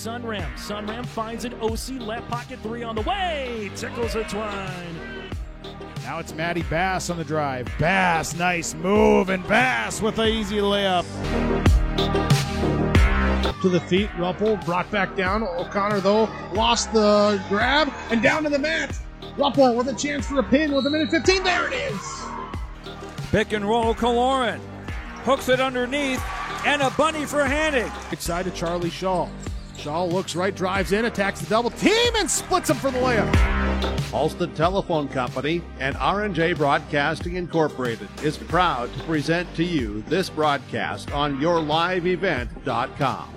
Sunram. Sunram finds it. OC left pocket three on the way. Tickles it Twine. Now it's Maddie Bass on the drive. Bass, nice move, and Bass with an easy layup. To the feet, Ruppel brought back down. O'Connor, though, lost the grab, and down to the mat. Ruppel with a chance for a pin with a minute 15. There it is. Pick and roll, Kaloran. Hooks it underneath, and a bunny for Hannig. Right side to Charlie Shaw. Shaw looks right, drives in, attacks the double team, and splits him for the layup. Halstead Telephone Company and R&J Broadcasting Incorporated is proud to present to you this broadcast on YourLiveEvent.com.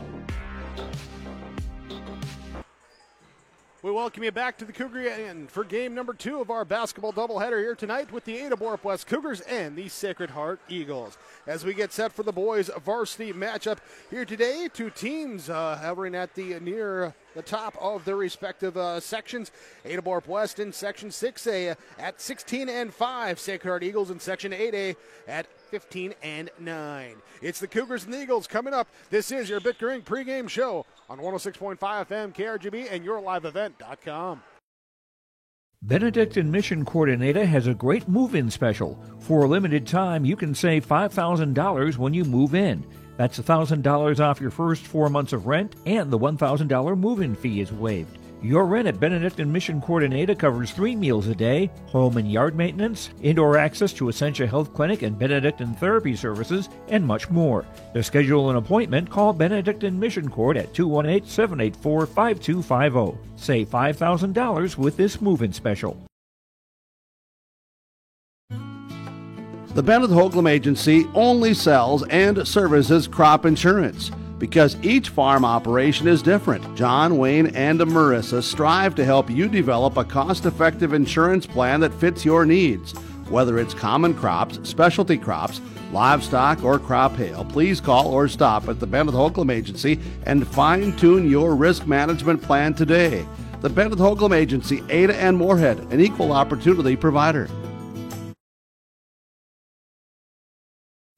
We welcome you back to the Cougar Inn for game number 2 of our basketball doubleheader here tonight with the Ada Borup West Cougars and the Sacred Heart Eagles. As we get set for the boys' varsity matchup here today, two teams hovering at near the top of their respective sections. Ada Borup West in Section 6A at 16-5. Sacred Heart Eagles in Section 8A at 15-9. It's the Cougars and the Eagles coming up. This is your Bitcoin pregame show on 106.5 FM KRGB and YourLiveEvent.com. Benedictine Mission Coordinator has a great move-in special. For a limited time, you can save $5,000 when you move in. That's $1,000 off your first 4 months of rent, and the $1,000 move-in fee is waived. Your rent at Benedictine Mission Coordinator covers 3 meals a day, home and yard maintenance, indoor access to Essentia Health Clinic and Benedictine Therapy Services, and much more. To schedule an appointment, call Benedictine Mission Court at 218-784-5250. Save $5,000 with this move-in special. The Bennett Hoagland Agency only sells and services crop insurance. Because each farm operation is different, John, Wayne, and Marissa strive to help you develop a cost-effective insurance plan that fits your needs. Whether it's common crops, specialty crops, livestock, or crop hail, please call or stop at the Bennett Hoagland Agency and fine-tune your risk management plan today. The Bennett Hoagland Agency, Ada and Moorhead, an equal opportunity provider.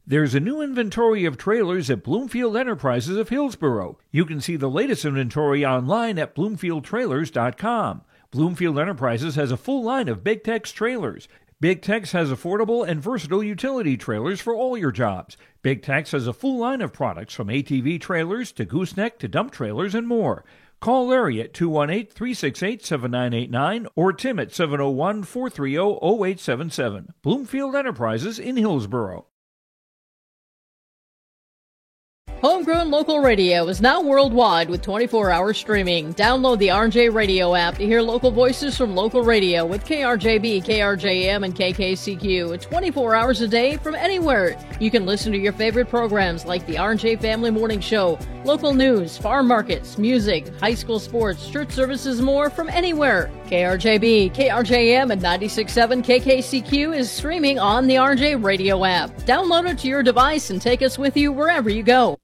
There's a new inventory of trailers at Bloomfield Enterprises of Hillsboro. You can see the latest inventory online at BloomfieldTrailers.com. Bloomfield Enterprises has a full line of Big Tex trailers. Big Tex has affordable and versatile utility trailers for all your jobs. Big Tex has a full line of products from ATV trailers to gooseneck to dump trailers and more. Call Larry at 218-368-7989 or Tim at 701-430-0877. Bloomfield Enterprises in Hillsboro. Homegrown Local Radio is now worldwide with 24-hour streaming. Download the RJ Radio app to hear local voices from local radio with KRJB, KRJM, and KKCQ 24 hours a day from anywhere. You can listen to your favorite programs like the RJ Family Morning Show, local news, farm markets, music, high school sports, church services, more from anywhere. KRJB, KRJM, and 96.7 KKCQ is streaming on the RJ Radio app. Download it to your device and take us with you wherever you go.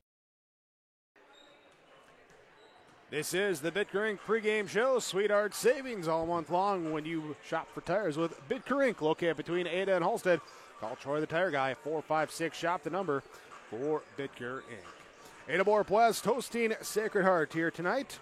This is the Bitker Inc. pregame show. Sweetheart savings all month long when you shop for tires with Bitker Inc. Located between Ada and Halstead. Call Troy the Tire Guy, 456-SHOP, the number for Bitker Inc. Ada Borup West hosting Sacred Heart here tonight.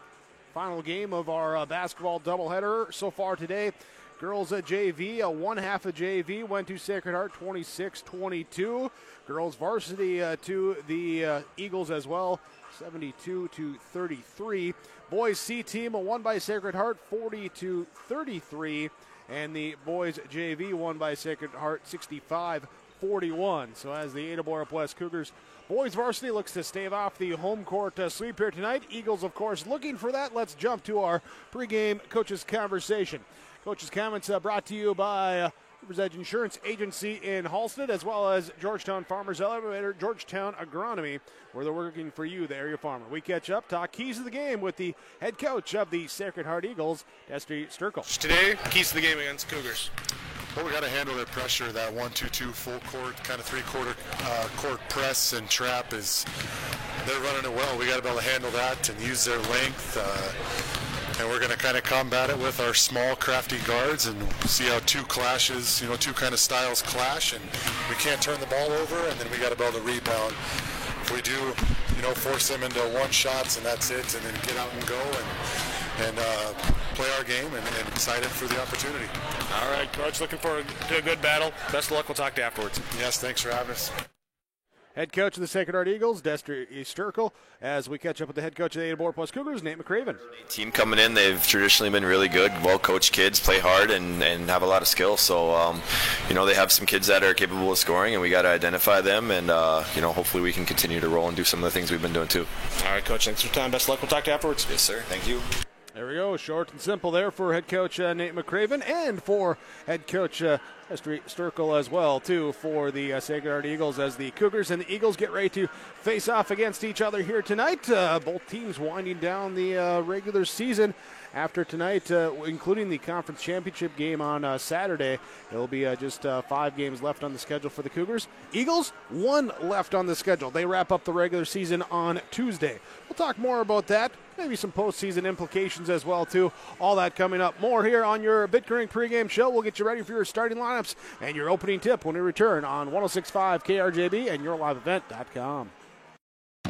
Final game of our basketball doubleheader so far today. Girls at JV, one half of JV went to Sacred Heart 26-22. Girls varsity to the Eagles as well, 72-33. Boys C team won by Sacred Heart 40-33. And the boys JV won by Sacred Heart 65-41. So as the Ada Borup West Cougars boys varsity looks to stave off the home court sweep here tonight. Eagles, of course, looking for that. Let's jump to our pregame coaches conversation. Coaches' comments brought to you by Rivers Edge Insurance Agency in Halstead, as well as Georgetown Farmers Elevator, Georgetown Agronomy, where they're working for you, the area farmer. We catch up, talk keys of the game with the head coach of the Sacred Heart Eagles, Destry Sturkle. Today, keys to the game against Cougars. Well, we got to handle their pressure. That 1-2-2 full court, kind of three-quarter court press and trap is, they're running it well. We got to be able to handle that and use their length. And we're going to kind of combat it with our small, crafty guards and see how two clashes, two kind of styles clash, and we can't turn the ball over, and then we got to be able to rebound. If we do force them into one shots and that's it, and then get out and go and play our game and excited for the opportunity. All right, Coach, looking forward to a good battle. Best of luck. We'll talk to you afterwards. Yes, thanks for having us. Head coach of the Sacred Heart Eagles, Destry Sturkle, as we catch up with the head coach of the Ada Board Plus Cougars, Nate McCraven. Team coming in, they've traditionally been really good, well-coached kids, play hard, and have a lot of skill. So, they have some kids that are capable of scoring, and we got to identify them, and, hopefully we can continue to roll and do some of the things we've been doing too. All right, Coach, thanks for your time. Best of luck. We'll talk to you afterwards. Yes, sir. Thank you. There we go, short and simple there for head coach Nate McCraven and for head coach Destry Sturkle as well, too, for the Sacred Heart Eagles as the Cougars and the Eagles get ready to face off against each other here tonight. Both teams winding down the regular season after tonight, including the conference championship game on Saturday. There will be just 5 games left on the schedule for the Cougars. Eagles, 1 left on the schedule. They wrap up the regular season on Tuesday. We'll talk more about that, maybe some postseason implications as well, too. All that coming up. More here on your Bitcoin pregame show. We'll get you ready for your starting lineups and your opening tip when we return on 106.5 KRJB and YourLiveEvent.com.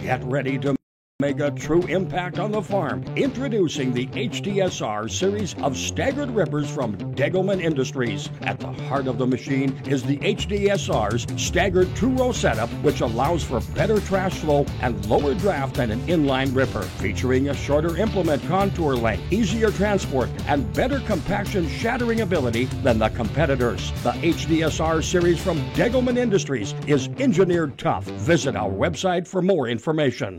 Get ready to make a true impact on the farm. Introducing the HDSR series of staggered rippers from Degelman Industries. At the heart of the machine is the HDSR's staggered two-row setup, which allows for better trash flow and lower draft than an inline ripper. Featuring a shorter implement contour length, easier transport, and better compaction shattering ability than the competitors. The HDSR series from Degelman Industries is engineered tough. Visit our website for more information.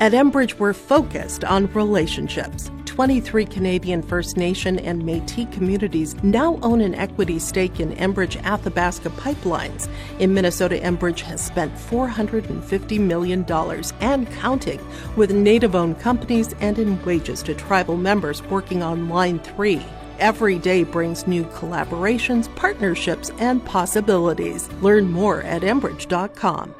At Enbridge, we're focused on relationships. 23 Canadian First Nation and Métis communities now own an equity stake in Enbridge Athabasca Pipelines. In Minnesota, Enbridge has spent $450 million and counting, with Native-owned companies and in wages to tribal members working on Line 3. Every day brings new collaborations, partnerships, and possibilities. Learn more at Enbridge.com.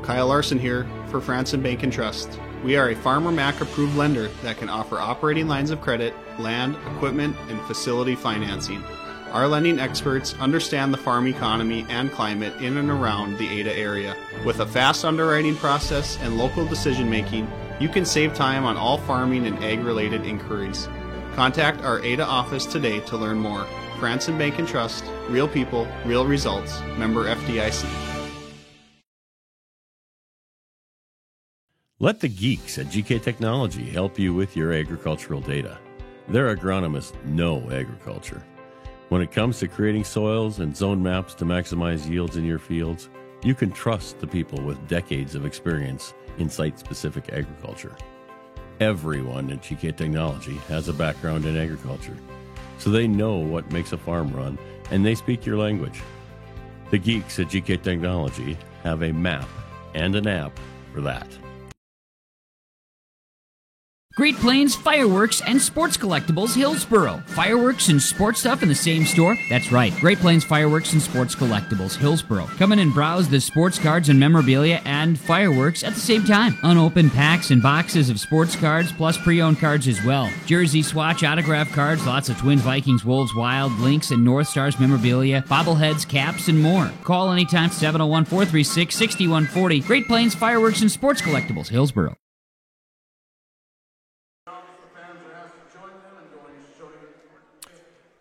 Kyle Larson here for Franson Bank & Trust. We are a Farmer Mac approved lender that can offer operating lines of credit, land, equipment, and facility financing. Our lending experts understand the farm economy and climate in and around the Ada area. With a fast underwriting process and local decision making, you can save time on all farming and ag-related inquiries. Contact our Ada office today to learn more. Franson Bank & Trust, real people, real results. Member FDIC. Let the geeks at GK Technology help you with your agricultural data. Their agronomists know agriculture. When it comes to creating soils and zone maps to maximize yields in your fields, you can trust the people with decades of experience in site-specific agriculture. Everyone at GK Technology has a background in agriculture, so they know what makes a farm run, and they speak your language. The geeks at GK Technology have a map and an app for that. Great Plains Fireworks and Sports Collectibles, Hillsboro. Fireworks and sports stuff in the same store? That's right. Great Plains Fireworks and Sports Collectibles, Hillsboro. Come in and browse the sports cards and memorabilia and fireworks at the same time. Unopened packs and boxes of sports cards, plus pre-owned cards as well. Jersey, swatch, autograph cards, lots of Twins, Vikings, Wolves, Wild, Lynx, and North Stars memorabilia, bobbleheads, caps, and more. Call anytime, 701-436-6140. Great Plains Fireworks and Sports Collectibles, Hillsboro.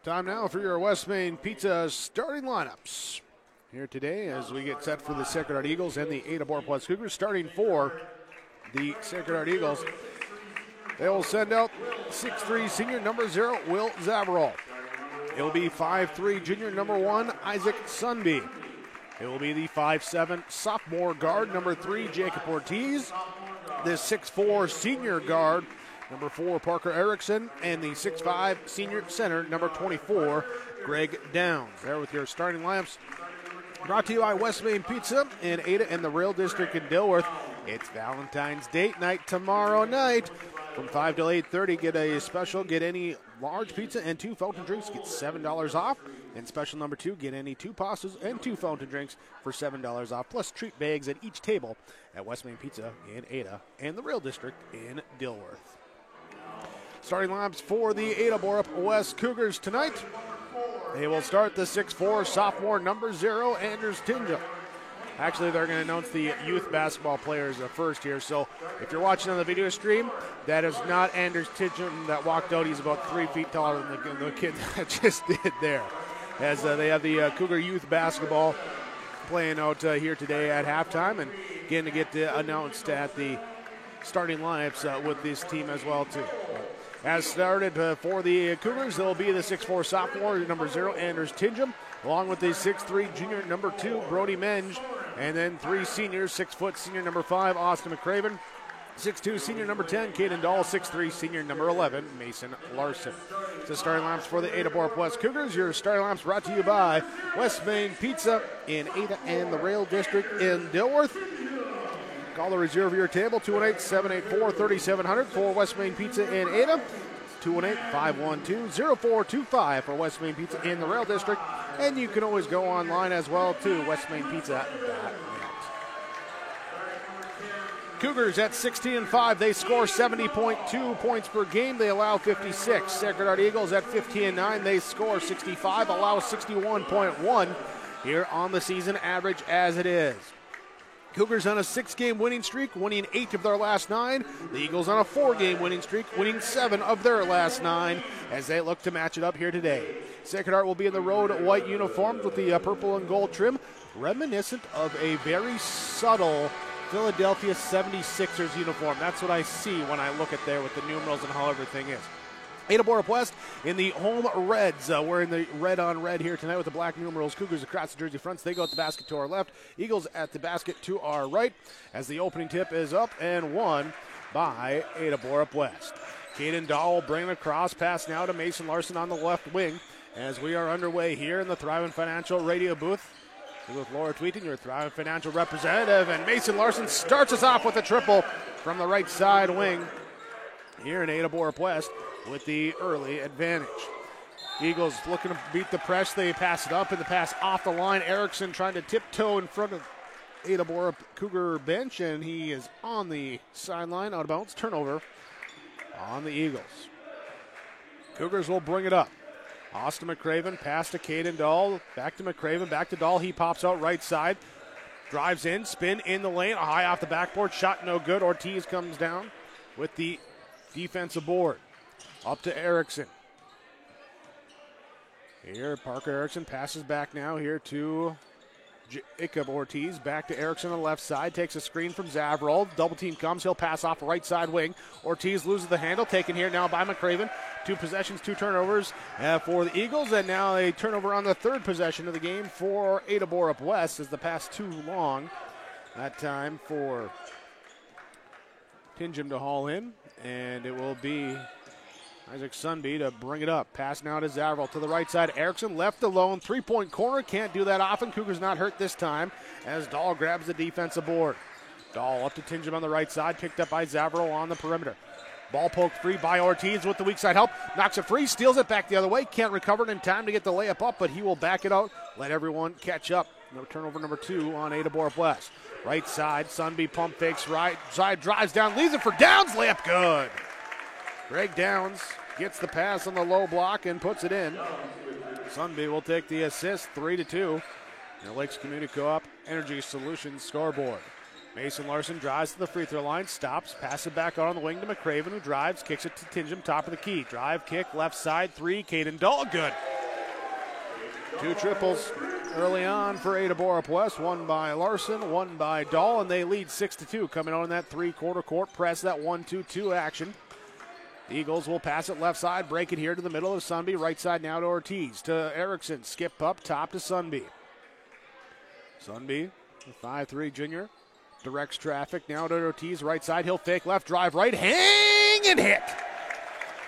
Time now for your West Main Pizza starting lineups. Here today as we get set for the Sacred Heart Eagles and the Ada Board Plus Cougars. Starting for the Sacred Heart Eagles, they will send out 6'3" senior number 0, Will Zavarol. It will be 5'3" junior number 1, Isaac Sunby. It will be the 5'7" sophomore guard number 3, Jacob Ortiz. The 6'4" senior guard number 4, Parker Erickson, and the 6'5" senior center, number 24, Greg Downs. There with your starting lineups. Brought to you by West Main Pizza in Ada and the Rail District in Dilworth. It's Valentine's date night tomorrow night. From 5 till 8:30, get a special, get any large pizza and 2 fountain drinks, get $7 off. And special number 2, get any 2 pastas and 2 fountain drinks for $7 off, plus treat bags at each table at West Main Pizza in Ada and the Rail District in Dilworth. Starting lineups for the Ada Borup West Cougars tonight. They will start the 6'4" sophomore number 0, Anders Tinjum. Actually, they're going to announce the youth basketball players first here. So if you're watching on the video stream, that is not Anders Tinjum that walked out. He's about 3 feet taller than the kid that just did there. As they have the Cougar youth basketball playing out here today at halftime, and again to get announced at the starting lineups with this team as well too. As started for the Cougars, there will be the 6'4" sophomore number 0, Anders Tinjum, along with the 6'3" junior number 2, Brody Menge, and then 3 seniors, 6 foot senior number 5, Austin McCraven, 6'2" senior number 10, Caden Dahl, 6'3" senior number 11, Mason Larson. The starting lineups for the Ada Borup West Cougars. Your starting lineups brought to you by West Main Pizza in Ada and the Rail District in Dilworth. Call the reserve your table, 218-784-3700 for West Main Pizza in Ada. 218-512-0425 for West Main Pizza in the Rail District. And you can always go online as well to westmainpizza.net. Cougars at 16-5. They score 70.2 points per game. They allow 56. Sacred Heart Eagles at 15-9. They score 65, allow 61.1 here on the season average as it is. Cougars on a 6-game winning streak, winning 8 of their last 9. The Eagles on a 4-game winning streak, winning 7 of their last 9 as they look to match it up here today. Sacred Heart will be in the road white uniforms with the purple and gold trim, reminiscent of a very subtle Philadelphia 76ers uniform. That's what I see when I look at there with the numerals and how everything is. Ada Borup West in the home reds. We're in the red on red here tonight with the black numerals. Cougars across the jersey fronts. They go at the basket to our left. Eagles at the basket to our right as the opening tip is up and won by Ada Borup West. Caden Dahl bringing across, pass now to Mason Larson on the left wing as we are underway here in the Thriving Financial radio booth. With Laura Tweeton, your Thriving Financial representative, and Mason Larson starts us off with a triple from the right side wing here in Ada Borup West with the early advantage. Eagles looking to beat the press. They pass it up, and the pass off the line. Erickson trying to tiptoe in front of Ada Borup Cougar bench, and he is on the sideline, out of bounds. Turnover on the Eagles. Cougars will bring it up. Austin McCraven, pass to Caden Dahl, back to McCraven, back to Dahl. He pops out right side, drives in, spin in the lane, high off the backboard, shot no good. Ortiz comes down with the defensive board. Up to Erickson. Here, Parker Erickson passes back now here to Jacob Ortiz. Back to Erickson on the left side. Takes a screen from Zavrol. Double team comes. He'll pass off the right side wing. Ortiz loses the handle. Taken here now by McCraven. 2 possessions, 2 turnovers for the Eagles. And now a turnover on the 3rd possession of the game for Ada Borup West as the pass too long. That time for Tinjum to haul in. And it will be Isaac Sunby to bring it up. Pass now to Zavrol to the right side. Erickson left alone. 3-point corner. Can't do that often. Cougars not hurt this time as Dahl grabs the defensive board. Dahl up to Tinjum on the right side. Picked up by Zavrol on the perimeter. Ball poked free by Ortiz with the weak side help. Knocks it free. Steals it back the other way. Can't recover it in time to get the layup up, but he will back it out. Let everyone catch up. No turnover number 2 on Ada Borup West. Right side. Sunby pump fakes. Right side drives down. Leaves it for Downs. Layup good. Greg Downs gets the pass on the low block and puts it in. Sunby will take the assist, 3-2. The Lakes Community Co-op Energy Solutions scoreboard. Mason Larson drives to the free throw line, stops, passes it back on the wing to McCraven, who drives, kicks it to Tinjum, top of the key. Drive, kick, left side, 3, Caden Dahl, good. 2 triples early on for Ada Borup West, one by Larson, one by Dahl, and they lead 6-2, coming on in that 3-quarter court press, that 1-2-2 action. The Eagles will pass it left side, break it here to the middle of Sunby. Right side now to Ortiz, to Erickson. Skip up, top to Sunby. Sunby, the 5'3" junior, directs traffic now to Ortiz. Right side, he'll fake left, drive right, hang and hit.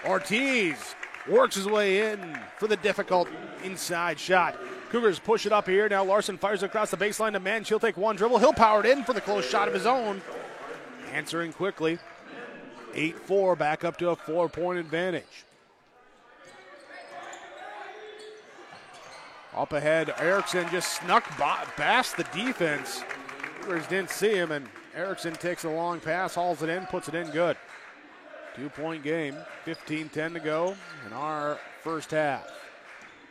Ortiz works his way in for the difficult inside shot. Cougars push it up here. Now Larson fires across the baseline to Mensch. He'll take one dribble. He'll power it in for the close shot of his own. Answering quickly. 8-4, back up to a 4-point advantage. Up ahead, Erickson just snuck past the defense. Cougars didn't see him, and Erickson takes a long pass, hauls it in, puts it in good. 2-point game, 15-10 to go in our first half.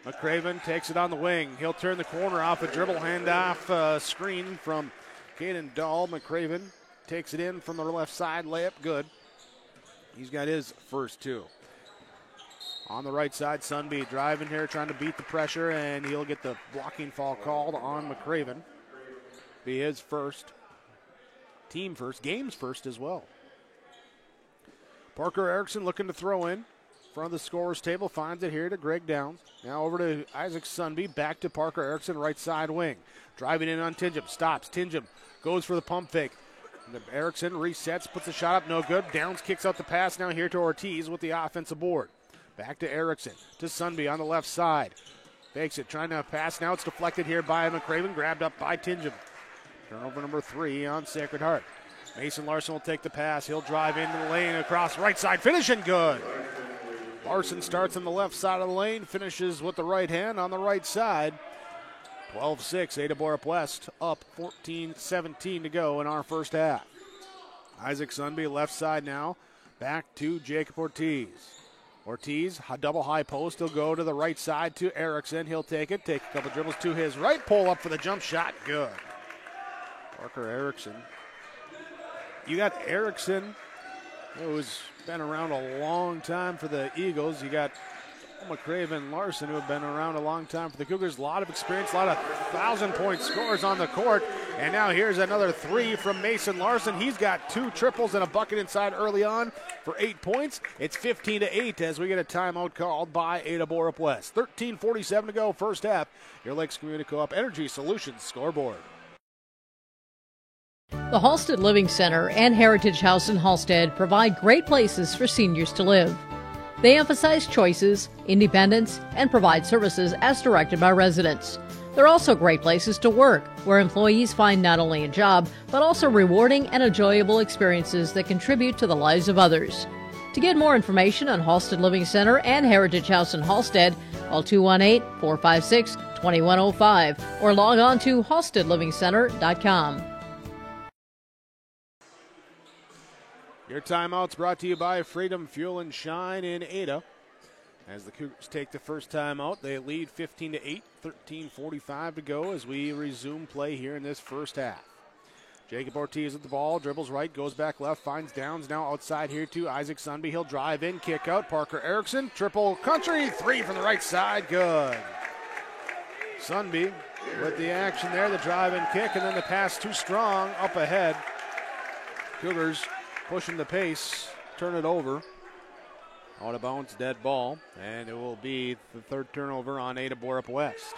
McCraven takes it on the wing. He'll turn the corner off a dribble handoff screen from Caden Dahl. McCraven takes it in from the left side. Layup good. He's got his first two. On the right side, Sunby driving here, trying to beat the pressure, and he'll get the blocking foul called on McCraven. Be his first, team first, game's first as well. Parker Erickson looking to throw in front of the scorer's table, finds it here to Greg Downs. Now over to Isaac Sunby, back to Parker Erickson, right side wing. Driving in on Tinjum, stops. Tinjum goes for the pump fake. Erickson resets, puts the shot up, no good. Downs kicks out the pass now here to Ortiz with the offensive board. Back to Erickson, to Sunby on the left side. Fakes it, trying to pass. Now it's deflected here by McCraven, grabbed up by Tinjum. Turnover number 3 on Sacred Heart. Mason Larson will take the pass. He'll drive into the lane across right side, finishing good. Larson starts on the left side of the lane, finishes with the right hand on the right side. 12-6, Ada Borup West up 14-17 to go in our first half. Isaac Sunby left side now, back to Jacob Ortiz. Ortiz, double high post, he'll go to the right side to Erickson. He'll take it, take a couple dribbles to his right, pull up for the jump shot, good. Parker Erickson. You got Erickson, who's been around a long time for the Eagles. You got McCraven Larson, who have been around a long time for the Cougars. A lot of experience, a lot of 1,000-point scores on the court. And now here's another 3 from Mason Larson. He's got 2 triples and a bucket inside early on for 8 points. It's 15-8 as we get a timeout called by Ada Borup West. 13:47 to go, first half. Your Lakes Community Co-op Energy Solutions scoreboard. The Halstead Living Center and Heritage House in Halstead provide great places for seniors to live. They emphasize choices, independence, and provide services as directed by residents. They're also great places to work, where employees find not only a job, but also rewarding and enjoyable experiences that contribute to the lives of others. To get more information on Halstead Living Center and Heritage House in Halstead, call 218-456-2105 or log on to halsteadlivingcenter.com. Your timeout's brought to you by Freedom Fuel and Shine in Ada. As the Cougars take the first timeout, they lead 15-8, 13:45 to go as we resume play here in this first half. Jacob Ortiz at the ball, dribbles right, goes back left, finds Downs now outside here to Isaac Sunby. He'll drive in, kick out. Parker Erickson, triple country, 3 from the right side, good. Sunby with the action there, the drive and kick, and then the pass too strong up ahead. Cougars pushing the pace, turn it over. Out of bounds, dead ball, and it will be the third turnover on Ada Borup West.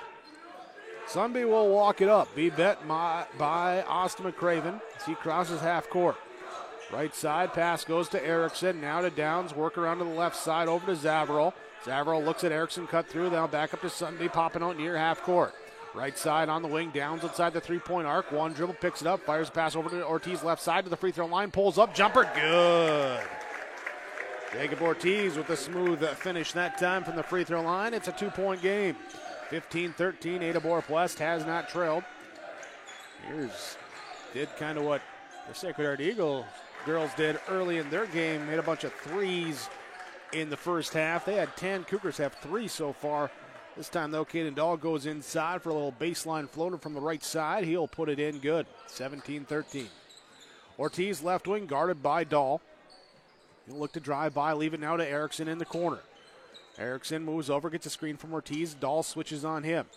Sunby will walk it up, be bet by Austin McCraven as he crosses half court. Right side pass goes to Erickson, now to Downs, work around to the left side over to Zavarro. Zavarro looks at Erickson, cut through, now back up to Sunby, popping out near half court. Right side on the wing, Downs outside the three-point arc. One dribble, picks it up, fires a pass over to Ortiz left side to the free throw line, pulls up, jumper, good. Jacob Ortiz with a smooth finish that time from the free throw line. It's a 2-point game. 15-13, Ada Borup West has not trailed. Here's did kind of what the Sacred Heart Eagle girls did early in their game, made a bunch of threes in the first half. They had 10, Cougars have 3 so far. This time, though, Caden Dahl goes inside for a little baseline floater from the right side. He'll put it in good, 17-13. Ortiz left wing, guarded by Dahl. He'll look to drive by, leave it now to Erickson in the corner. Erickson moves over, gets a screen from Ortiz. Dahl switches on him.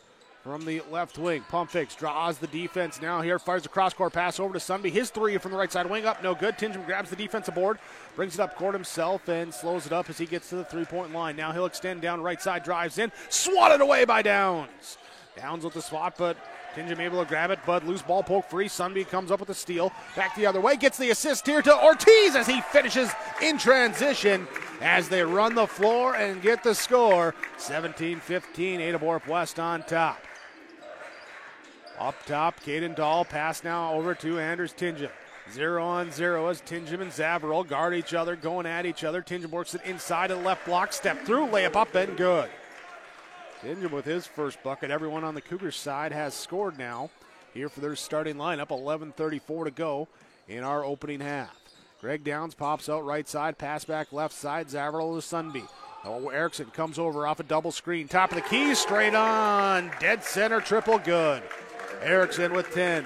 From the left wing, pump fakes, draws the defense now here, fires a cross-court pass over to Sunby. His 3 from the right side wing up, no good. Tinjum grabs the defensive board, brings it up court himself, and slows it up as he gets to the three-point line. Now he'll extend down right side, drives in, swatted away by Downs. Downs with the swat, but Tinjum able to grab it, but loose ball poke free. Sunby comes up with a steal, back the other way, gets the assist here to Ortiz as he finishes in transition as they run the floor and get the score. 17-15, Ada Borup West on top. Up top, Caden Dahl, pass now over to Anders Tinjum. 0-on-0 as Tinjum and Zavarro guard each other, going at each other. Tinjum works it inside of the left block, step through, layup up and good. Tinjum with his first bucket. Everyone on the Cougars side has scored now here for their starting lineup. 11:34 to go in our opening half. Greg Downs pops out right side, pass back left side, Zavarro to Sunby. Oh, Erickson comes over off a double screen. Top of the key, straight on. Dead center, triple good. Erickson with 10.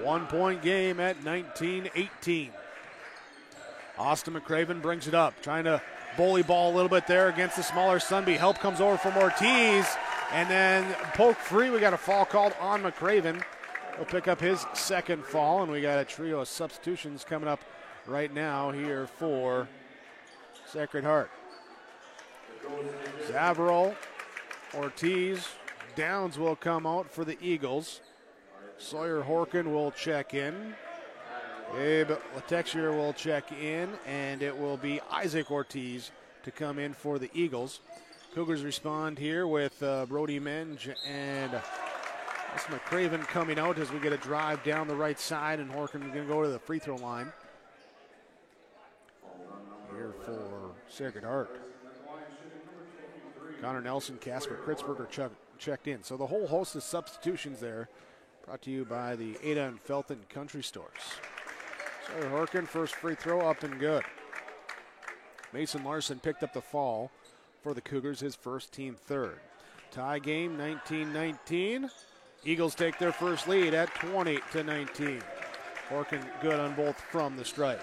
1 point game at 19-18. Austin McCraven brings it up, trying to bully ball a little bit there against the smaller Sunby. Help comes over from Ortiz, and then poke free. We got a foul called on McCraven. He'll pick up his second foul, and we got a trio of substitutions coming up right now here for Sacred Heart. Zavarro, Ortiz, Downs will come out for the Eagles. Sawyer Horkin will check in. Abe Letexier will check in, and it will be Isaac Ortiz to come in for the Eagles. Cougars respond here with Brody Menge and McCraven coming out as we get a drive down the right side, and Horkin is going to go to the free throw line here for Sacred Heart. Connor Nelson, Casper Kritzberger checked in. So the whole host of substitutions there, brought to you by the Ada and Felton Country Stores. Sawyer Horkin, first free throw up and good. Mason Larson picked up the fall for the Cougars, his first, team third. Tie game, 19-19. Eagles take their first lead at 20-19. Horkin good on both from the stripe.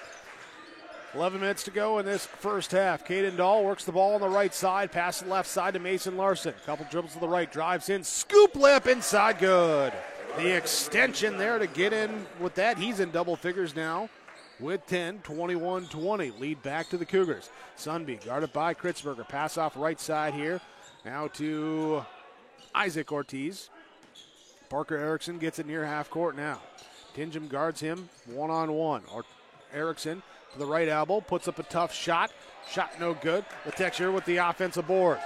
11 minutes to go in this first half. Caden Dahl works the ball on the right side, pass the left side to Mason Larson. Couple dribbles to the right, drives in, scoop lip inside, good. The extension there to get in with that. He's in double figures now with 10, 21-20. Lead back to the Cougars. Sunby guarded by Kritzberger. Pass off right side here. Now to Isaac Ortiz. Parker Erickson gets it near half court now. Tingham guards him one-on-one. Erickson to the right elbow, puts up a tough shot. Shot no good. Letexier with the offensive board.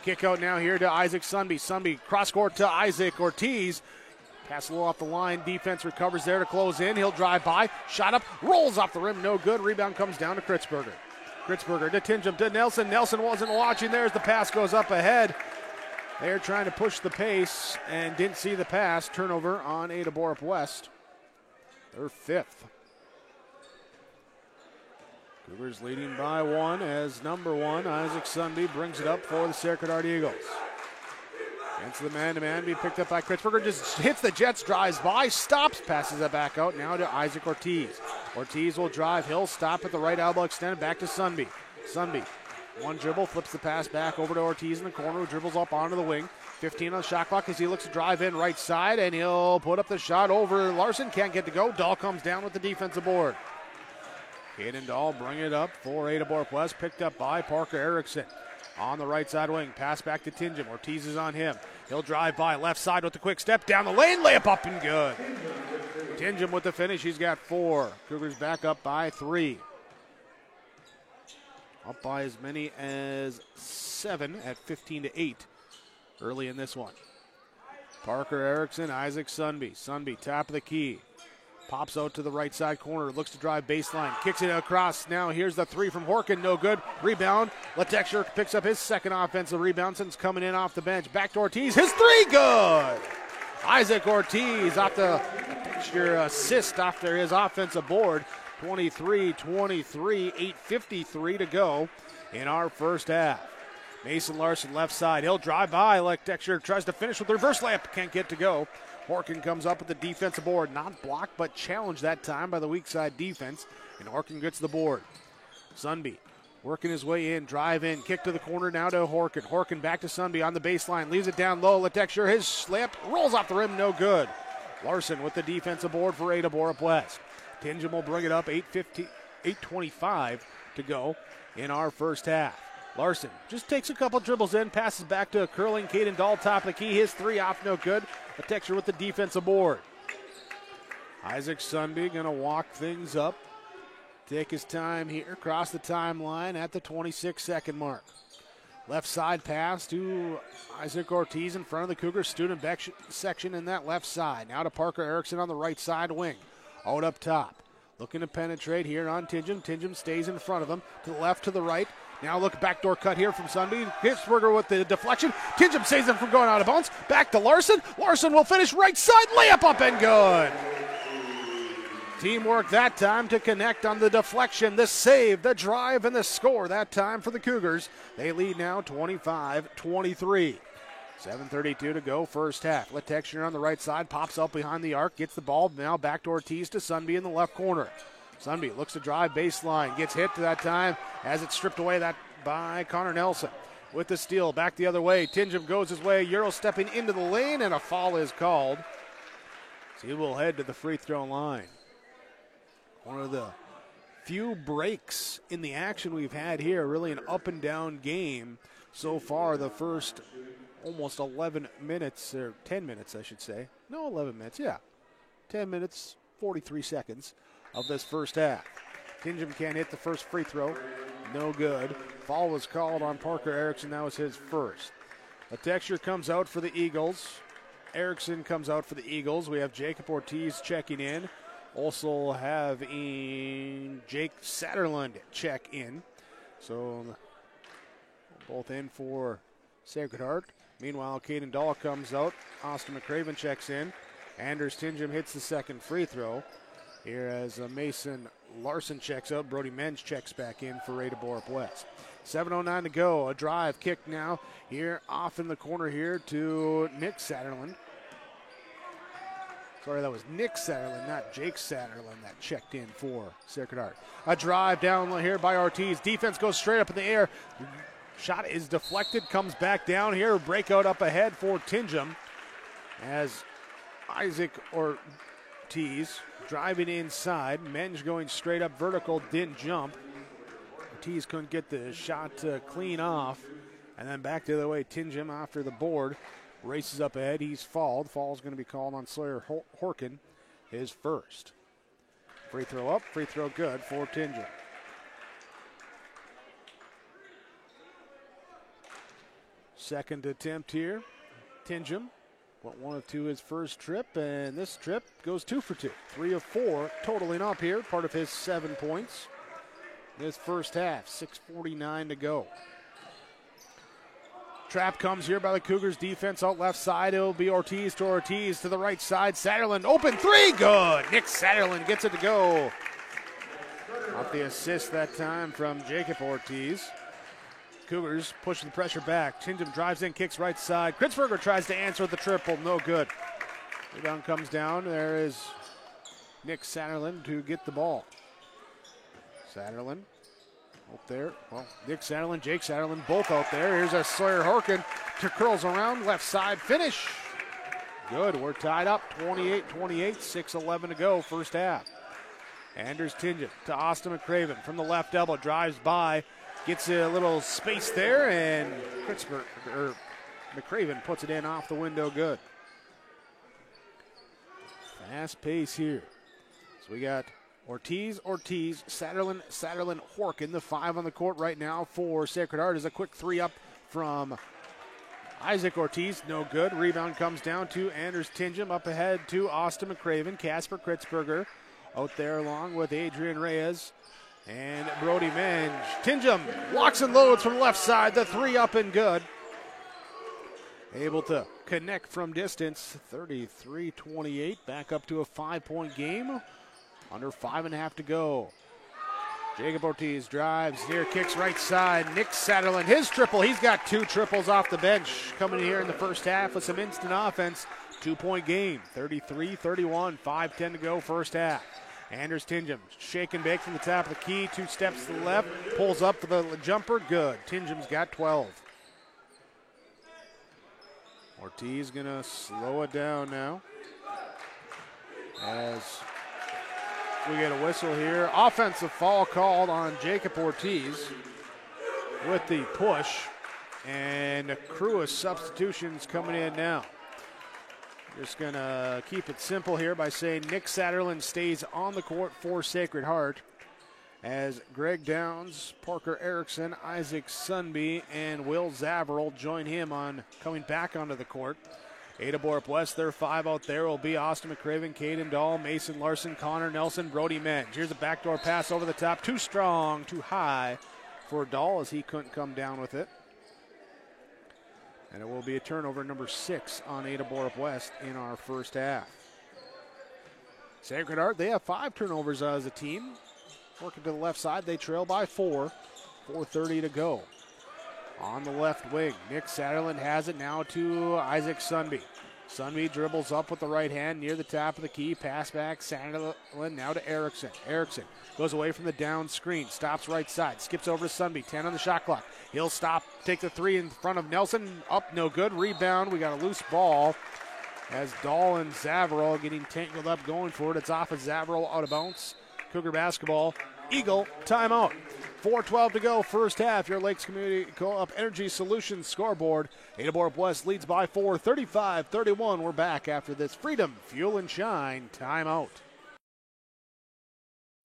Kick out now here to Isaac Sunby. Sunby cross court to Isaac Ortiz. Pass a little off the line. Defense recovers there to close in. He'll drive by. Shot up. Rolls off the rim. No good. Rebound comes down to Kritzberger. Kritzberger to Tingham to Nelson. Nelson wasn't watching there as the pass goes up ahead. They're trying to push the pace and didn't see the pass. Turnover on Ada Borup West. Their fifth. Cougars leading by one as number one, Isaac Sunby, brings it up for the Sacred Heart Eagles. Into the man-to-man, be picked up by Kritzberger, just hits the Jets, drives by, stops, passes it back out now to Isaac Ortiz. Ortiz will drive, he'll stop at the right elbow, extended back to Sunby. Sunby, one dribble, flips the pass back over to Ortiz in the corner, who dribbles up onto the wing. 15 on the shot clock as he looks to drive in right side, and he'll put up the shot over Larson, can't get to go. Dahl comes down with the defensive board. Caden Dahl bring it up for Ada Borup West, picked up by Parker Erickson. On the right side wing, pass back to Tingham. Ortiz is on him. He'll drive by left side with the quick step down the lane, layup up and good. Tingham with the finish, he's got 4. Cougars back up by 3. Up by as many as 7 at 15-8 early in this one. Parker Erickson, Isaac Sunby. Sunby, top of the key. Pops out to the right side corner, looks to drive baseline, kicks it across. Now here's the three from Horkin, no good. Rebound, Letexier picks up his second offensive rebound since coming in off the bench. Back to Ortiz, his three, good! Isaac Ortiz off the Letexier assist after his offensive board. 23-23, 8:53 to go in our first half. Mason Larson left side, he'll drive by. Letexier tries to finish with the reverse layup, can't get to go. Horkin comes up with the defensive board, not blocked but challenged that time by the weak side defense, and Horkin gets the board. Sunby working his way in, drive in, kick to the corner now to Horkin. Horkin back to Sunby on the baseline, leaves it down low. Letexier, his slip, rolls off the rim, no good. Larson with the defensive board for Ada Borup West. Tingham will bring it up, 8:25 to go in our first half. Larson just takes a couple dribbles in, passes back to a curling Caden Dahl, top of the key. His three off, no good. Letexier with the defensive board. Isaac Sunby going to walk things up. Take his time here, across the timeline at the 26-second mark. Left side pass to Isaac Ortiz in front of the Cougars student section in that left side. Now to Parker Erickson on the right side wing. Out up top. Looking to penetrate here on Tingham. Tingham stays in front of him. To the left, to the right. Now look, backdoor cut here from Sunby. Kritzberger with the deflection. Tingham saves him from going out of bounds. Back to Larson. Larson will finish right side. Layup up and good. Teamwork that time to connect on the deflection, the save, the drive, and the score that time for the Cougars. They lead now 25-23. 7:32 to go, first half. Letexier on the right side, pops up behind the arc, gets the ball, now back to Ortiz to Sunby in the left corner. Sunby looks to drive baseline, gets hit to that time as it's stripped away that by Connor Nelson. With the steal, back the other way. Tingham goes his way, Euro stepping into the lane, and a foul is called. So he will head to the free throw line. One of the few breaks in the action we've had here, really an up and down game so far. The first almost 11 minutes, or 10 minutes I should say. No, 11 minutes, yeah. 10 minutes, 43 seconds of this first half. Tingham can't hit the first free throw. No good. Foul was called on Parker Erickson. That was his first. Letexier comes out for the Eagles. Erickson comes out for the Eagles. We have Jacob Ortiz checking in. Also have Jake Satterlund check in. So both in for Sacred Heart. Meanwhile, Caden Dahl comes out. Austin McCraven checks in. Anders Tingham hits the second free throw. Here as Mason Larson checks out. Brody Menz checks back in for Ada Borup West. 7:09 to go. A drive kick now here off in the corner here to Nick Satterlund. Sorry, that was Nick Satterlund, not Jake Satterlund that checked in for Sacred Heart. A drive down here by Ortiz. Defense goes straight up in the air. Shot is deflected, comes back down here. Breakout up ahead for Tingham as Isaac Ortiz driving inside. Menz going straight up vertical, didn't jump. Ortiz couldn't get the shot clean off. And then back the other way, Tingham after the board. Races up ahead, he's fouled. Foul's going to be called on Sawyer Horkin, his first. Free throw up, free throw good for Tingham. Second attempt here. Tingham went 1 of 2 his first trip, and this trip goes 2 for 2. 3 of 4 totaling up here, part of his 7 points. This first half, 6:49 to go. Trap comes here by the Cougars defense out left side. It'll be Ortiz to the right side. Satterlund, open three, good. Nick Satterlund gets it to go. Off the assist that time from Jacob Ortiz. Cougars pushing the pressure back. Tingham drives in, kicks right side. Kritzberger tries to answer with the triple, no good. Rebound comes down. There is Nick Satterlund to get the ball. Satterlund up there. Well, Nick Satterlund, Jake Satterlund, both out there. Here's a Sawyer Horkin to curls around, left side finish. Good, we're tied up, 28-28, 6:11 to go, first half. Anders Tingham to Austin McCraven from the left elbow, drives by, gets a little space there, and McCraven puts it in off the window, good. Fast pace here. So we got Ortiz, Satterlund, Horkin, the 5 on the court right now for Sacred Heart. Is a quick 3 up from Isaac Ortiz, no good. Rebound comes down to Anders Tingham, up ahead to Austin McCraven. Casper Kritzberger out there along with Adrian Reyes and Brody Menz. Tingham locks and loads from left side, the 3 up and good. Able to connect from distance, 33-28, back up to a 5-point game. Under 5.5 to go. Jacob Ortiz drives here, kicks right side. Nick Satterlund, his triple. He's got 2 triples off the bench coming here in the first half with some instant offense. 2-point game, 33-31, 5:10 to go, first half. Anders Tingham, shake and bake from the top of the key. 2 steps to the left, pulls up for the jumper, good. Tingham's got 12. Ortiz gonna slow it down now as we get a whistle here. Offensive foul called on Jacob Ortiz with the push. And a crew of substitutions coming in now. Just going to keep it simple here by saying Nick Satterlund stays on the court for Sacred Heart as Greg Downs, Parker Erickson, Isaac Sunby, and Will Zaverl join him on coming back onto the court. Ada Borup West, their 5 out there will be Austin McCraven, Caden Dahl, Mason Larson, Connor Nelson, Brody Menz. Here's a backdoor pass over the top. Too strong, too high for Dahl as he couldn't come down with it. And it will be a turnover number 6 on Ada Borup West in our first half. Sacred Heart, they have 5 turnovers as a team. Working to the left side, they trail by 4. 4:30 to go. On the left wing, Nick Satterland has it now to Isaac Sunby. Sunby dribbles up with the right hand near the top of the key. Pass back, Satterland now to Erickson. Erickson goes away from the down screen, stops right side, skips over to Sunby. 10 on the shot clock. He'll stop, take the 3 in front of Nelson. Up, no good. Rebound. We got a loose ball as Dahl and Zavarro getting tangled up going for it. It's off of Zavarro, out of bounds. Cougar basketball. Eagle timeout. 4:12 to go, first half. Your Lakes Community Co-op Energy Solutions scoreboard. Ada Borup West leads by 4, 35-31. We're back after this Freedom Fuel and Shine timeout.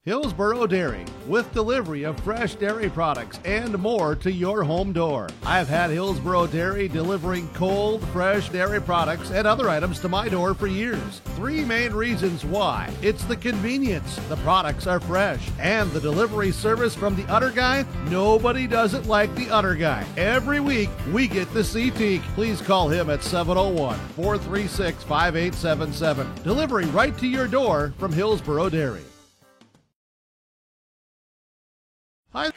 Hillsboro Dairy, with delivery of fresh dairy products and more to your home door. I've had Hillsboro Dairy delivering cold, fresh dairy products and other items to my door for years. 3 main reasons why. It's the convenience, the products are fresh, and the delivery service from the Udder Guy. Nobody does it like the Udder Guy. Every week, we get the CT. Please call him at 701-436-5877. Delivery right to your door from Hillsboro Dairy. Hi.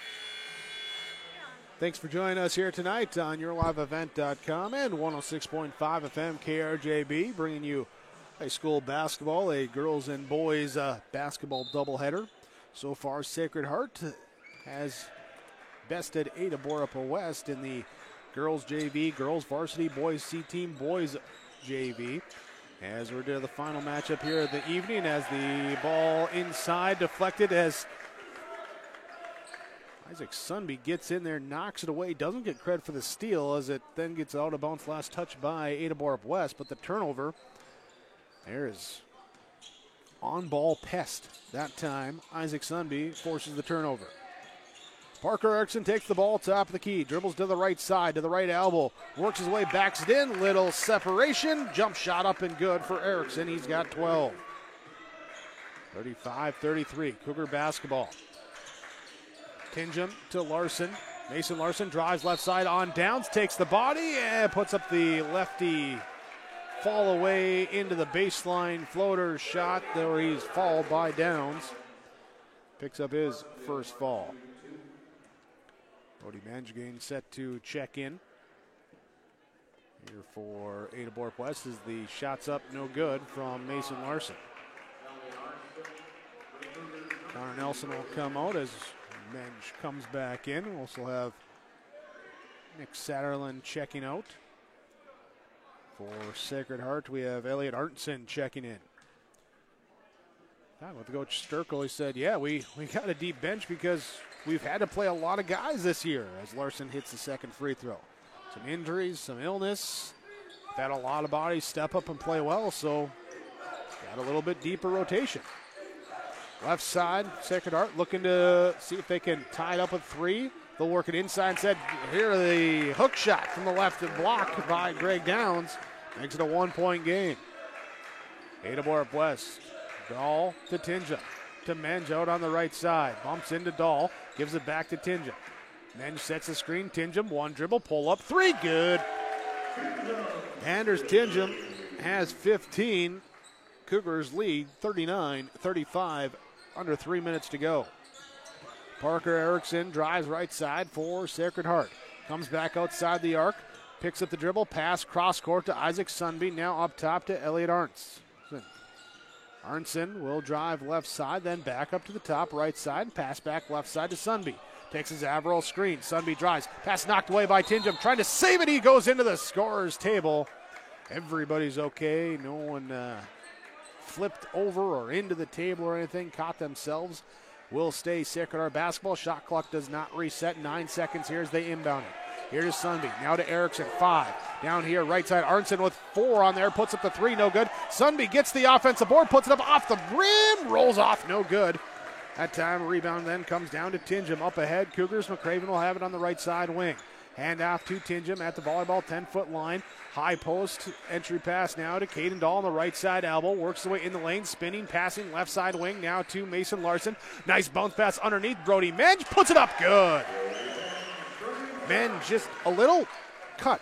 Thanks for joining us here tonight on YourLiveEvent.com and 106.5 FM KRJB, bringing you high school basketball, a girls and boys basketball doubleheader. So far, Sacred Heart has bested Ada Borup West in the girls JV, girls varsity, boys C team, boys JV. As we're to the final matchup here of the evening, as the ball inside deflected as Isaac Sunby gets in there, knocks it away, doesn't get credit for the steal as it then gets out of bounds, last touch by Ada Borup West, but the turnover, there is on-ball pest that time. Isaac Sunby forces the turnover. Parker Erickson takes the ball, top of the key, dribbles to the right side, to the right elbow, works his way, backs it in, little separation, jump shot up and good for Erickson. He's got 12. 35-33, Cougar basketball. Tingham to Larson. Mason Larson drives left side on Downs, takes the body and puts up the lefty fall away into the baseline floater shot where he's fouled by Downs. Picks up his first fall. Brody Manjagain set to check in. Here for Ada Borup West as the shot's up, no good from Mason Larson. Connor Nelson will come out as Mensch comes back in. We'll also have Nick Satterland checking out. For Sacred Heart, we have Elliot Arntzen checking in. With Coach Sturkle, he said, yeah, we got a deep bench because we've had to play a lot of guys this year, as Larson hits the second free throw. Some injuries, some illness. We've had a lot of bodies step up and play well, so got a little bit deeper rotation. Left side, Sacred Heart looking to see if they can tie it up with 3. They'll work it inside. Said, here the hook shot from the left and blocked by Greg Downs. Makes it a 1-point game. Ada Borup West. Dahl to Tingham. To Menj out on the right side. Bumps into Dahl. Gives it back to Tingham. Menj sets the screen. Tingham, 1 dribble. Pull up. 3. Good. Anders Tingham has 15. Cougars lead 39-35. Under 3 minutes to go. Parker Erickson drives right side for Sacred Heart. Comes back outside the arc. Picks up the dribble. Pass cross court to Isaac Sunby. Now up top to Elliot Arntzen. Arntzen will drive left side, then back up to the top right side. Pass back left side to Sunby. Takes his Averill screen. Sunby drives. Pass knocked away by Tingham. Trying to save it. He goes into the scorer's table. Everybody's okay. No one flipped over or into the table or anything, caught themselves. Will stay Sacred Heart basketball. Shot clock does not reset. 9 seconds here as they inbound it. Here to Sunby. Now to Erickson. 5. Down here, right side. Arntzen with 4 on there. Puts up the 3. No good. Sunby gets the offensive board. Puts it up off the rim. Rolls off. No good. That time, rebound then comes down to Tingham. Up ahead, Cougars. McCraven will have it on the right side wing. Hand off to Tingham at the volleyball 10-foot line. High post entry pass now to Caden Dahl on the right side elbow. Works the way in the lane, spinning, passing left side wing now to Mason Larson. Nice bounce pass underneath. Brody Menj puts it up good. Menj just a little cut.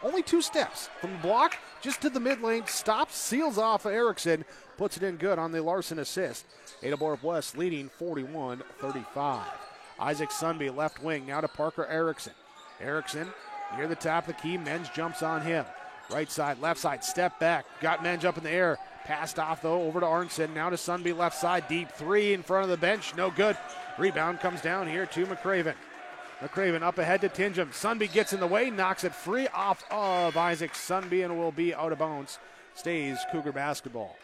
Only 2 steps from the block just to the mid lane. Stops, seals off Erickson. puts it in good on the Larson assist. Ada Borup West leading 41-35. Isaac Sunby, left wing, now to Parker Erickson. Erickson near the top of the key. Menz jumps on him. Right side, left side, step back. Got Menz up in the air. Passed off, though, over to Arnson. Now to Sunby, left side. Deep three in front of the bench. No good. Rebound comes down here to McCraven. McCraven up ahead to Tingham. Sunby gets in the way, knocks it free off of Isaac Sunby, and will be out of bounds. Stays Cougar basketball.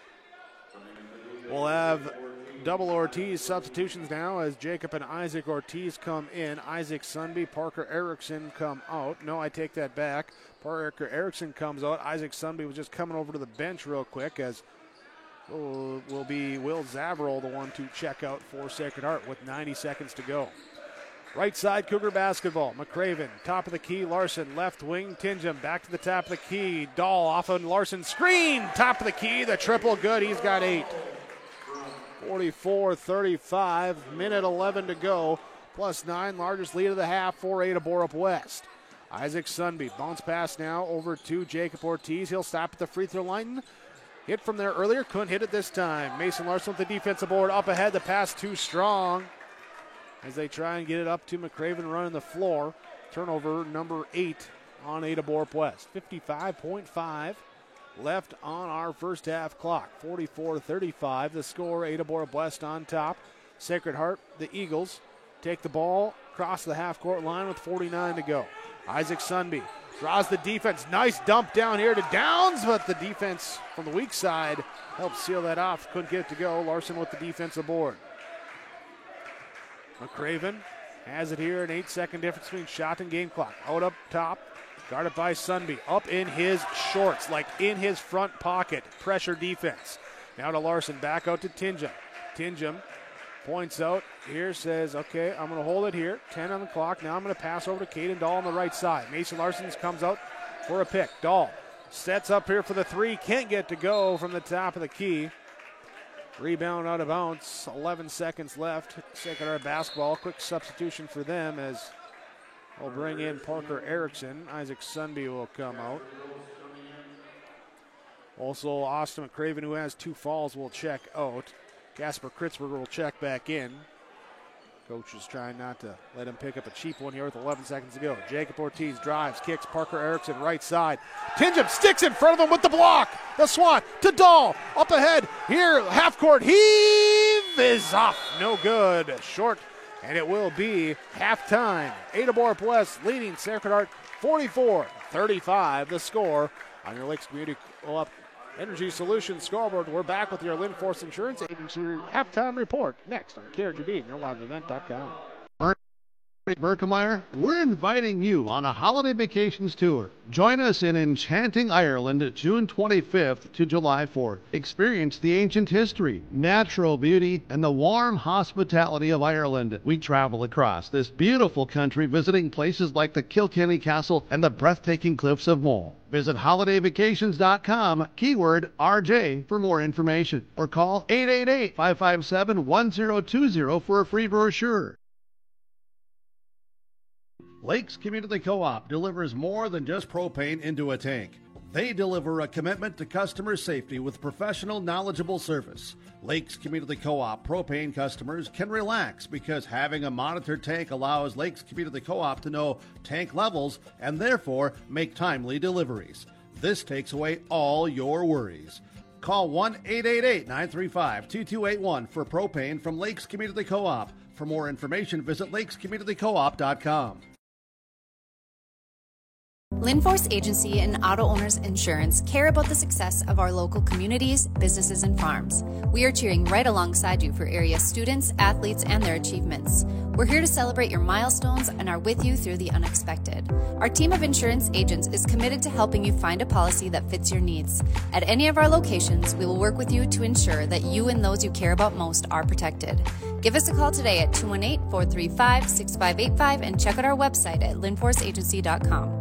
We'll have double Ortiz substitutions now as Jacob and Isaac Ortiz come in. Isaac Sunby, Parker Erickson come out. No, I take that back. Parker Erickson comes out. Isaac Sunby was just coming over to the bench real quick as will be Will Zavril, the one to check out for Sacred Heart with 90 seconds to go. Right side, Cougar basketball. McCraven, top of the key. Larson, left wing. Tingham, back to the top of the key. Dahl off of Larson's screen. Top of the key, the triple good. He's got 8. 44-35, minute 11 to go. +9, largest lead of the half for Ada Borup West. Isaac Sunby, bounce pass now over to Jacob Ortiz. He'll stop at the free throw line. Hit from there earlier, couldn't hit it this time. Mason Larson with the defensive board up ahead. The pass too strong as they try and get it up to McCraven running the floor. Turnover number 8 on Ada Borup West. 55.5 left on our first half clock. 44-35 the score. Ada Borup West on top. Sacred Heart, the Eagles, take the ball across the half-court line with 49 to go. Isaac Sunby draws the defense. Nice dump down here to Downs, but the defense from the weak side helped seal that off. Couldn't get it to go. Larson with the defensive board. McCraven has it here. An 8-second difference between shot and game clock. Out up top. Guarded by Sunby. Up in his shorts, like in his front pocket. Pressure defense. Now to Larson. Back out to Tingham. Tingham points out here, says, okay, I'm going to hold it here. 10 on the clock. Now I'm going to pass over to Caden Dahl on the right side. Mason Larson comes out for a pick. Dahl sets up here for the three. Can't get to go from the top of the key. Rebound out of bounds. 11 seconds left. Sacred Heart basketball. Quick substitution for them as we'll bring in Parker Erickson. Isaac Sunby will come out. Also, Austin McCraven, who has 2 fouls, will check out. Casper Kritzberger will check back in. Coach is trying not to let him pick up a cheap one here with 11 seconds to go. Jacob Ortiz drives, kicks. Parker Erickson right side. Tingham sticks in front of him with the block. The swat to Dahl. Up ahead here. Half court heave is off. No good. Short. And it will be halftime. Ada Borup West leading Sacred Heart 44-35 the score on your Lakes Community Co-op Energy Solutions scoreboard. We're back with your Linforce Insurance Agency halftime report next on KRGB and your liveevent.com. Berkemeyer, we're inviting you on a holiday vacations tour. Join us in enchanting Ireland June 25th to July 4th. Experience the ancient history, natural beauty, and the warm hospitality of Ireland. We travel across this beautiful country visiting places like the Kilkenny Castle and the breathtaking cliffs of Moyle. Visit holidayvacations.com, keyword RJ, for more information, or call 888-557-1020 for a free brochure. Lakes Community Co-op delivers more than just propane into a tank. They deliver a commitment to customer safety with professional, knowledgeable service. Lakes Community Co-op propane customers can relax because having a monitored tank allows Lakes Community Co-op to know tank levels and therefore make timely deliveries. This takes away all your worries. Call 1-888-935-2281 for propane from Lakes Community Co-op. For more information, visit lakescommunitycoop.com. Linforce Agency and Auto Owners Insurance care about the success of our local communities, businesses, and farms. We are cheering right alongside you for area students, athletes, and their achievements. We're here to celebrate your milestones and are with you through the unexpected. Our team of insurance agents is committed to helping you find a policy that fits your needs. At any of our locations, we will work with you to ensure that you and those you care about most are protected. Give us a call today at 218-435-6585 and check out our website at linforceagency.com.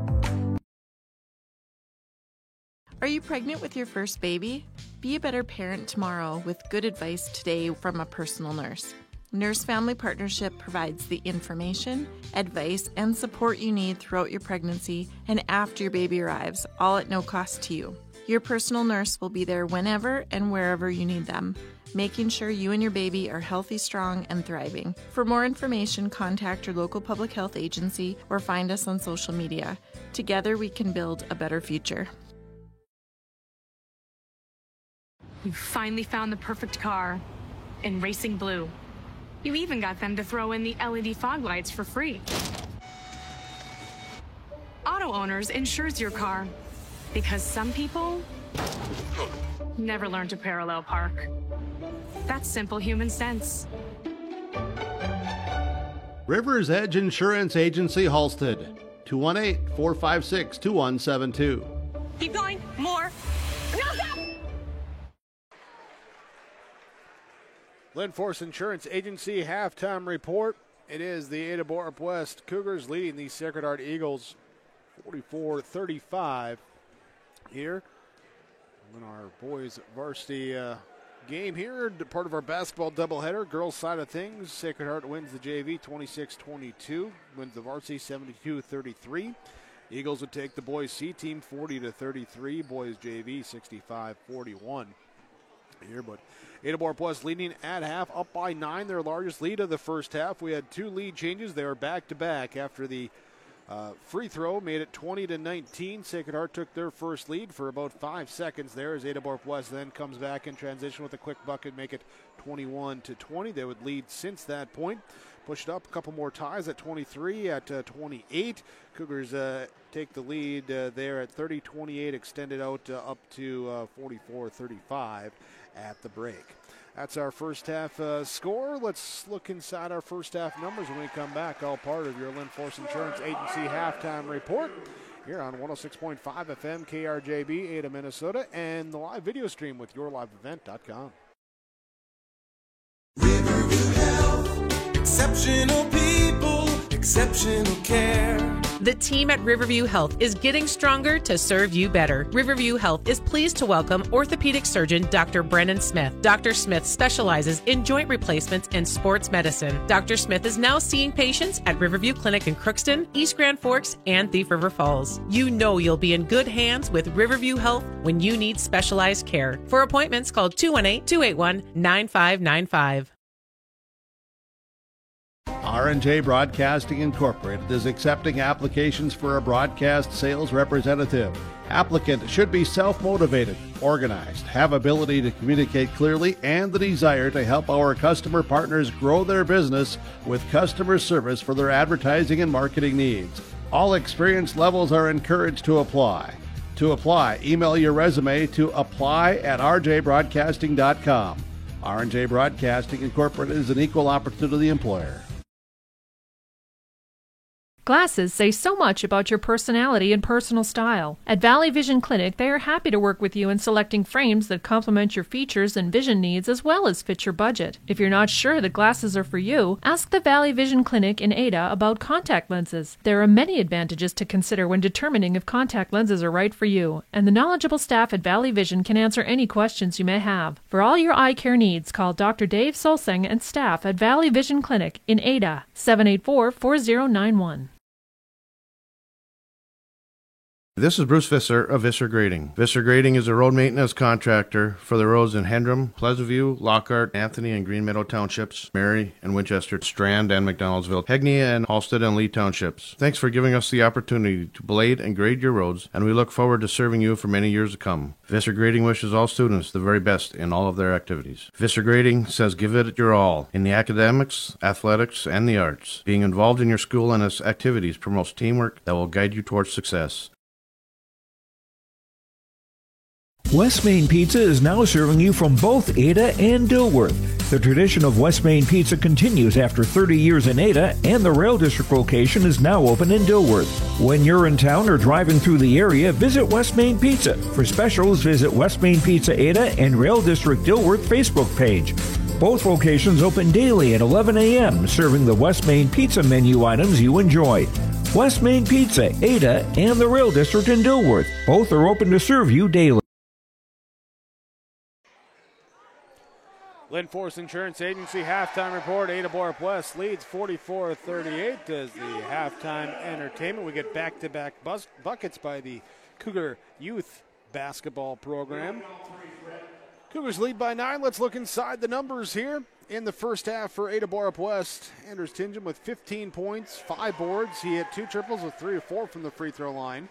Are you pregnant with your first baby? Be a better parent tomorrow with good advice today from a personal nurse. Nurse Family Partnership provides the information, advice, and support you need throughout your pregnancy and after your baby arrives, all at no cost to you. Your personal nurse will be there whenever and wherever you need them, making sure you and your baby are healthy, strong, and thriving. For more information, contact your local public health agency or find us on social media. Together, we can build a better future. You finally found the perfect car in Racing Blue. You even got them to throw in the LED fog lights for free. Auto Owners insures your car because some people never learn to parallel park. That's simple human sense. Rivers Edge Insurance Agency, Halstead, 218-456-2172. Keep going. More. No, stop! Glen Force Insurance Agency halftime report. It is the Ada Borup West Cougars leading the Sacred Heart Eagles 44-35 here. In our boys varsity game here, part of our basketball doubleheader, girls side of things, Sacred Heart wins the JV 26-22, wins the varsity 72-33. Eagles would take the boys C team 40-33, boys JV 65-41 here, but Ada Borup West leading at half, up by 9, their largest lead of the first half. We had 2 lead changes. They were back-to-back after the free throw made it 20-19. Sacred Heart took their first lead for about 5 seconds there as Ada Borup West then comes back in transition with a quick bucket, make it 21-20. They would lead since that point. Pushed up a couple more ties at 23, at 28. Cougars take the lead there at 30-28, extended out up to 44-35 at the break. That's our first half score. Let's look inside our first half numbers when we come back. All part of your Glen Force Insurance Agency halftime report here on 106.5 FM KRJB, Ada, Minnesota, and the live video stream with yourliveevent.com. Riverview Health, exceptional people, exceptional care. The team at Riverview Health is getting stronger to serve you better. Riverview Health is pleased to welcome orthopedic surgeon Dr. Brennan Smith. Dr. Smith specializes in joint replacements and sports medicine. Dr. Smith is now seeing patients at Riverview Clinic in Crookston, East Grand Forks, and Thief River Falls. You know you'll be in good hands with Riverview Health when you need specialized care. For appointments, call 218-281-9595. R&J Broadcasting Incorporated is accepting applications for a broadcast sales representative. Applicant should be self-motivated, organized, have ability to communicate clearly, and the desire to help our customer partners grow their business with customer service for their advertising and marketing needs. All experience levels are encouraged to apply. To apply, email your resume to apply@rjbroadcasting.com. R&J Broadcasting Incorporated is an equal opportunity employer. Glasses say so much about your personality and personal style. At Valley Vision Clinic, they are happy to work with you in selecting frames that complement your features and vision needs as well as fit your budget. If you're not sure that glasses are for you, ask the Valley Vision Clinic in Ada about contact lenses. There are many advantages to consider when determining if contact lenses are right for you, and the knowledgeable staff at Valley Vision can answer any questions you may have. For all your eye care needs, call Dr. Dave Solseng and staff at Valley Vision Clinic in Ada, 784-4091. This is Bruce Visser of Visser Grading. Visser Grading is a road maintenance contractor for the roads in Hendrum, Pleasant View, Lockhart, Anthony and Green Meadow Townships, Mary and Winchester, Strand and McDonaldsville, Hegney and Halstead and Lee Townships. Thanks for giving us the opportunity to blade and grade your roads, and we look forward to serving you for many years to come. Visser Grading wishes all students the very best in all of their activities. Visser Grading says give it your all in the academics, athletics, and the arts. Being involved in your school and its activities promotes teamwork that will guide you towards success. West Main Pizza is now serving you from both Ada and Dilworth. The tradition of West Main Pizza continues after 30 years in Ada, and the Rail District location is now open in Dilworth. When you're in town or driving through the area, visit West Main Pizza. For specials, visit West Main Pizza Ada and Rail District Dilworth Facebook page. Both locations open daily at 11 a.m., serving the West Main Pizza menu items you enjoy. West Main Pizza, Ada, and the Rail District in Dilworth. Both are open to serve you daily. Glen Force Insurance Agency halftime report. Ada Borup West leads 44-38 as the halftime entertainment. We get back-to-back buckets by the Cougar youth basketball program. Cougars lead by 9. Let's look inside the numbers here. In the first half for Ada Borup West, Anders Tingham with 15 points, 5 boards. He hit 2 triples with 3 of 4 from the free throw line.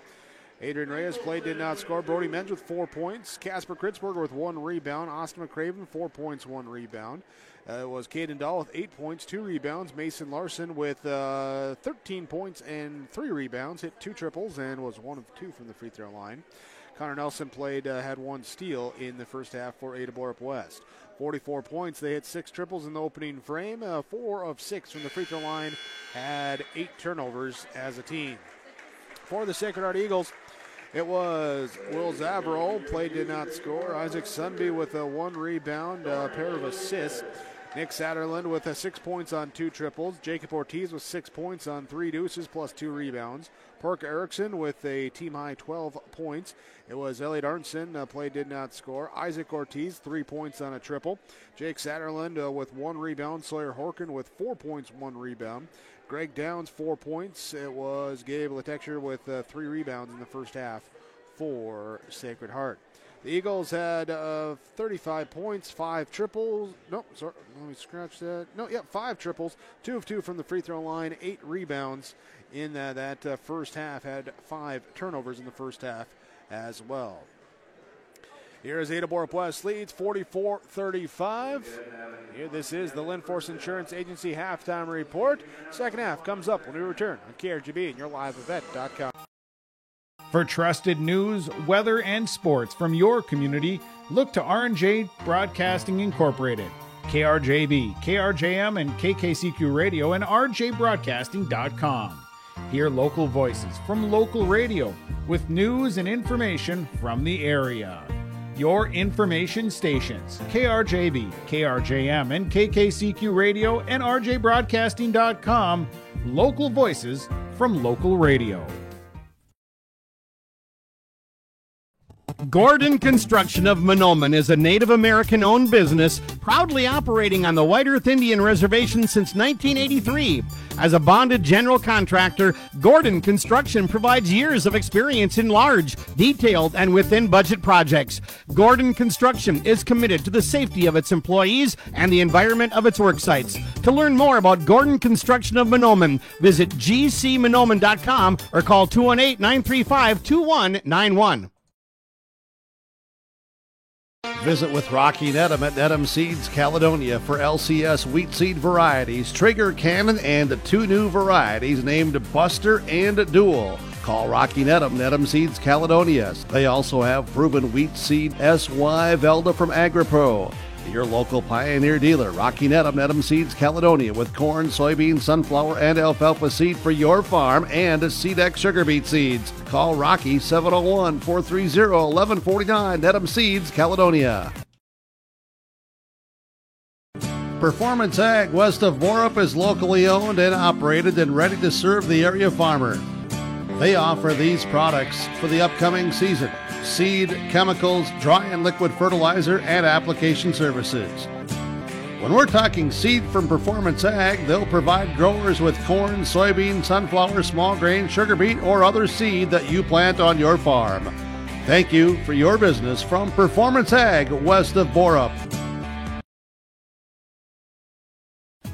Adrian Reyes played, did not score. Brody Menge with 4 points. Casper Kritzberger with 1 rebound. Austin McCraven, 4 points, 1 rebound. It was Caden Dahl with 8 points, 2 rebounds. Mason Larson with 13 points and 3 rebounds. Hit 2 triples and was 1 of 2 from the free throw line. Connor Nelson played, had 1 steal in the first half for Ada Borup West. 44 points. They hit 6 triples in the opening frame. 4 of 6 from the free throw line. Had 8 turnovers as a team. For the Sacred Heart Eagles, it was Will Zavro. Played, did not score. Isaac Sunby with a 1 rebound, a pair of assists. Nick Satterland with 6 points on 2 triples. Jacob Ortiz with 6 points on 3 deuces plus 2 rebounds. Parker Erickson with a team-high 12 points. It was Elliot Arnson, played, did not score. Isaac Ortiz, 3 points on a triple. Jake Satterland with 1 rebound. Sawyer Horkin with 4 points, 1 rebound. Greg Downs, 4 points. It was Gabe Letexture with 3 rebounds in the first half for Sacred Heart. The Eagles had 35 points, 5 triples. No, sorry, let me scratch that. No, 5 triples, 2 of 2 from the free throw line, 8 rebounds in that first half. Had 5 turnovers in the first half as well. Here is Ada Borup West leads 44-35. Here, this is the Linforce Insurance Agency halftime report. Second half comes up when we return on KRGB and YourLiveEvent.com. For trusted news, weather, and sports from your community, look to R&J Broadcasting Incorporated. KRJB, KRJM, and KKCQ Radio and rjbroadcasting.com. Hear local voices from local radio with news and information from the area. Your information stations, KRJB, KRJM, and KKCQ Radio and rjbroadcasting.com. Local voices from local radio. Gordon Construction of Mahnomen is a Native American-owned business proudly operating on the White Earth Indian Reservation since 1983. As a bonded general contractor, Gordon Construction provides years of experience in large, detailed, and within-budget projects. Gordon Construction is committed to the safety of its employees and the environment of its work sites. To learn more about Gordon Construction of Mahnomen, visit gcmahnomen.com or call 218-935-2191. Visit with Rocky Nedham at Nedham Seeds Caledonia for LCS wheat seed varieties, Trigger, Cannon, and 2 new varieties named Buster and Dual. Call Rocky Nedham, Nedham Seeds Caledonia. They also have proven wheat seed SY Velda from AgriPro. Your local Pioneer dealer, Rocky Nedham, Nedham Seeds Caledonia, with corn, soybean, sunflower, and alfalfa seed for your farm and SeedX sugar beet seeds. Call Rocky 701-430-1149, Nedham Seeds Caledonia. Performance Ag west of Borup is locally owned and operated and ready to serve the area farmer. They offer these products for the upcoming season: seed, chemicals, dry and liquid fertilizer, and application services. When we're talking seed from Performance Ag, they'll provide growers with corn, soybean, sunflower, small grain, sugar beet, or other seed that you plant on your farm. Thank you for your business from Performance Ag west of Borup.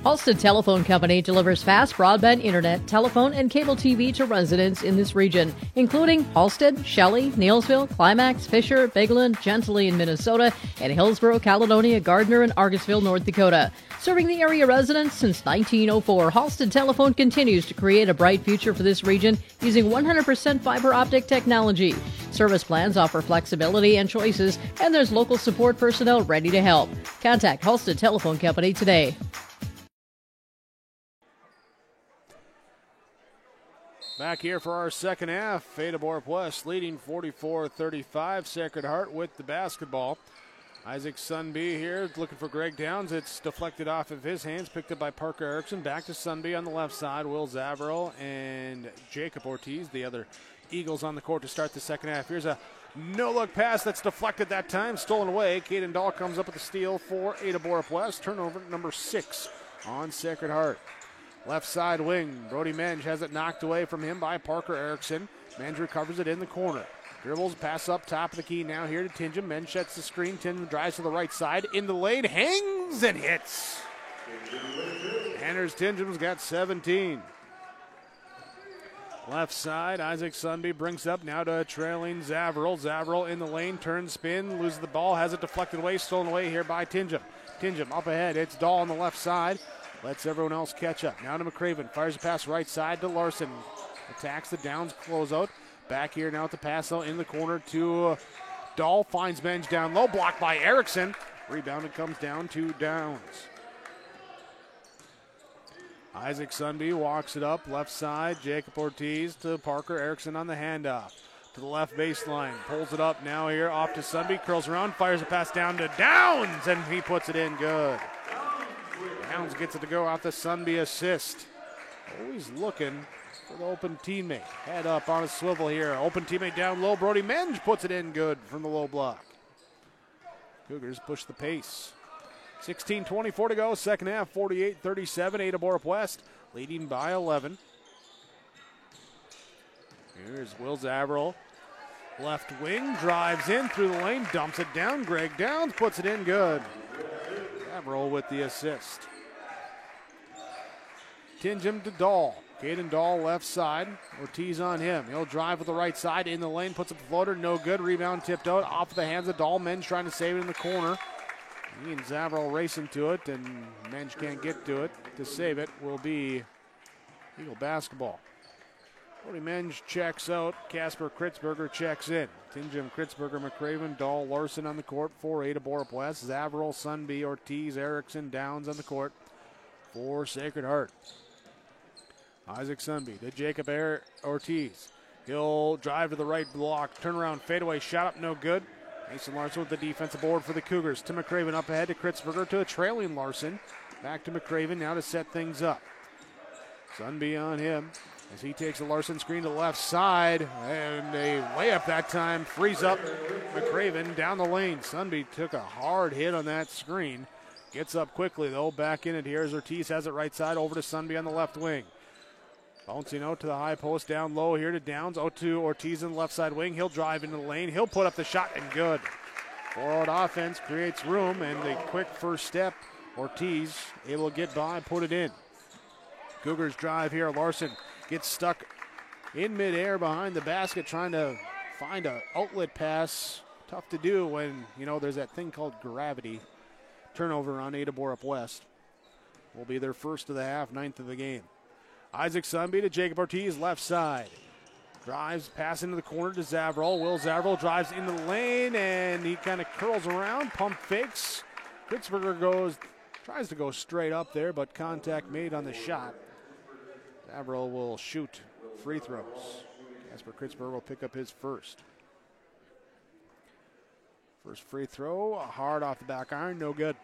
Halstead Telephone Company delivers fast broadband internet, telephone, and cable TV to residents in this region, including Halstead, Shelley, Neilsville, Climax, Fisher, Bigland, Gentilly in Minnesota, and Hillsborough, Caledonia, Gardner, and Argosville, North Dakota. Serving the area residents since 1904, Halstead Telephone continues to create a bright future for this region using 100% fiber optic technology. Service plans offer flexibility and choices, and there's local support personnel ready to help. Contact Halstead Telephone Company today. Back here for our second half, Ada Borup West leading 44-35. Sacred Heart with the basketball. Isaac Sunby here looking for Greg Downs. It's deflected off of his hands, picked up by Parker Erickson. Back to Sunby on the left side. Will Zavro and Jacob Ortiz, the other Eagles on the court to start the second half. Here's a no-look pass that's deflected that time, stolen away. Caden Dahl comes up with the steal for Ada Borup West. Turnover number 6 on Sacred Heart. Left side wing, Brody Menge has it knocked away from him by Parker Erickson. Menge recovers it in the corner. Dribbles, pass up top of the key now here to Tingham. Men sets the screen. Tingham drives to the right side. In the lane, hangs and hits. Anders Tingham's got 17. Left side, Isaac Sunby brings up now to trailing Zavril. Zavril in the lane, turns, spin, loses the ball, has it deflected away, stolen away here by Tingham. Tingham up ahead, it's Dahl on the left side. Lets everyone else catch up. Now to McCraven, fires a pass right side to Larson. Attacks the Downs closeout. Back here now to Paso in the corner to Dahl. Finds Menge down low, blocked by Erickson. Rebounded comes down to Downs. Isaac Sunby walks it up, left side. Jacob Ortiz to Parker. Erickson on the handoff. To the left baseline. Pulls it up now here off to Sunby. Curls around, fires a pass down to Downs, and he puts it in good. Downs gets it to go out the Sunby assist. Always looking for the open teammate. Head up on a swivel here. Open teammate down low. Brody Menge puts it in good from the low block. Cougars push the pace. 16:24 to go, second half, 48-37. Ada Borup West leading by 11. Here's Will Zavril. Left wing, drives in through the lane, dumps it down. Greg Downs puts it in good. Zavril with the assist. Tingham to Dahl. Caden Dahl left side. Ortiz on him. He'll drive with the right side in the lane, puts up a floater, no good. Rebound tipped out off the hands of Dahl. Menge trying to save it in the corner. He and Zavril racing to it, and Menge can't get to it. To save it will be Eagle basketball. Brody Menge checks out. Casper Kritzberger checks in. Tingham, Kritzberger, McCraven, Dahl, Larson on the court for Ada Borup West. Zavril, Sunby, Ortiz, Erickson, Downs on the court for Sacred Heart. Isaac Sunby to Jacob Ortiz. He'll drive to the right block. Turnaround fadeaway shot up, no good. Mason Larson with the defensive board for the Cougars. To McCraven up ahead to Kritzberger to a trailing Larson. Back to McCraven now to set things up. Sunby on him as he takes a Larson screen to the left side. And a layup that time frees up McCraven down the lane. Sunby took a hard hit on that screen. Gets up quickly though. Back in it here as Ortiz has it right side over to Sunby on the left wing. Bouncing out to the high post down low here to Downs. Out to Ortiz in the left side wing. He'll drive into the lane. He'll put up the shot and good. Forward offense creates room and the quick first step. Ortiz able to get by, put it in. Cougars drive here. Larson gets stuck in midair behind the basket trying to find an outlet pass. Tough to do when, there's that thing called gravity. Turnover on Ada Borup West. Will be their first of the half, 9th of the game. Isaac Sunby to Jacob Ortiz, left side. Drives, pass into the corner to Zavril. Will Zavril drives into the lane, and he kind of curls around, pump fakes. Kritzberger tries to go straight up there, but contact made on the shot. Zavril will shoot free throws. Casper Kritzberger will pick up his first. First free throw, hard off the back iron, no good.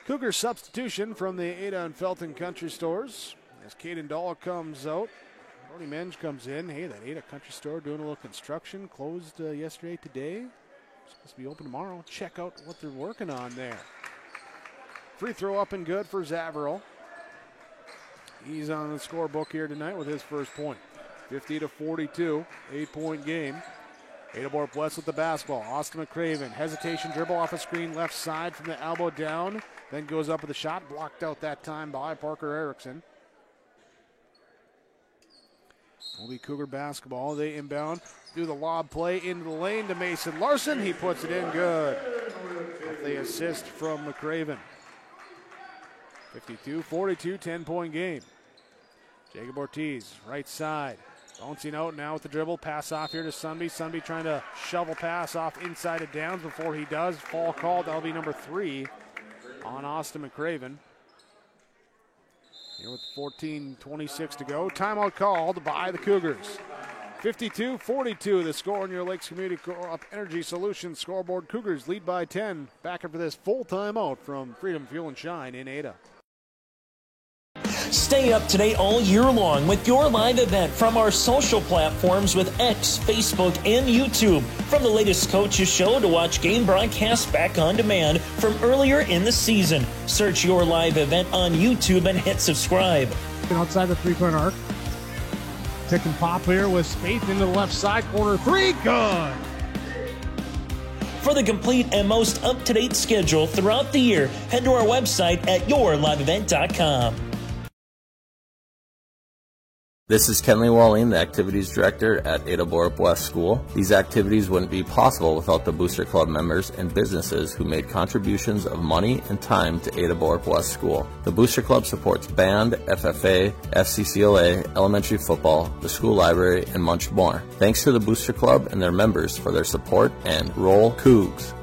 Cougar substitution from the Ada and Felton Country Stores as Caden Dahl comes out. Brody Menge comes in. Hey, that Ada Country Store doing a little construction. Closed yesterday, today. Supposed to be open tomorrow. Check out what they're working on there. Free throw up and good for Zavril. He's on the scorebook here tonight with his first point. 50-42, 8-point game. Ada Borup West with the basketball. Austin McCraven, hesitation, dribble off a screen left side from the elbow down. Then goes up with a shot, blocked out that time by Parker Erickson. Will be Cougar basketball. They inbound, do the lob play into the lane to Mason Larson. He puts it in good. With the assist from McCraven. 52-42, 10-point game. Jacob Ortiz, right side. Bouncing out now with the dribble. Pass off here to Sunby. Sunby trying to shovel pass off inside of Downs before he does. Fall called. That'll be number 3 on Austin McCraven. Here with 14:26 to go. Timeout called by the Cougars. 52-42 the score on your Lakes Community Co-op Energy Solutions scoreboard. Cougars lead by 10. Back after this full timeout from Freedom Fuel and Shine in Ada. Stay up to date all year long with your live event from our social platforms with X, Facebook, and YouTube. From the latest coaches show to watch game broadcasts back on demand from earlier in the season. Search your live event on YouTube and hit subscribe. Outside the three-point arc. Pick and pop here with Spaeth into the left side corner. 3, good. For the complete and most up-to-date schedule throughout the year, head to our website at yourliveevent.com. This is Kenley Walling, the Activities Director at Ada Borup West School. These activities wouldn't be possible without the Booster Club members and businesses who made contributions of money and time to Ada Borup West School. The Booster Club supports band, FFA, FCCLA, elementary football, the school library, and much more. Thanks to the Booster Club and their members for their support, and roll Cougs!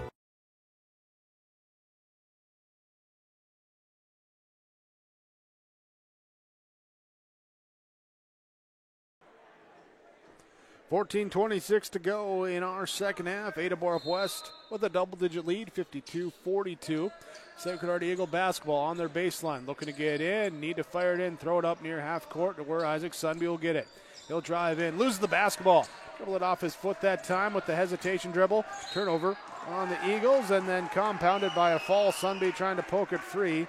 .26 to go in our second half. Ada Borup West with a double-digit lead, 52-42. Sacred Heart Eagle basketball on their baseline, looking to get in, need to fire it in, throw it up near half court to where Isaac Sunby will get it. He'll drive in, loses the basketball, dribble it off his foot that time with the hesitation dribble. Turnover on the Eagles, and then compounded by a fall. Sunby trying to poke it free.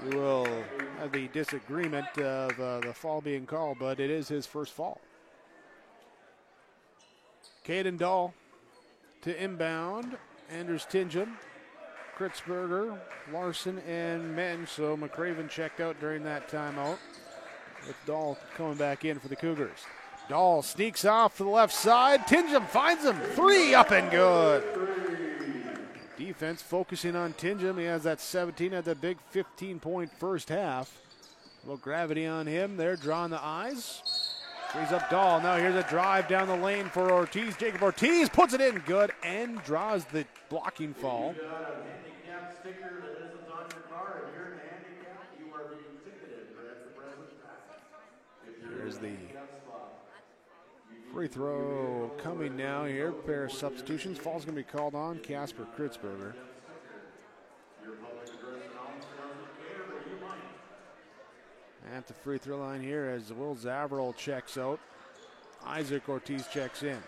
We will have the disagreement of the fall being called, but it is his first fall. Caden Dahl to inbound. Anders Tingham, Kritzberger, Larson, and Mensch. So McCraven checked out during that timeout, with Dahl coming back in for the Cougars. Dahl sneaks off to the left side. Tingham finds him. 3 up and good. Defense focusing on Tingham. He has that 17, had that big 15-point first half. A little gravity on him there, drawing the eyes. Frees up Dahl. Now here's a drive down the lane for Ortiz. Jacob Ortiz puts it in good and draws the blocking foul. Here's the free throw coming now here. Pair of substitutions. Foul's going to be called on Casper Kritzberger. At the free throw line here as Will Zavril checks out. Isaac Ortiz checks in.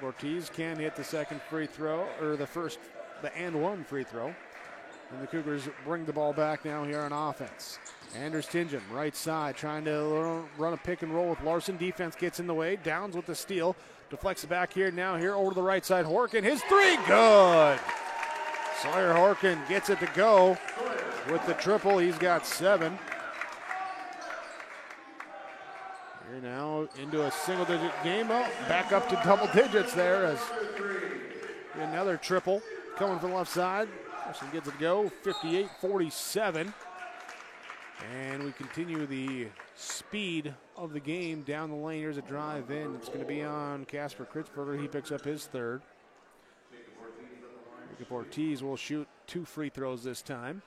Ortiz can hit the second free throw, or the and one free throw. And the Cougars bring the ball back now here on offense. Anders Tingham, right side, trying to run a pick and roll with Larson. Defense gets in the way. Downs with the steal. Deflects it back here now. Here over to the right side. Horkin, his 3, good. Sawyer Horkin gets it to go with the triple. He's got 7. Here now into a single-digit game. Oh, back up to double digits there as another triple coming from the left side. Larson gets it to go, 58-47. And we continue the speed of the game down the lane. Here's a drive in. It's going to be on Casper Kritzberger. He picks up his 3rd. Jacob Ortiz will shoot 2 free throws this time.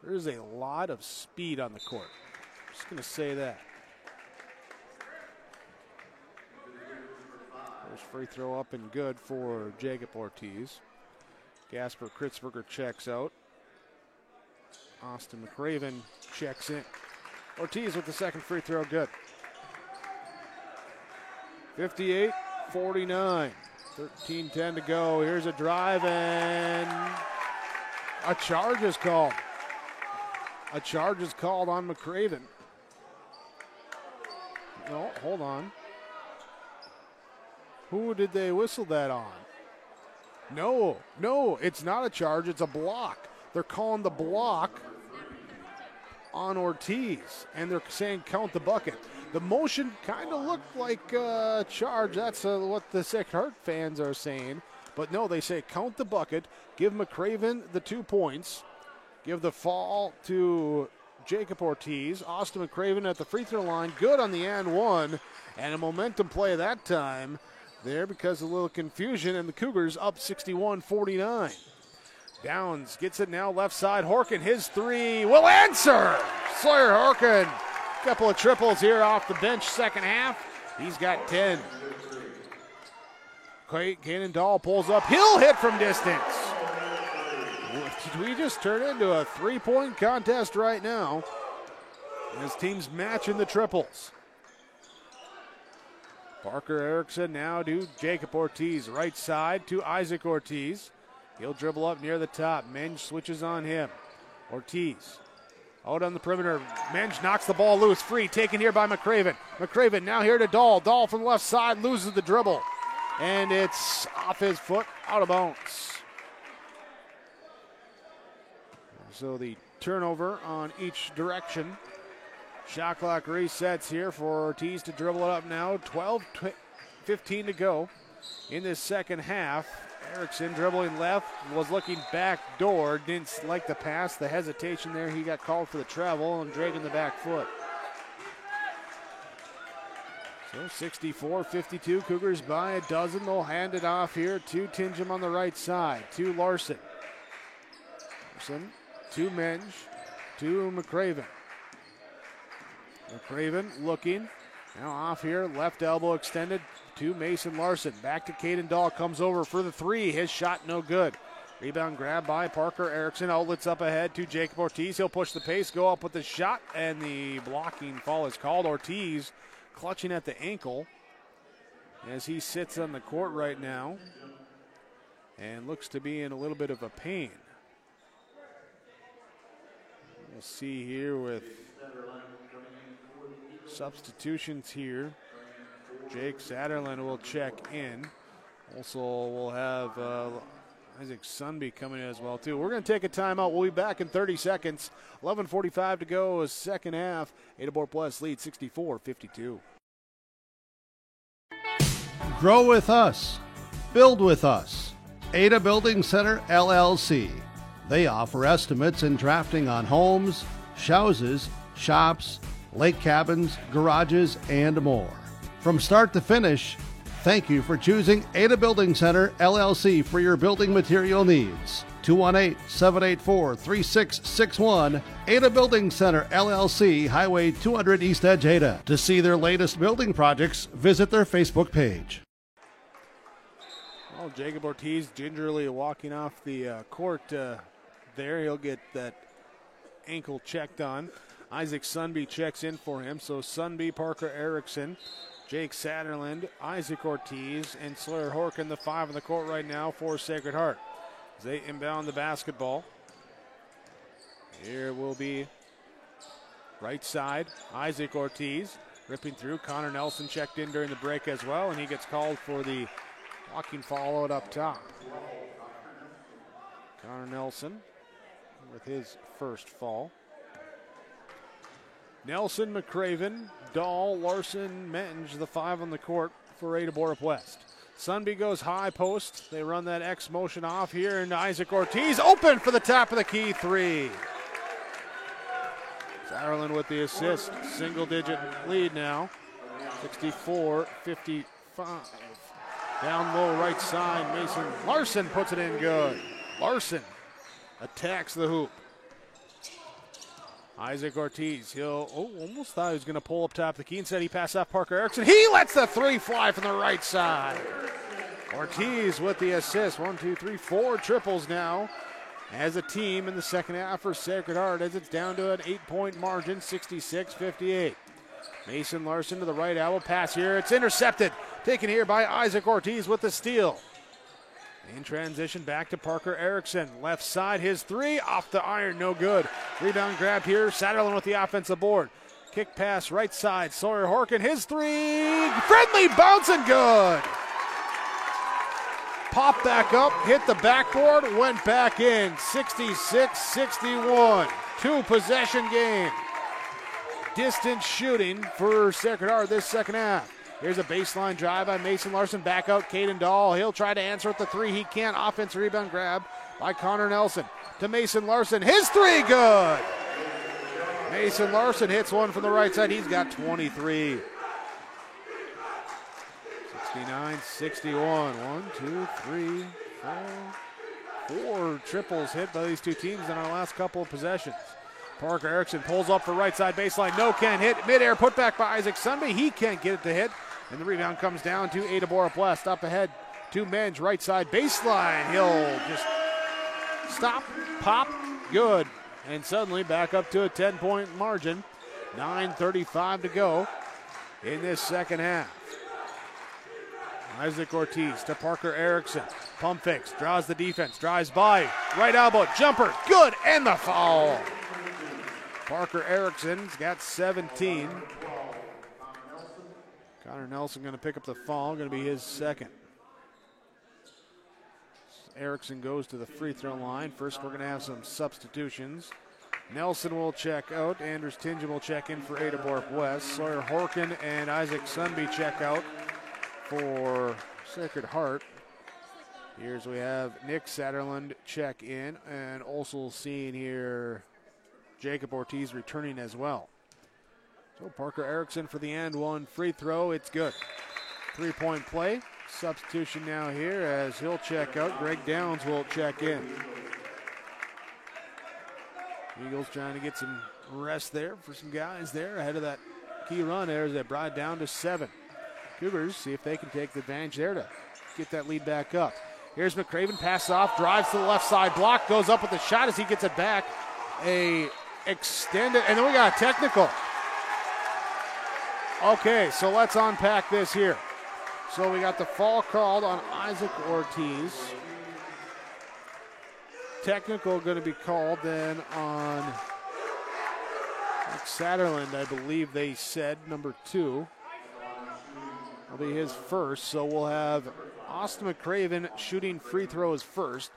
There's a lot of speed on the court. Just going to say that. First free throw up and good for Jacob Ortiz. Casper Kritzberger checks out. Austin McCraven checks in. Ortiz with the second free throw, good. 58-49. 13-10 to go. Here's a drive and a charge is called. A charge is called on McCraven. No, hold on. Who did they whistle that on? No, it's not a charge. It's a block. They're calling the block on Ortiz, and they're saying count the bucket. The motion kind of looked like a charge. That's what the Sacred Heart fans are saying. But no, they say count the bucket, give McCraven the 2 points, give the fall to Jacob Ortiz. Austin McCraven at the free throw line, good on the and one, and a momentum play that time there because of a little confusion, and the Cougars up 61-49. Downs gets it now left side. Horkin, his 3 will answer. Sawyer Horkin, a couple of triples here off the bench second half. He's got 10. Caden Dahl pulls up. He'll hit from distance. We just turned into a 3-point contest right now as teams matching the triples. Parker Erickson now to Jacob Ortiz. Right side to Isaac Ortiz. He'll dribble up near the top. Mensch switches on him. Ortiz Out on the perimeter, Menge knocks the ball loose, free, taken here by McCraven. McCraven now here to Dahl. Dahl from the left side loses the dribble, and it's off his foot, out of bounds. So the turnover on each direction. Shot clock resets here for Ortiz to dribble it up now. 12-15 to go in this second half. Erickson dribbling left, was looking back door, didn't like the pass, the hesitation there. He got called for the travel and dragging the back foot. So 64-52, Cougars by a dozen. They'll hand it off here to Tingham on the right side, to Larson. Larson to Menge, to McCraven. McCraven looking, now off here, left elbow extended to Mason Larson. Back to Caden Dahl, comes over for the three. His shot no good. Rebound grab by Parker Erickson. Outlets up ahead to Jacob Ortiz. He'll push the pace, go up with the shot, and the blocking foul is called. Ortiz clutching at the ankle as he sits on the court right now and looks to be in a little bit of a pain. We'll see here with substitutions here. Jake Satterland will check in. Also, we'll have Isaac Sunby coming in as well, too. We're going to take a timeout. We'll be back in 30 seconds. 11:45 to go, second half. Ada Plus lead 64-52. Grow with us. Build with us. Ada Building Center, LLC. They offer estimates and drafting on homes, houses, shops, lake cabins, garages, and more. From start to finish, thank you for choosing Ada Building Center, LLC for your building material needs. 218-784-3661, Ada Building Center, LLC, Highway 200 East Edge, Ada. To see their latest building projects, visit their Facebook page. Well, Jacob Ortiz gingerly walking off the court there. He'll get that ankle checked on. Isaac Sunby checks in for him. So Sunby, Parker Erickson, Jake Satterland, Isaac Ortiz, and Sawyer Horkin, the five on the court right now for Sacred Heart. As they inbound the basketball. Here will be right side, Isaac Ortiz ripping through. Connor Nelson checked in during the break as well, and he gets called for the walking foul out up top. Connor Nelson with his first fall. Nelson, McCraven, Dahl, Larson, Menge, the five on the court for Ada Borup West. Sunby goes high post. They run that X motion off here, and Isaac Ortiz open for the top of the key three. Satterland with the assist. Single-digit lead now. 64-55. Down low right side, Mason Larson puts it in good. Larson attacks the hoop. Isaac Ortiz, almost thought he was going to pull up top of the key. Instead, he passed off Parker Erickson. He lets the three fly from the right side. Ortiz with the assist. 1, 2, 3, 4 triples now as a team in the second half for Sacred Heart as it's down to an 8-point margin, 66-58. Mason Larson to the right elbow pass here. It's intercepted. Taken here by Isaac Ortiz with the steal. In transition, back to Parker Erickson. Left side, his three, off the iron, no good. Rebound grab here, Satterland with the offensive board. Kick pass, right side, Sawyer Horkin, his three, friendly bounce and good. Popped back up, hit the backboard, went back in, 66-61. Two-possession game. Distance shooting for Sacred Heart this second half. Here's a baseline drive by Mason Larson. Back out, Caden Dahl. He'll try to answer with the three. He can't. Offense rebound grab by Connor Nelson to Mason Larson. His three, good. Mason Larson hits one from the right side. He's got 23. 69-61. 1, 2, 3, 4 triples hit by these two teams in our last couple of possessions. Parker Erickson pulls up for right side baseline. No, can't hit. Midair put back by Isaac Sunby. He can't get it to hit. And the rebound comes down to Ada Borup West. Up ahead to Menge, right side baseline. He'll just stop, pop, good. And suddenly back up to a 10-point margin. 9:35 to go in this second half. Isaac Ortiz to Parker Erickson. Pump fakes, draws the defense, drives by. Right elbow, jumper, good, and the foul. Parker Erickson's got 17. Connor Nelson going to pick up the fall, going to be his second. Erickson goes to the free throw line. First, we're going to have some substitutions. Nelson will check out. Anders Tingen will check in for Ada Borup West. Sawyer Horkin and Isaac Sunby check out for Sacred Heart. Here's we have Nick Satterlund check in, and also seeing here Jacob Ortiz returning as well. So Parker Erickson for the and one free throw. It's good. 3-point play. Substitution now here as he'll check out. Greg Downs will check in. Eagles trying to get some rest there for some guys there ahead of that key run there as they brought it down to 7. Cougars see if they can take the advantage there to get that lead back up. Here's McCraven, pass off, drives to the left side block, goes up with the shot as he gets it back. A extended, and then we got a technical. Okay, so let's unpack this here. So we got the fall called on Isaac Ortiz. Technical going to be called then on Satterlund, I believe they said, number 2. Will be his first, so we'll have Austin McCraven shooting free throws first.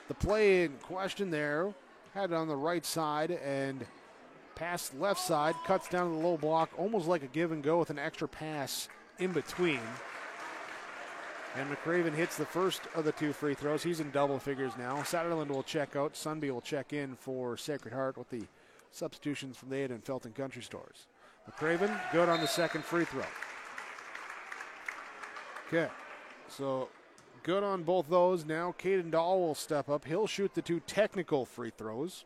The play in question there had it on the right side and pass left side, cuts down to the low block, almost like a give and go with an extra pass in between. And McCraven hits the first of the 2 free throws. He's in double figures now. Satterlund will check out. Sunby will check in for Sacred Heart with the substitutions from the Ada and Felton Country Stores. McCraven, good on the second free throw. Okay, so good on both those. Now Caden Dahl will step up. He'll shoot the 2 technical free throws.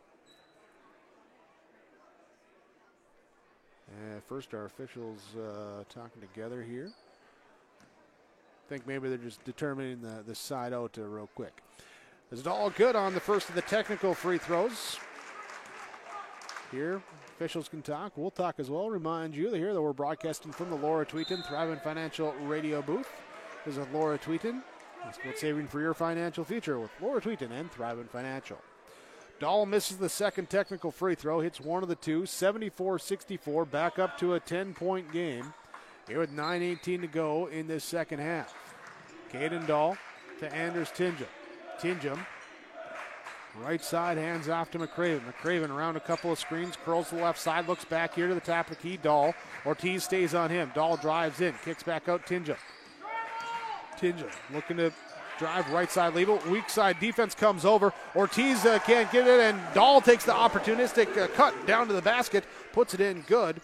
First, our officials talking together here. I think maybe they're just determining the side out real quick. Is it all good on the first of the technical free throws? Here, officials can talk. We'll talk as well. Remind you that we're broadcasting from the Laura Tweeton Thrivent Financial Radio booth. This is Laura Tweeton. That's what's saving for your financial future with Laura Tweeton and Thrivent Financial. Dahl misses the second technical free throw, hits one of the 2, 74-64, back up to a 10-point game. Here with 9:18 to go in this second half. Caden Dahl to Anders Tingen. Tingen, right side, hands off to McCraven. McCraven around a couple of screens, curls to the left side, looks back here to the top of the key. Dahl. Ortiz stays on him. Dahl drives in, kicks back out Tingen. Tingen looking to drive right side, Liebel. Weak side defense comes over. Ortiz can't get it, and Dahl takes the opportunistic cut down to the basket, puts it in good.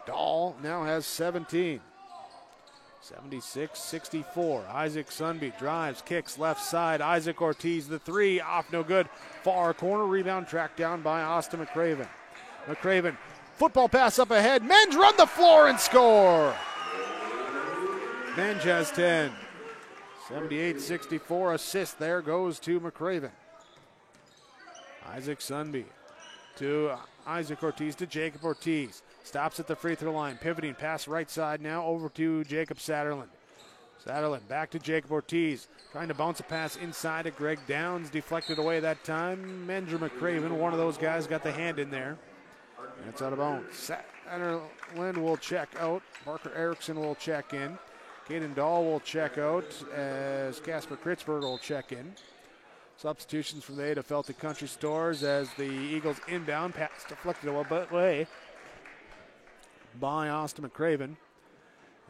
Dahl now has 17. 76-64. Isaac Sunby drives, kicks left side. Isaac Ortiz, the 3, off no good. Far corner rebound tracked down by Austin McCraven. McCraven, football pass up ahead. Menge run the floor and score. Menge has 10. 78-64. Assist there goes to McCraven. Isaac Sunby to Isaac Ortiz to Jacob Ortiz. Stops at the free throw line. Pivoting pass right side now over to Jacob Satterlund. Satterlund back to Jacob Ortiz. Trying to bounce a pass inside to Greg Downs. Deflected away that time. Menge McCraven, one of those guys, got the hand in there. And it's out of bounds. Satterlund will check out. Parker Erickson will check in. Caden Dahl will check out as Casper Kritzberg will check in. Substitutions from the Ada Felton Country Stores as the Eagles inbound. Pass deflected away by Austin McCraven.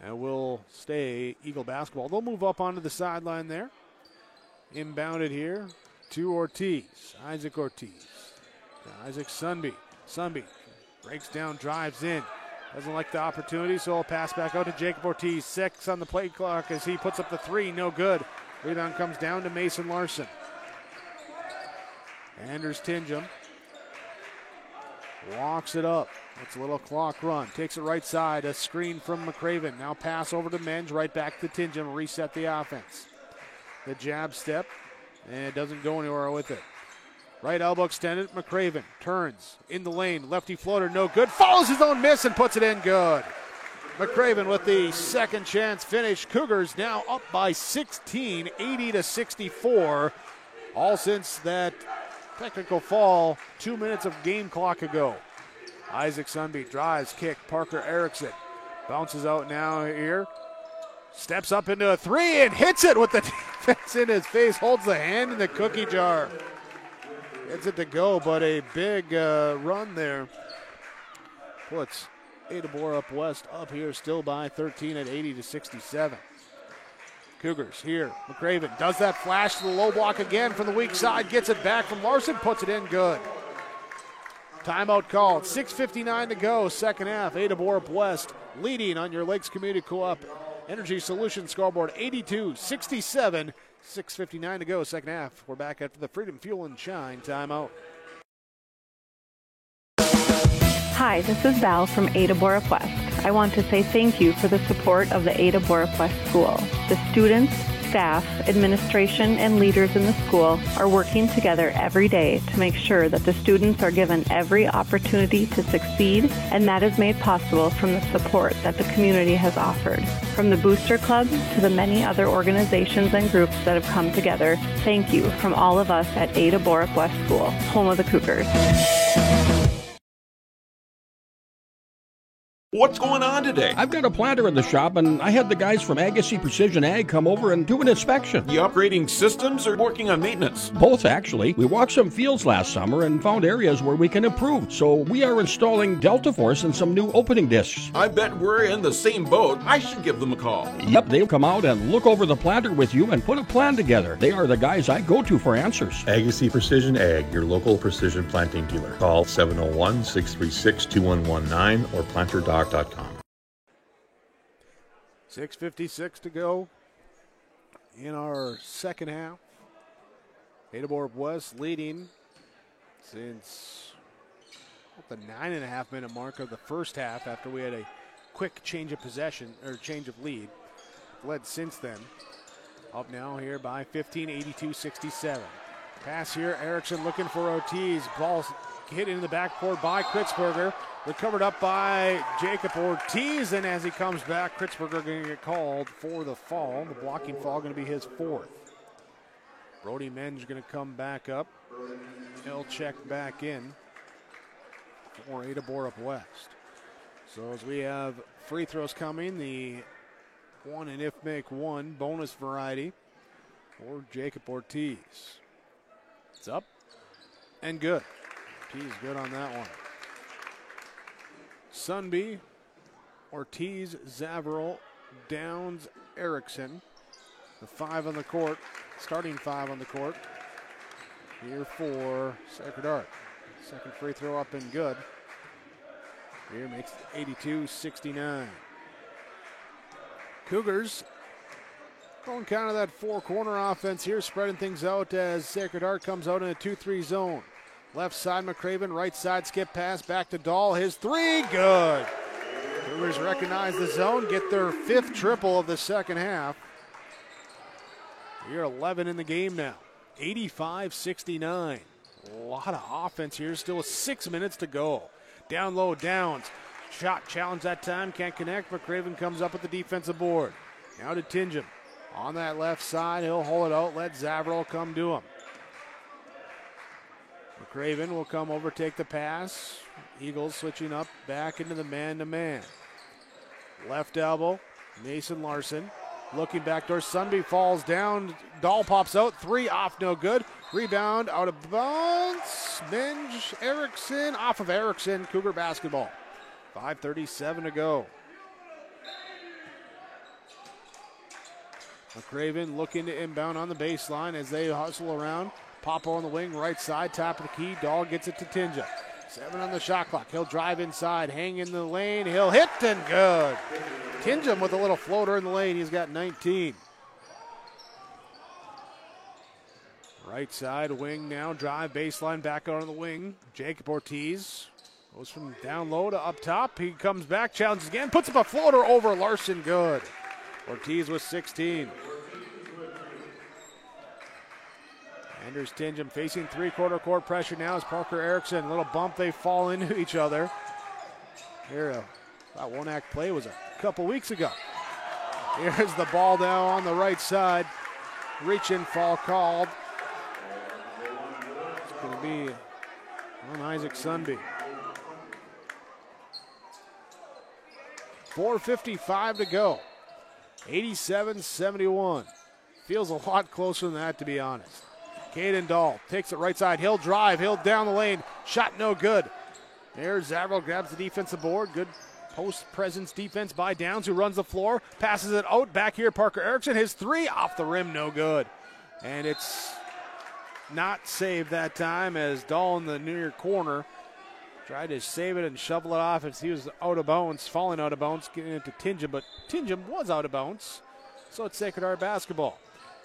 And will stay Eagle basketball. They'll move up onto the sideline there. Inbounded here to Ortiz. Isaac Ortiz. Isaac Sunby. Sunby breaks down, drives in. Doesn't like the opportunity, so he'll pass back out to Jacob Ortiz. 6 on the play clock as he puts up the 3. No good. Rebound comes down to Mason Larson. Anders Tingen walks it up. It's a little clock run. Takes it right side. A screen from McCraven. Now pass over to Menge. Right back to Tingen. Reset the offense. The jab step. And it doesn't go anywhere with it. Right elbow extended. McCraven turns in the lane. Lefty floater. No good. Follows his own miss and puts it in good. McCraven with the second chance finish. Cougars now up by 16, 80-64. All since that technical fall 2 minutes of game clock ago. Isaac Sunby drives, kick, Parker Erickson. Bounces out now here. Steps up into a three and hits it with the defense in his face. Holds the hand in the cookie jar. Gets it to go, but a big run there. Puts Ada Borup West up here still by 13 at 80-67. Cougars here. McCraven does that flash to the low block again from the weak side. Gets it back from Larson. Puts it in good. Timeout called. 6:59 to go. Second half. Ada Borup West leading on your Lakes Community Co-op Energy Solutions scoreboard 82-67. 6:59 to go. Second half. We're back after the Freedom Fuel and Shine timeout. Hi, this is Val from Ada Borup West. I want to say thank you for the support of the Ada Borup West School. The students, staff, administration, and leaders in the school are working together every day to make sure that the students are given every opportunity to succeed, and that is made possible from the support that the community has offered. From the Booster Club to the many other organizations and groups that have come together, thank you from all of us at Ada Borup West School, home of the Cougars. What's going on today? I've got a planter in the shop, and I had the guys from Agassiz Precision Ag come over and do an inspection. You upgrading systems or working on maintenance? Both, actually. We walked some fields last summer and found areas where we can improve. So we are installing Delta Force and some new opening discs. I bet we're in the same boat. I should give them a call. Yep, they'll come out and look over the planter with you and put a plan together. They are the guys I go to for answers. Agassiz Precision Ag, your local precision planting dealer. Call 701-636-2119 or planter.com. 6:56 to go in our second half. Ada Borup West leading since the 9.5-minute mark of the first half after we had a quick change of possession or change of lead. Led since then. Up now here by 15, 82-67. Pass here, Erickson looking for Ortiz. Ball hit into the backboard by Kritzberger. Recovered up by Jacob Ortiz, and as he comes back, Kritzberger going to get called for the fall. The blocking fall going to be his fourth. Brody Menge going to come back up. He'll check back in for Ada Borup West. So as we have free throws coming, the one and if make one bonus variety for Jacob Ortiz. It's up and good. Ortiz good on that one. Sunby, Ortiz, Zavarro, Downs, Erickson. The five on the court, starting five on the court. Here for Sacred Heart. Second free throw up and good. Here makes it 82-69. Cougars going kind of that four-corner offense here, spreading things out as Sacred Heart comes out in a 2-3 zone. Left side, McCraven. Right side, skip pass. Back to Dahl. His three, good. Cougars recognize the zone, get their fifth triple of the second half. We're 11 in the game now. 85-69. A lot of offense here. Still 6 minutes to go. Down low, Downs. Shot challenge that time. Can't connect. McCraven comes up with the defensive board. Now to Tingham. On that left side, he'll hold it out. Let Zavarro come to him. McCraven will come over, take the pass. Eagles switching up back into the man-to-man. Left elbow, Mason Larson. Looking backdoor, Sunby falls down. Dahl pops out, three off, no good. Rebound out of bounds. Menge, Erickson, off of Erickson. Cougar basketball. 5:37 to go. McCraven looking to inbound on the baseline as they hustle around. Popo on the wing, right side, top of the key. Dahl gets it to Tinja. 7 on the shot clock. He'll drive inside, hang in the lane. He'll hit and good. Tinja with a little floater in the lane. He's got 19. Right side, wing now. Drive, baseline, back out on the wing. Jacob Ortiz goes from down low to up top. He comes back, challenges again, puts up a floater over Larson. Good. Ortiz with 16. Anders Tingham facing three-quarter court pressure now as Parker Erickson. Little bump, they fall into each other. Here, that one-act play was a couple weeks ago. Here's the ball now on the right side. Reach-in fall called. It's going to be on Isaac Sunby. 4:55 to go. 87-71. Feels a lot closer than that, to be honest. Caden Dahl takes it right side. He'll drive. He'll down the lane. Shot no good. There's Zavril, grabs the defensive board. Good post presence defense by Downs, who runs the floor. Passes it out. Back here, Parker Erickson. His three off the rim, no good. And it's not saved that time as Dahl in the near corner tried to save it and shovel it off as he was out of bounds, falling out of bounds, getting into Tingham, but Tingham was out of bounds. So it's Sacred Heart basketball.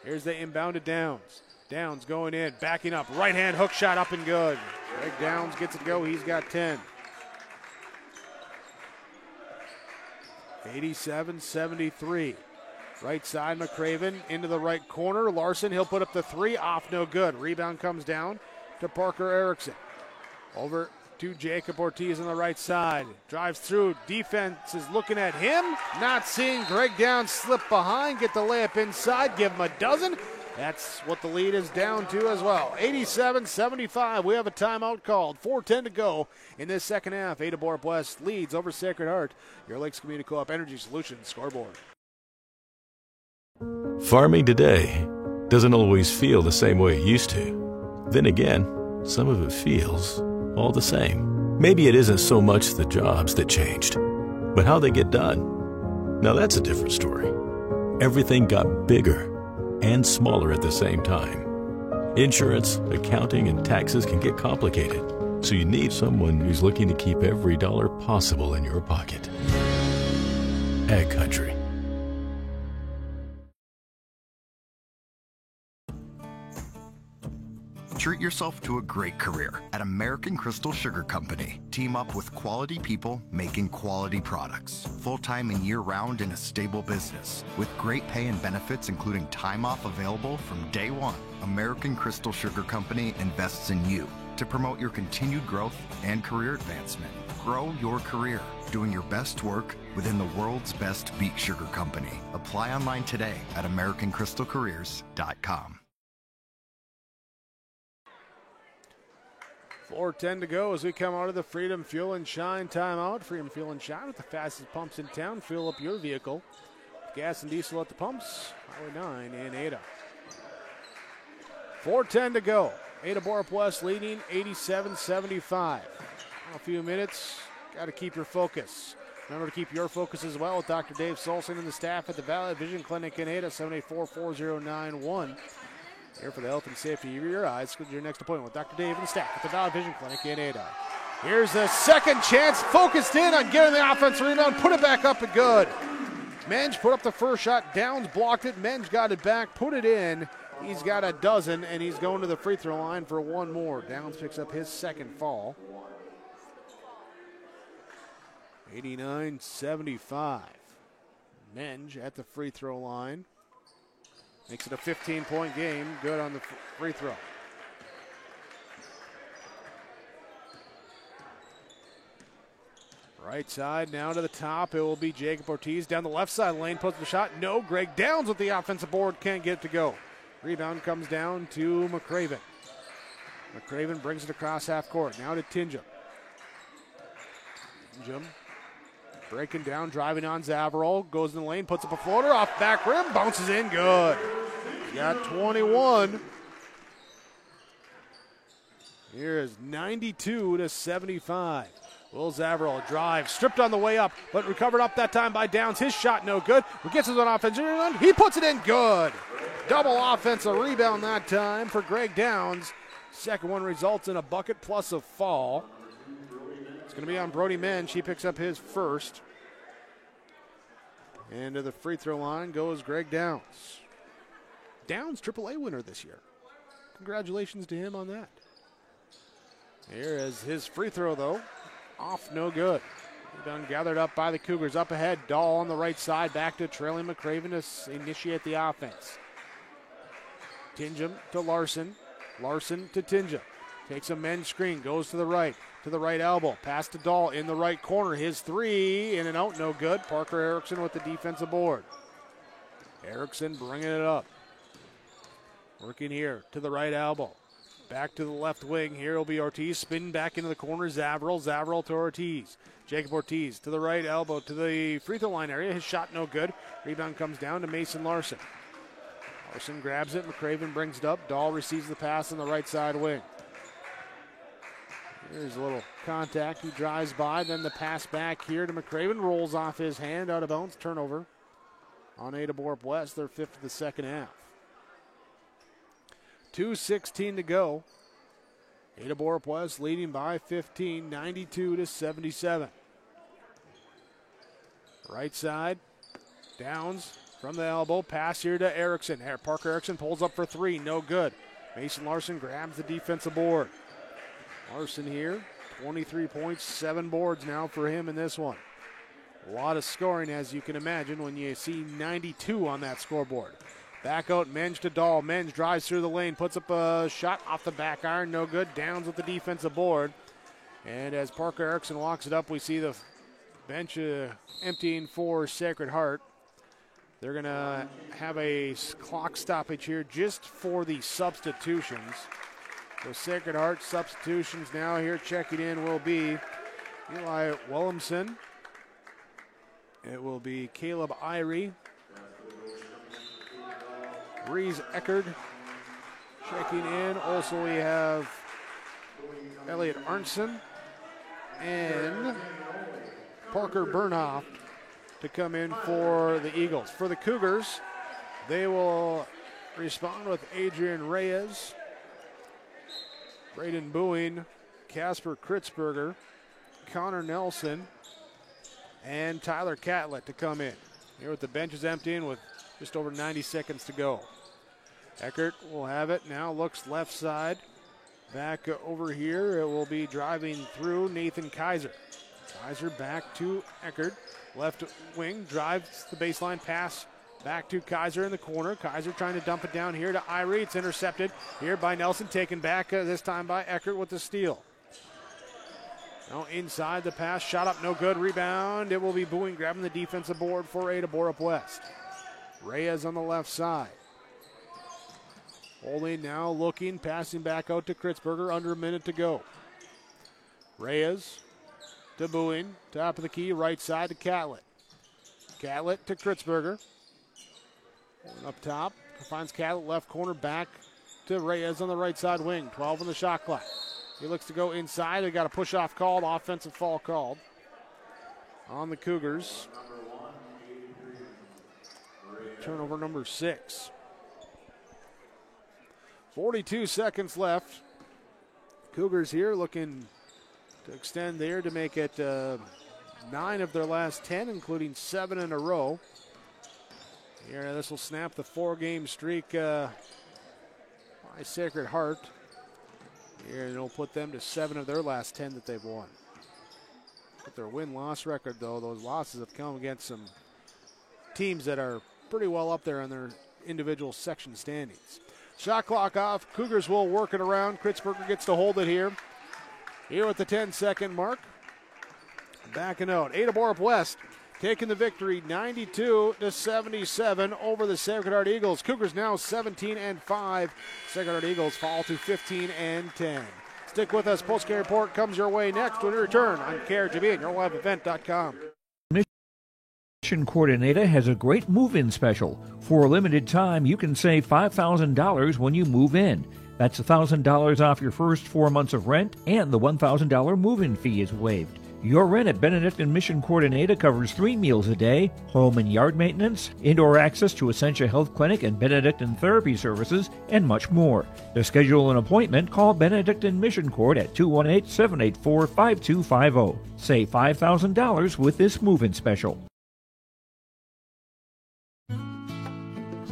Here's the inbounded Downs. Downs going in, backing up, right hand hook shot up and good. Greg Downs gets it to go, he's got 10. 87-73. Right side, McCraven into the right corner. Larson, he'll put up the three, off no good. Rebound comes down to Parker Erickson. Over to Jacob Ortiz on the right side. Drives through, defense is looking at him. Not seeing Greg Downs slip behind, get the layup inside, give him a dozen. That's what the lead is down to as well. 87-75. We have a timeout called. 4:10 to go in this second half. Ada Borup West leads over Sacred Heart. Your Lakes Community Co-op Energy Solutions scoreboard. Farming today doesn't always feel the same way it used to. Then again, some of it feels all the same. Maybe it isn't so much the jobs that changed, but how they get done. Now that's a different story. Everything got bigger and smaller at the same time. Insurance, accounting, and taxes can get complicated, so you need someone who's looking to keep every dollar possible in your pocket. Ag Country. Treat yourself to a great career at American Crystal Sugar Company. Team up with quality people making quality products. Full-time and year-round in a stable business. With great pay and benefits including time off available from day one. American Crystal Sugar Company invests in you to promote your continued growth and career advancement. Grow your career, doing your best work within the world's best beet sugar company. Apply online today at AmericanCrystalCareers.com. 4:10 to go as we come out of the Freedom Fuel and Shine timeout. Freedom Fuel and Shine with the fastest pumps in town. Fill up your vehicle. Gas and diesel at the pumps. Highway 9 in Ada. 4:10 to go. Ada Borup West leading 87-75. A few minutes. Got to keep your focus. Remember to keep your focus as well with Dr. Dave Solson and the staff at the Valley Vision Clinic in Ada. 784-4091. Here for the health and safety of your eyes. Schedule your next appointment with Dr. Dave and the staff at the Valley Vision Clinic in Ada. Here's the second chance. Focused in on getting the offensive rebound. Put it back up and good. Menge put up the first shot. Downs blocked it. Menge got it back. Put it in. He's got a dozen, and he's going to the free throw line for one more. Downs picks up his second fall. 89-75. Menge at the free throw line. Makes it a 15-point game. Good on the free throw. Right side now to the top. It will be Jacob Ortiz down the left side lane. Puts the shot. No. Greg Downs with the offensive board. Can't get it to go. Rebound comes down to McCraven. McCraven brings it across half court. Now to Tingham. Tingham breaking down, driving on Zavril. Goes in the lane, puts up a floater off back rim, bounces in, good. He's got 21. Here is 92-75. Will Zavril drive, stripped on the way up, but recovered up that time by Downs. His shot no good. He gets his own offensive rebound. He puts it in, good. Double offensive rebound that time for Greg Downs. Second one results in a bucket plus a fall. It's going to be on Brody Menge. He picks up his first. And to the free throw line goes Greg Downs. Downs AAA winner this year. Congratulations to him on that. Here is his free throw, though. Off, no good. Rebound gathered up by the Cougars. Up ahead, Dahl on the right side. Back to trailing McCraven to initiate the offense. Tingham to Larson. Larson to Tingham. Takes a men's screen, goes to the right elbow. Pass to Dahl in the right corner. His three, in and out, no good. Parker Erickson with the defensive board. Erickson bringing it up. Working here to the right elbow. Back to the left wing. Here will be Ortiz. Spin back into the corner. Zavril to Ortiz. Jacob Ortiz to the right elbow to the free throw line area. His shot no good. Rebound comes down to Mason Larson. Larson grabs it. McCraven brings it up. Dahl receives the pass on the right side wing. Here's a little contact. He drives by. Then the pass back here to McCraven. Rolls off his hand. Out of bounds. Turnover on Ada Borup West. Their fifth of the second half. 2:16 to go. Ada Borup West leading by 15, 92-77. Right side, Downs from the elbow. Pass here to Erickson. Parker Erickson pulls up for three. No good. Mason Larson grabs the defensive board. Larson here, 23 points, 7 boards now for him in this one. A lot of scoring, as you can imagine, when you see 92 on that scoreboard. Back out, Menge to Dahl. Menge drives through the lane, puts up a shot off the back iron, no good. Downs with the defensive board. And as Parker Erickson walks it up, we see the bench emptying for Sacred Heart. They're going to have a clock stoppage here just for the substitutions. So Sacred Heart substitutions now here. Checking in will be Eli Williamson. It will be Caleb Irie. Reese Eckerd checking in. Also, we have Elliot Arnson and Parker Bernhoff to come in for the Eagles. For the Cougars, they will respond with Adrian Reyes, Braden Boeing, Casper Kritzberger, Connor Nelson, and Tyler Catlett to come in. Here with the benches emptying with just over 90 seconds to go. Eckert will have it now, looks left side. Back over here, it will be driving through Nathan Kaiser. Kaiser back to Eckert. Left wing, drives the baseline pass back to Kaiser in the corner. Kaiser trying to dump it down here to Irie. It's intercepted here by Nelson, taken back this time by Eckert with the steal. Now inside the pass, shot up, no good. Rebound, it will be Boeing grabbing the defensive board for Ada Borup West. Reyes on the left side. Holding now, looking, passing back out to Kritzberger, under a minute to go. Reyes to Boeing, top of the key, right side to Catlett. Catlett to Kritzberger. Up top, finds Catlett, left corner, back to Reyes on the right side wing. 12 on the shot clock. He looks to go inside. They got a push-off called, offensive foul called on the Cougars. Turnover number 6. 42 seconds left. Cougars here looking to extend there to make it 9 of their last 10, including 7 in a row. Here, this will snap the 4-game streak by Sacred Heart. Here, it'll put them to 7 of their last 10 that they've won. But their win-loss record, though, those losses have come against some teams that are pretty well up there on their individual section standings. Shot clock off. Cougars will work it around. Kritzberger gets to hold it here. Here at the 10-second mark. Backing out. Ada Borup West taking the victory 92-77 over the Sacred Heart Eagles. Cougars now 17-5. Sacred Heart Eagles fall to 15-10. Stick with us. Post-game report comes your way next when we return on KRGB and YourLiveEvent.com. Mission Coordinator has a great move-in special. For a limited time, you can save $5,000 when you move in. That's $1,000 off your first 4 months of rent, and the $1,000 move-in fee is waived. Your rent at Benedictine Mission Coordinator covers 3 meals a day, home and yard maintenance, indoor access to Essentia Health Clinic and Benedictine Therapy Services, and much more. To schedule an appointment, call Benedictine Mission Court at 218-784-5250. Save $5,000 with this move-in special.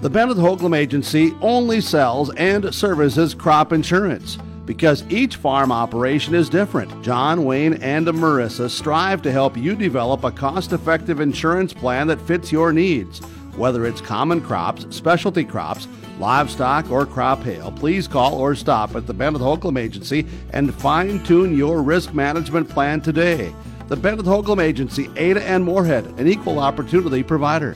The Bennett Hoagland Agency only sells and services crop insurance because each farm operation is different. John, Wayne, and Marissa strive to help you develop a cost-effective insurance plan that fits your needs. Whether it's common crops, specialty crops, livestock, or crop hail, please call or stop at the Bennett Hoagland Agency and fine-tune your risk management plan today. The Bennett Hoagland Agency, Ada and Moorhead, an equal opportunity provider.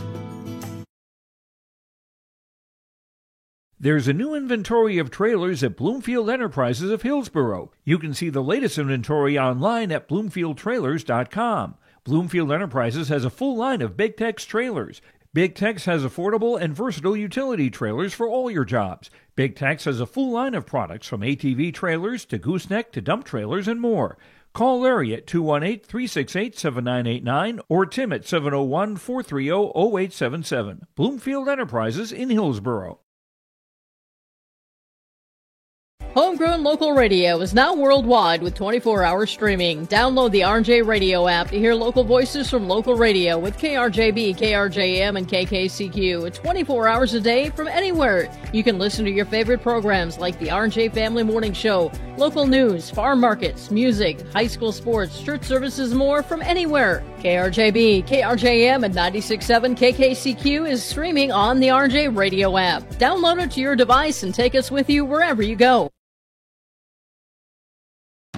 There's a new inventory of trailers at Bloomfield Enterprises of Hillsboro. You can see the latest inventory online at BloomfieldTrailers.com. Bloomfield Enterprises has a full line of Big Tex trailers. Big Tex has affordable and versatile utility trailers for all your jobs. Big Tex has a full line of products from ATV trailers to gooseneck to dump trailers and more. Call Larry at 218-368-7989 or Tim at 701-430-0877. Bloomfield Enterprises in Hillsboro. Homegrown Local Radio is now worldwide with 24-hour streaming. Download the RJ Radio app to hear local voices from local radio with KRJB, KRJM, and KKCQ 24 hours a day from anywhere. You can listen to your favorite programs like the RJ Family Morning Show, local news, farm markets, music, high school sports, church services, more from anywhere. KRJB, KRJM, and 96.7 KKCQ is streaming on the RJ Radio app. Download it to your device and take us with you wherever you go.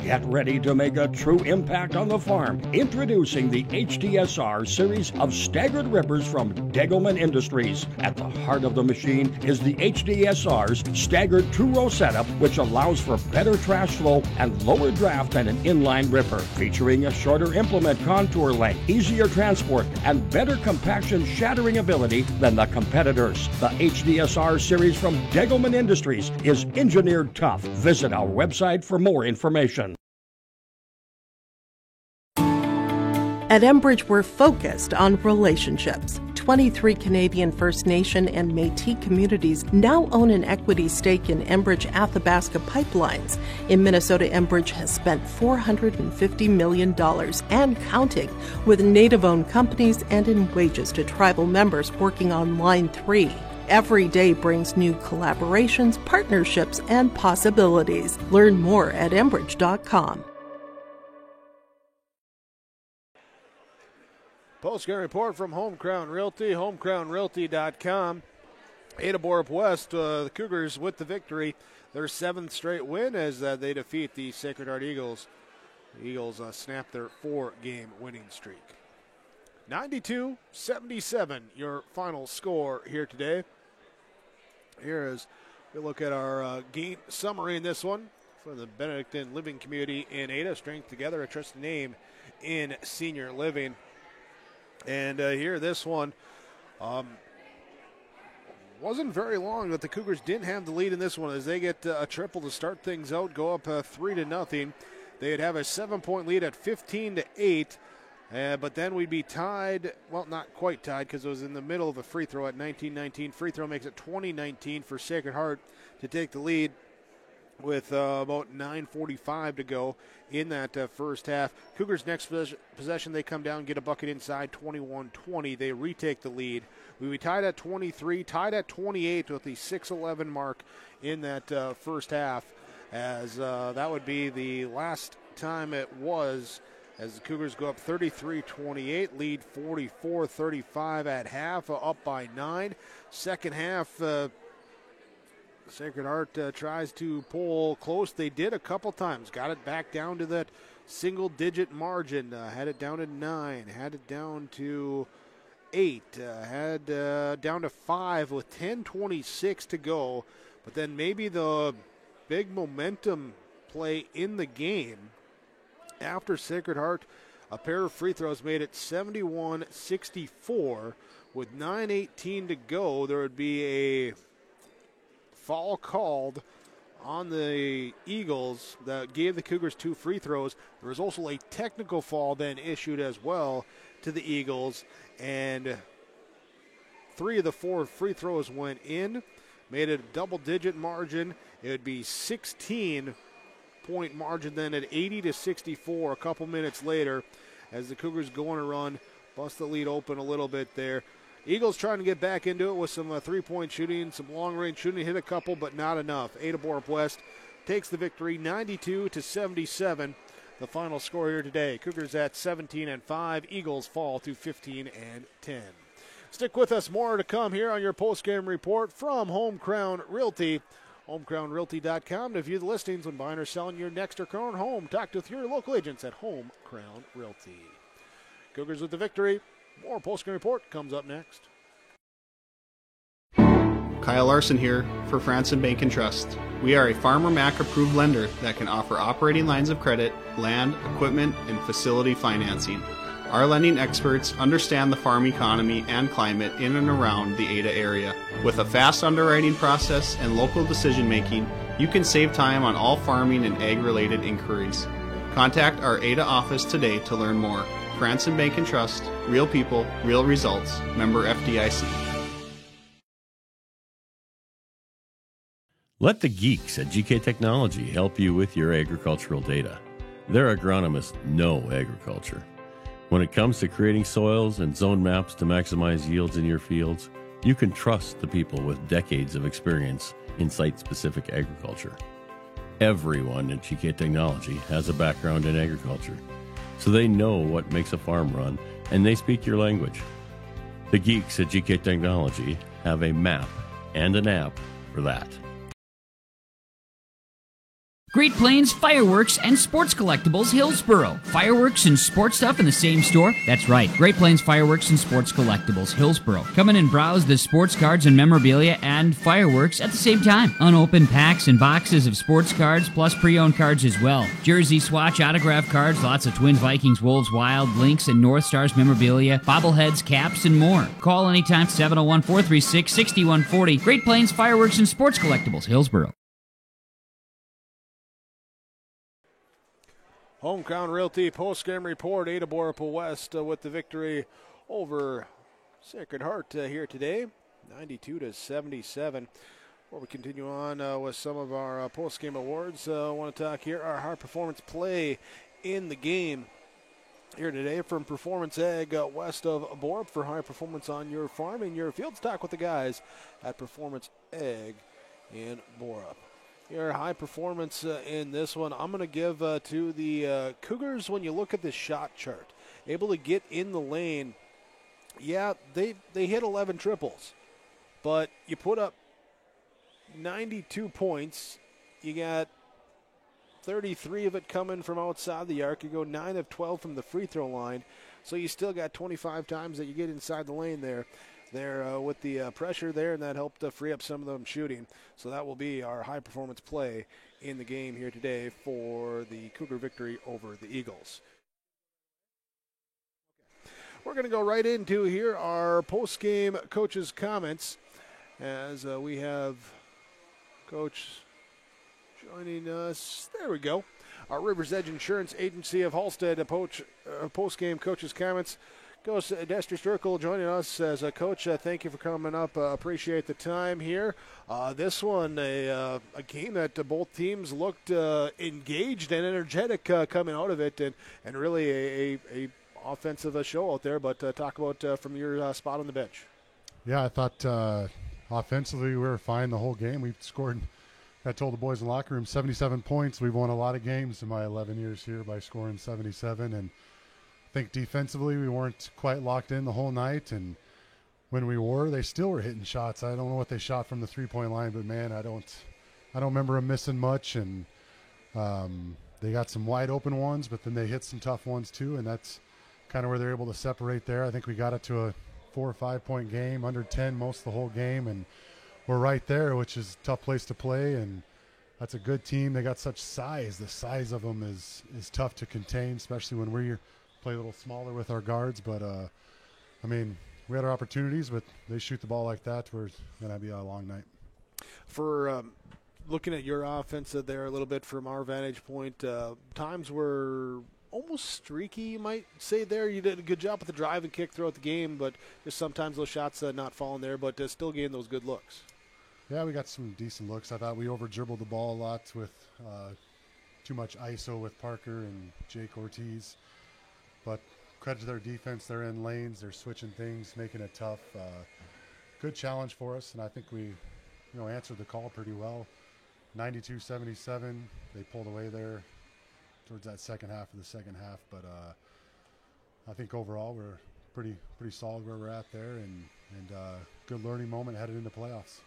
Get ready to make a true impact on the farm. Introducing the HDSR series of staggered rippers from Degelman Industries. At the heart of the machine is the HDSR's staggered two-row setup, which allows for better trash flow and lower draft than an inline ripper. Featuring a shorter implement contour length, easier transport, and better compaction shattering ability than the competitors. The HDSR series from Degelman Industries is engineered tough. Visit our website for more information. At Enbridge, we're focused on relationships. 23 Canadian First Nation and Métis communities now own an equity stake in Enbridge Athabasca Pipelines. In Minnesota, Enbridge has spent $450 million and counting with Native-owned companies and in wages to tribal members working on Line 3. Every day brings new collaborations, partnerships, and possibilities. Learn more at Enbridge.com. Postgame report from Home Crown Realty, homecrownrealty.com. Ada Borup West, the Cougars with the victory. Their 7th straight win as they defeat the Sacred Heart Eagles. The Eagles snap their 4-game winning streak. 92-77, your final score here today. Here is we look at our game summary in this one for the Benedictine Living Community in Ada. Strength together, a trusted name in senior living. And here, this one wasn't very long, but the Cougars didn't have the lead in this one as they get a triple to start things out, go up 3-0. They'd have a 7-point lead at 15-8, but then we'd be tied. Well, not quite tied because it was in the middle of a free throw at 19-19. Free throw makes it 20-19 for Sacred Heart to take the lead with about 9:45 to go in that first half. Cougars' next possession, they come down, get a bucket inside, 21-20. They retake the lead. We tied at 23, tied at 28 with the 6:11 mark in that first half, as that would be the last time it was, as the Cougars go up 33-28, lead 44-35 at half, up by 9. Second half, Sacred Heart tries to pull close. They did a couple times. Got it back down to that single-digit margin. Had it down to 9. Had it down to 8. Had down to 5 with 10:26 to go. But then maybe the big momentum play in the game after Sacred Heart, a pair of free throws made it 71-64. With 9:18 to go, there would be a foul called on the Eagles that gave the Cougars 2 free throws. There was also a technical foul then issued as well to the Eagles, and 3 of the 4 free throws went in, made it a double-digit margin. It would be 16-point margin then at 80-64 a couple minutes later as the Cougars go on a run, bust the lead open a little bit there. Eagles trying to get back into it with some three-point shooting, some long-range shooting, hit a couple, but not enough. Ada Borup West takes the victory, 92-77. The final score here today. Cougars at 17-5. Eagles fall to 15-10. Stick with us, more to come here on your post-game report from Home Crown Realty. HomeCrownRealty.com to view the listings when buying or selling your next or current home. Talk with your local agents at Home Crown Realty. Cougars with the victory. More post-game report comes up next. Kyle Larson here for Franson Bank and Trust. We are a Farmer Mac approved lender that can offer operating lines of credit, land, equipment, and facility financing. Our lending experts understand the farm economy and climate in and around the Ada area. With a fast underwriting process and local decision making, you can save time on all farming and ag-related inquiries. Contact our Ada office today to learn more. Franson Bank and Trust, real people, real results. Member FDIC. Let the geeks at GK Technology help you with your agricultural data. Their agronomists know agriculture. When it comes to creating soils and zone maps to maximize yields in your fields, you can trust the people with decades of experience in site-specific agriculture. Everyone at GK Technology has a background in agriculture, so they know what makes a farm run, and they speak your language. The geeks at GK Technology have a map and an app for that. Great Plains Fireworks and Sports Collectibles, Hillsboro. Fireworks and sports stuff in the same store? That's right. Great Plains Fireworks and Sports Collectibles, Hillsboro. Come in and browse the sports cards and memorabilia and fireworks at the same time. Unopened packs and boxes of sports cards, plus pre-owned cards as well. Jersey, swatch, autograph cards, lots of Twins, Vikings, Wolves, Wild, Lynx, and North Stars memorabilia, bobbleheads, caps, and more. Call anytime, 701-436-6140. Great Plains Fireworks and Sports Collectibles, Hillsboro. Home Crown Realty post-game report. Ada Boraple West with the victory over Sacred Heart here today, 92-77. Before we continue on with some of our post-game awards, I want to talk here our high performance play in the game here today from Performance Ag west of Borup for high performance on your farm and your field. Talk with the guys at Performance Ag in Borup. Your high performance in this one, I'm going to give to the Cougars when you look at the shot chart. Able to get in the lane. Yeah, they hit 11 triples, but you put up 92 points. You got 33 of it coming from outside the arc. You go 9 of 12 from the free throw line, so you still got 25 times that you get inside the lane there. With the pressure there, and that helped free up some of them shooting. So that will be our high-performance play in the game here today for the Cougar victory over the Eagles. We're going to go right into here our post-game coaches' comments as we have Coach joining us. There we go. Our River's Edge Insurance Agency of Halstead post-game coaches' comments. Coach Dexter Sturkle joining us as a coach. Thank you for coming up. Appreciate the time here. This one, a game that both teams looked engaged and energetic coming out of it, and really a offensive show out there. But talk about from your spot on the bench. Yeah, I thought offensively we were fine the whole game. We scored, I told the boys in the locker room, 77 points. We've won a lot of games in my 11 years here by scoring 77, and I think defensively we weren't quite locked in the whole night, and when we were, they still were hitting shots. I don't know what they shot from the three-point line, but man, I don't remember them missing much, and they got some wide open ones, but then they hit some tough ones too, and that's kind of where they're able to separate there. I think we got it to a 4 or 5 point game, under 10 most of the whole game, and we're right there, which is a tough place to play, and that's a good team. They got such size. The size of them is tough to contain, especially when we're play a little smaller with our guards, but I mean, we had our opportunities, but they shoot the ball like that, we're going to be a long night. For looking at your offense there a little bit from our vantage point, times were almost streaky, you might say there. You did a good job with the drive and kick throughout the game, but just sometimes those shots not falling there, but still getting those good looks. Yeah, we got some decent looks. I thought we over-dribbled the ball a lot with too much ISO with Parker and Jake Ortiz. But credit to their defense, they're in lanes, they're switching things, making it tough. Good challenge for us, and I think we, answered the call pretty well. 92-77, they pulled away there towards that second half of the second half. But I think overall we're pretty solid where we're at there, and good learning moment headed into playoffs.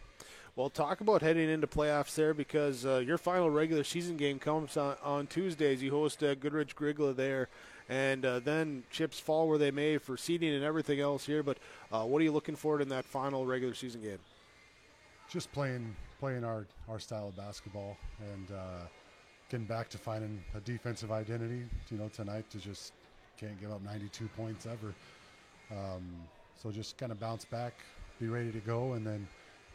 Well, talk about heading into playoffs there, because your final regular season game comes on Tuesdays. You host Goodrich Grigla there, and then chips fall where they may for seeding and everything else here. But what are you looking for in that final regular season game? just playing our style of basketball and getting back to finding a defensive identity. Tonight to just can't give up 92 points ever. So just kind of bounce back, be ready to go, and then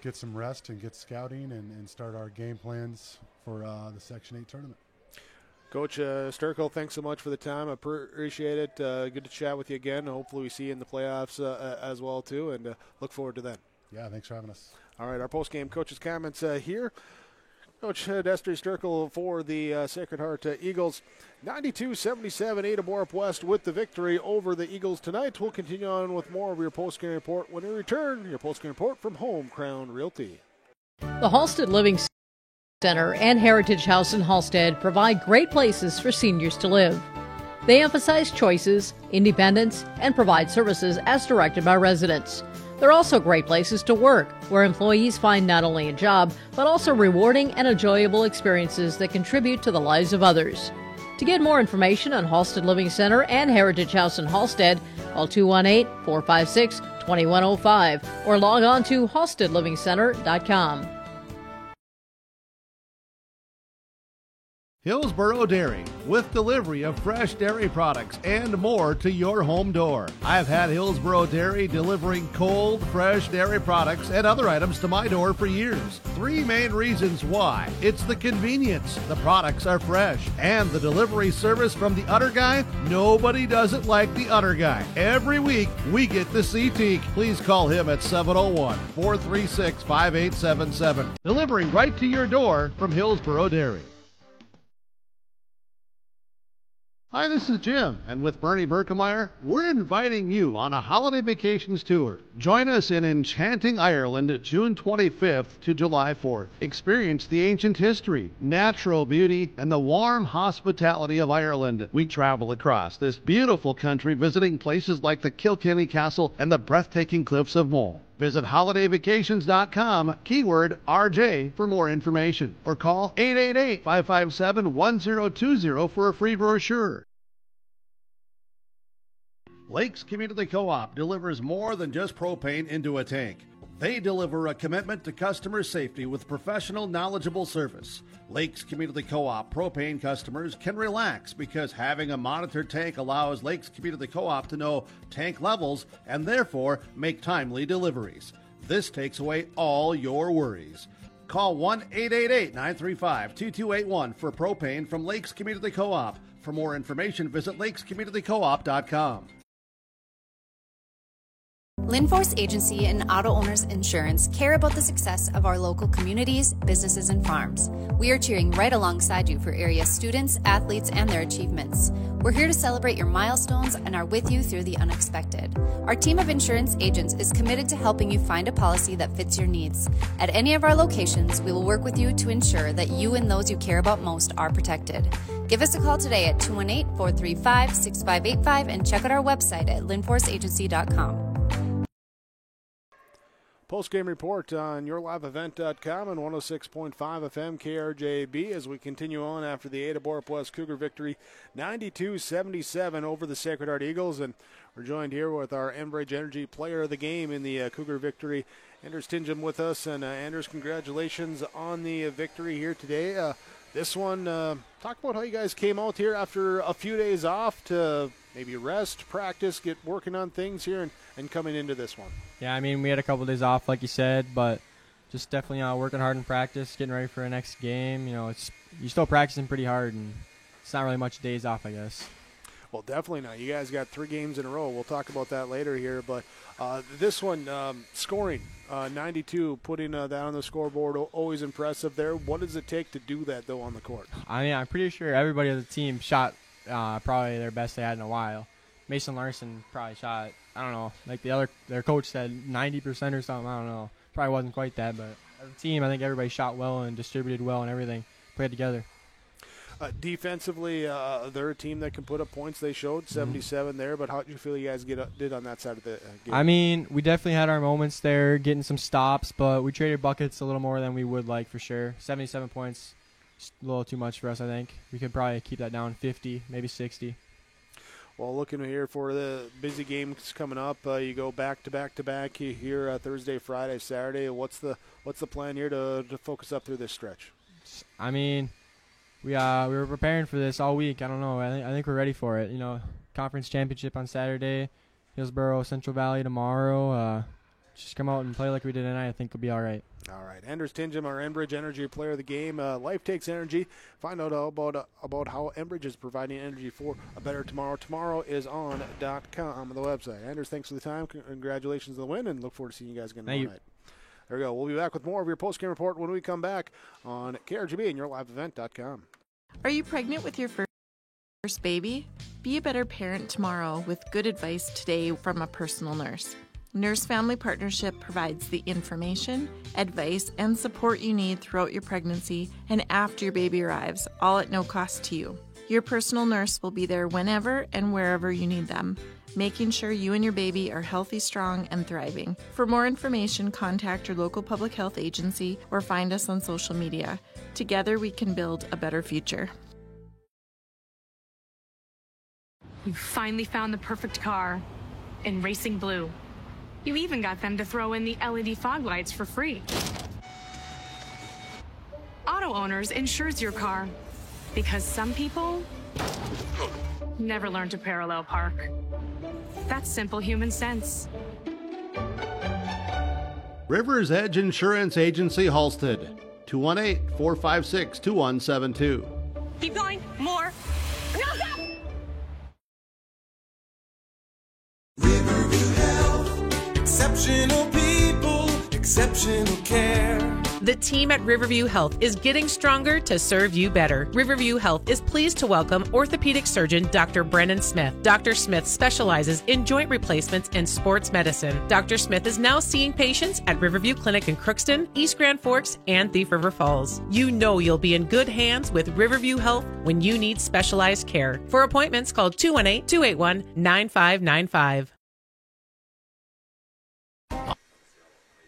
get some rest and get scouting and start our game plans for the Section 8 tournament. Coach Sturkel, thanks so much for the time. I appreciate it. Good to chat with you again. Hopefully we see you in the playoffs as well, too, and look forward to that. Yeah, thanks for having us. All right, our post-game coaches' comments here. Coach Destry Sturkel for the Sacred Heart Eagles. 92-77, Ada Borup West with the victory over the Eagles tonight. We'll continue on with more of your post-game report when we return. Your post-game report from Home Crown Realty. The Halstead Living Center and Heritage House in Halstead provide great places for seniors to live. They emphasize choices, independence, and provide services as directed by residents. They're also great places to work, where employees find not only a job, but also rewarding and enjoyable experiences that contribute to the lives of others. To get more information on Halstead Living Center and Heritage House in Halstead, call 218-456-2105 or log on to halsteadlivingcenter.com. Hillsboro Dairy, with delivery of fresh dairy products and more to your home door. I've had Hillsboro Dairy delivering cold, fresh dairy products and other items to my door for years. 3 main reasons why. It's the convenience, the products are fresh, and the delivery service from the Udder Guy. Nobody does it like the Udder Guy. Every week, we get to see Teak. Please call him at 701-436-5877. Delivering right to your door from Hillsboro Dairy. Hi, this is Jim, and with Bernie Berkemeyer, we're inviting you on a holiday vacations tour. Join us in enchanting Ireland June 25th to July 4th. Experience the ancient history, natural beauty, and the warm hospitality of Ireland. We travel across this beautiful country visiting places like the Kilkenny Castle and the breathtaking cliffs of Moll. Visit holidayvacations.com, keyword RJ, for more information, or call 888-557-1020 for a free brochure. Lakes Community Co-op delivers more than just propane into a tank. They deliver a commitment to customer safety with professional, knowledgeable service. Lakes Community Co-op propane customers can relax because having a monitored tank allows Lakes Community Co-op to know tank levels and therefore make timely deliveries. This takes away all your worries. Call 1-888-935-2281 for propane from Lakes Community Co-op. For more information, visit lakescommunitycoop.com. Linforce Agency and Auto Owners Insurance care about the success of our local communities, businesses, and farms. We are cheering right alongside you for area students, athletes, and their achievements. We're here to celebrate your milestones and are with you through the unexpected. Our team of insurance agents is committed to helping you find a policy that fits your needs. At any of our locations, we will work with you to ensure that you and those you care about most are protected. Give us a call today at 218-435-6585 and check out our website at linforceagency.com. Post-game report on yourliveevent.com and 106.5 FM KRJB as we continue on after the Ada Borup West Cougar victory 92-77 over the Sacred Heart Eagles. And we're joined here with our Enbridge Energy player of the game in the Cougar victory, Anders Tingham, with us. And Anders, congratulations on the victory here today. This one, talk about how you guys came out here after a few days off to maybe rest, practice, get working on things here and coming into this one. Yeah, I mean, we had a couple of days off, like you said, but just definitely working hard in practice, getting ready for the next game. You know, you're still practicing pretty hard, and it's not really much days off, I guess. Well, definitely not. You guys got 3 games in a row. We'll talk about that later here. But this one, scoring, 92, putting that on the scoreboard, always impressive there. What does it take to do that, though, on the court? I mean, I'm pretty sure everybody on the team shot probably their best they had in a while. Mason Larson probably shot, I don't know, like their coach said 90% or something. I don't know. Probably wasn't quite that, but as a team, I think everybody shot well and distributed well and everything, played together. Defensively, they're a team that can put up points. They showed 77 there, but how did you feel you guys did on that side of the game? I mean, we definitely had our moments there, getting some stops, but we traded buckets a little more than we would like for sure. 77 points, a little too much for us, I think. We could probably keep that down 50, maybe 60. Well, looking here for the busy games coming up. You go back to back here Thursday, Friday, Saturday. What's the plan here to focus up through this stretch? I mean, we were preparing for this all week. I don't know. I think we're ready for it. Conference championship on Saturday, Hillsboro, Central Valley tomorrow. Just come out and play like we did tonight. I think we'll be all right. All right. Anders Tingham, our Enbridge Energy Player of the Game. Life takes energy. Find out about how Enbridge is providing energy for a better tomorrow. Tomorrow is on .com, the website. Anders, thanks for the time. Congratulations on the win, and look forward to seeing you guys again tomorrow night. There we go. We'll be back with more of your post-game report when we come back on KRGB and yourliveevent.com. Are you pregnant with your first baby? Be a better parent tomorrow with good advice today from a personal nurse. Nurse Family Partnership provides the information, advice, and support you need throughout your pregnancy and after your baby arrives, all at no cost to you. Your personal nurse will be there whenever and wherever you need them, making sure you and your baby are healthy, strong, and thriving. For more information, contact your local public health agency or find us on social media. Together, we can build a better future. You finally found the perfect car in Racing Blue. You even got them to throw in the LED fog lights for free. Auto Owners insures your car because some people never learn to parallel park. That's simple human sense. Rivers Edge Insurance Agency, Halstead, 218-456-2172. Keep going. More. No, stop! Exceptional people, exceptional care. The team at Riverview Health is getting stronger to serve you better. Riverview Health is pleased to welcome orthopedic surgeon Dr. Brennan Smith. Dr. Smith specializes in joint replacements and sports medicine. Dr. Smith is now seeing patients at Riverview Clinic in Crookston, East Grand Forks, and Thief River Falls. You know you'll be in good hands with Riverview Health when you need specialized care. For appointments, call 218-281-9595.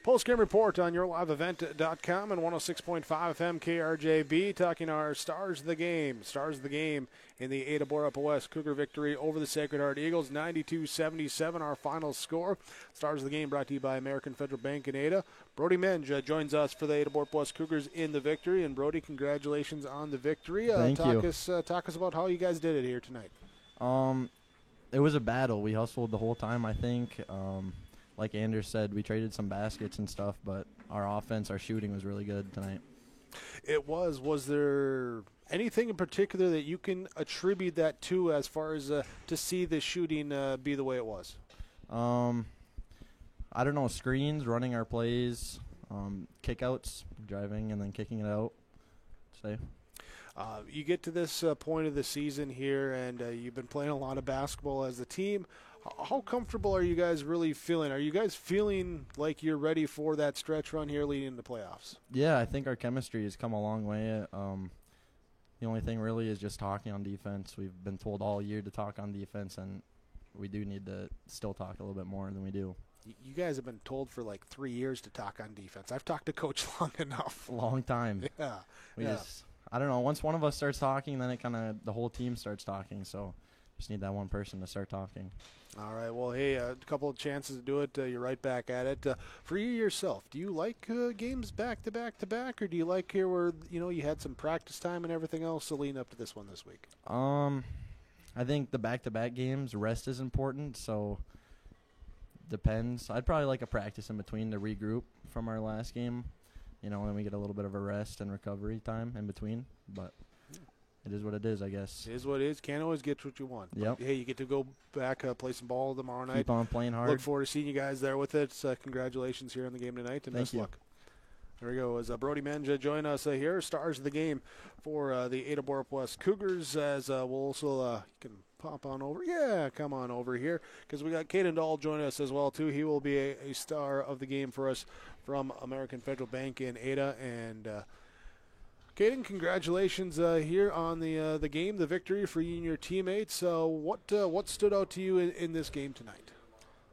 Post-game report on yourliveevent.com and 106.5 FM KRJB, talking our stars of the game. Stars of the game in the Ada Borup West Cougar victory over the Sacred Heart Eagles, 92-77, our final score. Stars of the game brought to you by American Federal Bank in Ada. Brody Menge joins us for the Ada Borup West Cougars in the victory. And Brody, congratulations on the victory. Thank you. Talk us about how you guys did it here tonight. It was a battle. We hustled the whole time, I think. Like Anders said, we traded some baskets and stuff, but our offense, our shooting was really good tonight. It was. Was there anything in particular that you can attribute that to as far as to see the shooting be the way it was? I don't know, screens, running our plays, kickouts, driving and then kicking it out. You get to this point of the season here, and you've been playing a lot of basketball as a team. How comfortable are you guys really feeling? Are you guys feeling like you're ready for that stretch run here leading into the playoffs? Yeah, I think our chemistry has come a long way. The only thing really is just talking on defense. We've been told all year to talk on defense, and we do need to still talk a little bit more than we do. You guys have been told for like 3 years to talk on defense. I've talked to Coach long enough. A long time. Yeah. I don't know. Once one of us starts talking, then it the whole team starts talking. So just need that one person to start talking. All right. Well, hey, a couple of chances to do it. You're right back at it. For you yourself, do you like games back to back to back, or do you like here where you had some practice time and everything else to lean up to this one this week? I think the back to back games, rest is important. So depends. I'd probably like a practice in between to regroup from our last game. And we get a little bit of a rest and recovery time in between. But it is what it is, I guess. It is what it is. Can't always get what you want. Yep. But, hey, you get to go back, play some ball tomorrow night. Keep on playing hard. Look forward to seeing you guys there with it. Congratulations here on the game tonight, and best luck. There we go. As Brody Menge join us here, stars of the game for the Ada Borup West Cougars. As we'll also you can pop on over. Yeah, come on over here, because we got Caden Dahl joining us as well too. He will be a star of the game for us from American Federal Bank in Ada. And Caden, congratulations here on the game, the victory for you and your teammates. What stood out to you in this game tonight?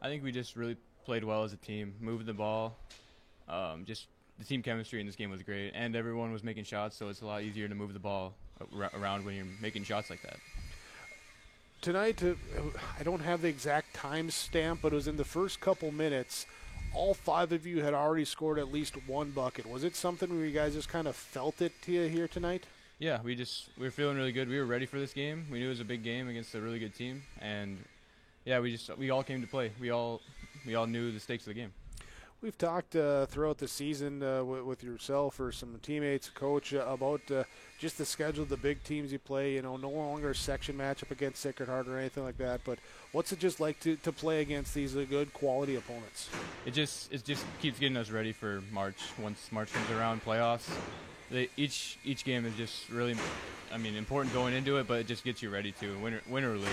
I think we just really played well as a team, moved the ball. Just the team chemistry in this game was great, and everyone was making shots, so it's a lot easier to move the ball around when you're making shots like that. tonight, I don't have the exact time stamp, but it was in the first couple minutes. All 5 of you had already scored at least 1 bucket. Was it something where you guys just kind of felt it to you here tonight? Yeah, we were feeling really good. We were ready for this game. We knew it was a big game against a really good team, and yeah, we all came to play. We all knew the stakes of the game. We've talked throughout the season with yourself or some teammates, coach, about just the schedule of the big teams you play. No longer a section matchup against Sacred Heart or anything like that. But what's it just like to play against these good quality opponents? It just keeps getting us ready for March. Once March comes around, playoffs. Each game is just really, important going into it, but it just gets you ready to win or lose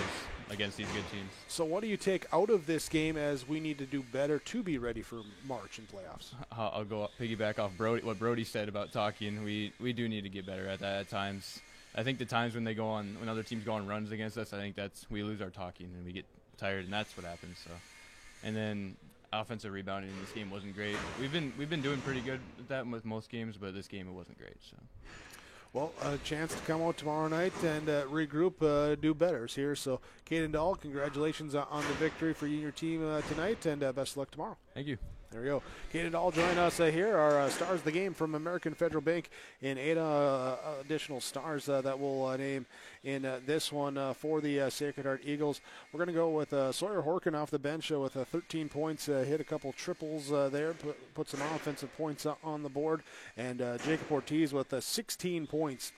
against these good teams. So what do you take out of this game as we need to do better to be ready for March and playoffs? I'll go piggyback off what Brody said about talking. We do need to get better at that at times. I think the times when other teams go on runs against us, I think we lose our talking and we get tired, and that's what happens. So, and then offensive rebounding in this game wasn't great. We've been doing pretty good at that with most games, but this game it wasn't great. So. Well, a chance to come out tomorrow night and regroup, do better here. So, Caden Dahl, congratulations on the victory for you and your team tonight, and best of luck tomorrow. Thank you. There we go. Caden Dahl join us here. Our stars of the game from American Federal Bank in Ada. Additional stars that we'll name in this one for the Sacred Heart Eagles. We're going to go with Sawyer Horkin off the bench with 13 points, hit a couple triples there, put some offensive points on the board, and Jacob Ortiz with 16 points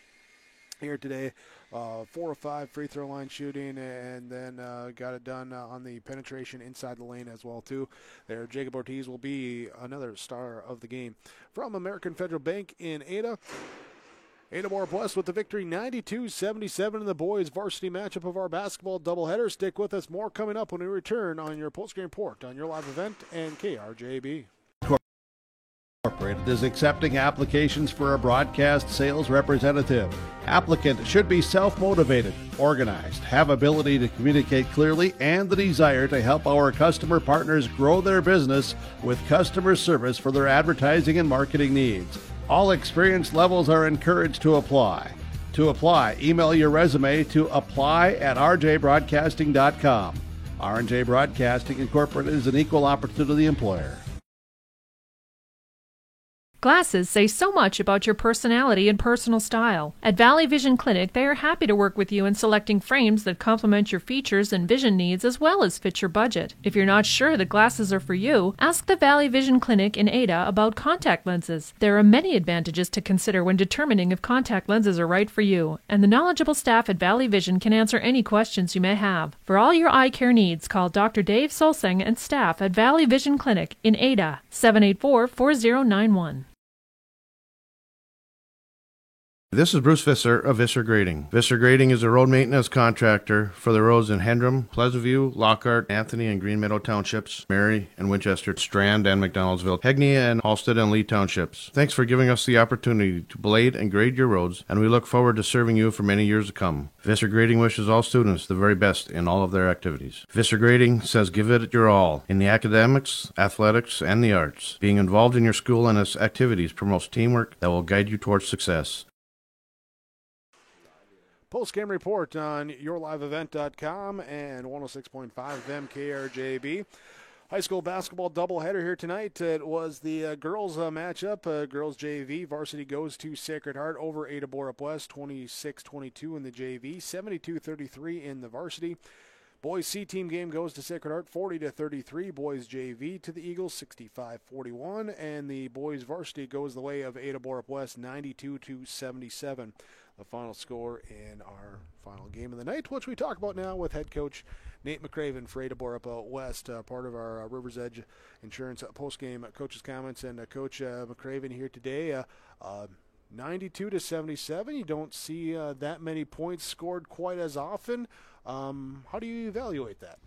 here today. 4 of 5 free throw line shooting, and then got it done on the penetration inside the lane as well too. There, Jacob Ortiz will be another star of the game. From American Federal Bank in Ada, Ada Borough West with the victory 92-77 in the boys varsity matchup of our basketball doubleheader. Stick with us, more coming up when we return on your post-game report on your live event and KRJB. Incorporated is accepting applications for a broadcast sales representative. Applicant should be self-motivated, organized, have ability to communicate clearly, and the desire to help our customer partners grow their business with customer service for their advertising and marketing needs. All experience levels are encouraged to apply. To apply, email your resume to apply@rjbroadcasting.com. R&J Broadcasting Incorporated is an equal opportunity employer. Glasses say so much about your personality and personal style. At Valley Vision Clinic, they are happy to work with you in selecting frames that complement your features and vision needs as well as fit your budget. If you're not sure that glasses are for you, ask the Valley Vision Clinic in Ada about contact lenses. There are many advantages to consider when determining if contact lenses are right for you, and the knowledgeable staff at Valley Vision can answer any questions you may have. For all your eye care needs, call Dr. Dave Solseng and staff at Valley Vision Clinic in Ada, 784-4091. This is Bruce Visser of Visser Grading. Visser Grading is a road maintenance contractor for the roads in Hendrum, Pleasant View, Lockhart, Anthony and Green Meadow Townships, Mary and Winchester, Strand and McDonaldsville, Hegney and Halstead and Lee Townships. Thanks for giving us the opportunity to blade and grade your roads, and we look forward to serving you for many years to come. Visser Grading wishes all students the very best in all of their activities. Visser Grading says give it your all in the academics, athletics, and the arts. Being involved in your school and its activities promotes teamwork that will guide you towards success. Post-game report on yourliveevent.com and 106.5 MKRJB. High school basketball doubleheader here tonight. It was the girls matchup. Girls JV varsity goes to Sacred Heart over Ada Borup West, 26-22 in the JV, 72-33 in the varsity. Boys C team game goes to Sacred Heart, 40-33. Boys JV to the Eagles, 65-41, and the boys varsity goes the way of Ada Borup West, 92-77. The final score in our final game of the night, which we talk about now with head coach Nate McCraven for Ada Borup West, part of our Rivers Edge Insurance post-game coaches' comments. And Coach McCraven here today, 92-77. You don't see that many points scored quite as often. How do you evaluate that?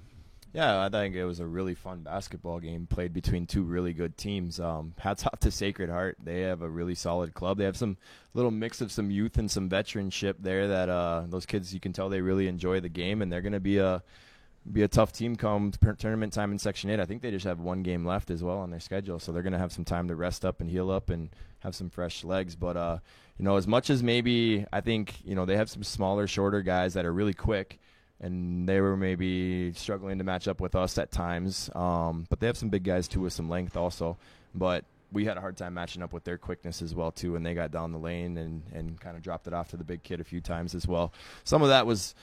Yeah, I think it was a really fun basketball game played between two really good teams. Hats off to Sacred Heart. They have a really solid club. They have some little mix of some youth and some veteranship there that those kids, you can tell they really enjoy the game, and they're going to be a tough team come tournament time in Section 8. I think they just have one game left as well on their schedule, so they're going to have some time to rest up and heal up and have some fresh legs. But, as much as maybe I think, they have some smaller, shorter guys that are really quick, and they were maybe struggling to match up with us at times. But they have some big guys too with some length also. But we had a hard time matching up with their quickness as well too, and they got down the lane and kind of dropped it off to the big kid a few times as well. Some of that was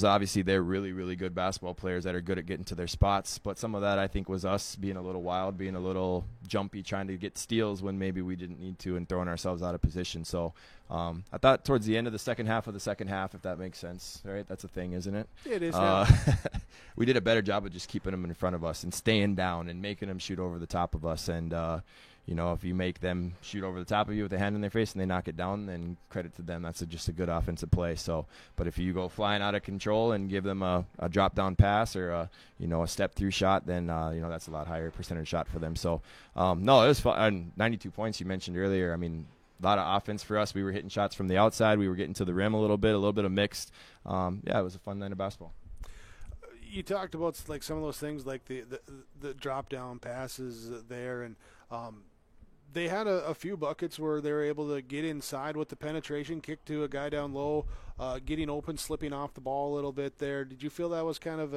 obviously they're really, really good basketball players that are good at getting to their spots, but some of that I think was us being a little wild, being a little jumpy, trying to get steals when maybe we didn't need to, and throwing ourselves out of position. So I thought towards the end of the second half, if that makes sense, right? That's a thing, isn't it? It is. We did a better job of just keeping them in front of us and staying down and making them shoot over the top of us. And you know, if you make them shoot over the top of you with a hand in their face and they knock it down, then credit to them. That's just a good offensive play. So, but if you go flying out of control and give them a drop down pass or a step through shot, then that's a lot higher percentage shot for them. So no, it was fun. 92 points you mentioned earlier. I mean, a lot of offense for us. We were hitting shots from the outside. We were getting to the rim a little bit of mixed. Yeah, it was a fun night of basketball. You talked about like some of those things, like the drop down passes there, and they had a few buckets where they were able to get inside with the penetration, kick to a guy down low, getting open, slipping off the ball a little bit there. Did you feel that was kind of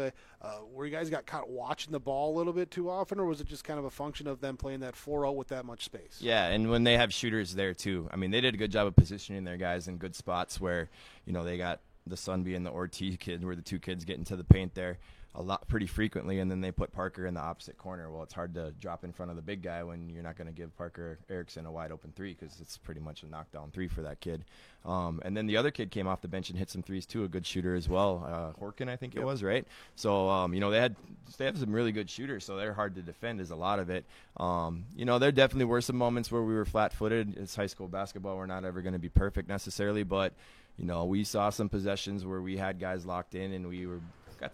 where you guys got caught watching the ball a little bit too often, or was it just kind of a function of them playing that 4-0 with that much space? Yeah, and when they have shooters there too, I mean, they did a good job of positioning their guys in good spots where, they got the Sun being the Ortiz kid, where the two kids get into the paint there a lot pretty frequently, and then they put Parker in the opposite corner. Well, it's hard to drop in front of the big guy when you're not going to give Parker Erickson a wide open three, because it's pretty much a knockdown three for that kid. And then the other kid came off the bench and hit some threes too, a good shooter as well. Horkin, I think it was, right? So they have some really good shooters, so they're hard to defend is a lot of it. There definitely were some moments where we were flat-footed. It's high school basketball. We're not ever going to be perfect necessarily, but we saw some possessions where we had guys locked in and we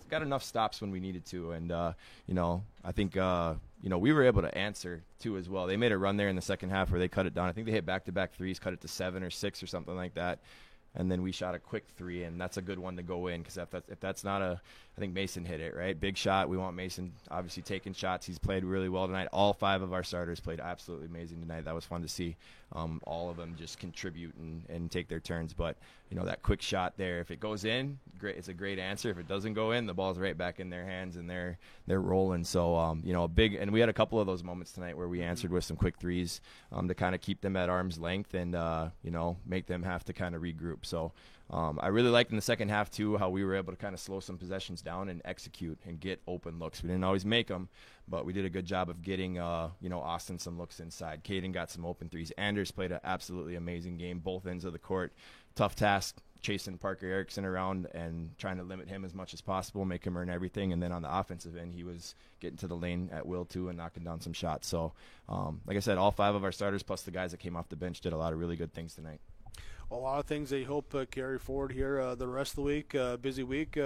got enough stops when we needed to. And, I think, we were able to answer too as well. They made a run there in the second half where they cut it down. I think they hit back-to-back threes, cut it to 7 or 6 or something like that. And then we shot a quick three, and that's a good one to go in, because if that's not I think Mason hit it, right? Big shot. We want Mason obviously taking shots. He's played really well tonight. All 5 of our starters played absolutely amazing tonight. That was fun to see. All of them just contribute and take their turns. But, that quick shot there, if it goes in, great. It's a great answer. If it doesn't go in, the ball's right back in their hands, and they're rolling. So, big, and we had a couple of those moments tonight where we answered with some quick threes to kind of keep them at arm's length and, make them have to kind of regroup. So I really liked in the second half, too, how we were able to kind of slow some possessions down and execute and get open looks. We didn't always make them, but we did a good job of getting, Austin some looks inside. Caden got some open threes. Anders played an absolutely amazing game, both ends of the court. Tough task, chasing Parker Erickson around and trying to limit him as much as possible, make him earn everything. And then on the offensive end, he was getting to the lane at will, too, and knocking down some shots. So, like I said, all 5 of our starters plus the guys that came off the bench did a lot of really good things tonight. A lot of things they hope carry forward here the rest of the week. Busy week,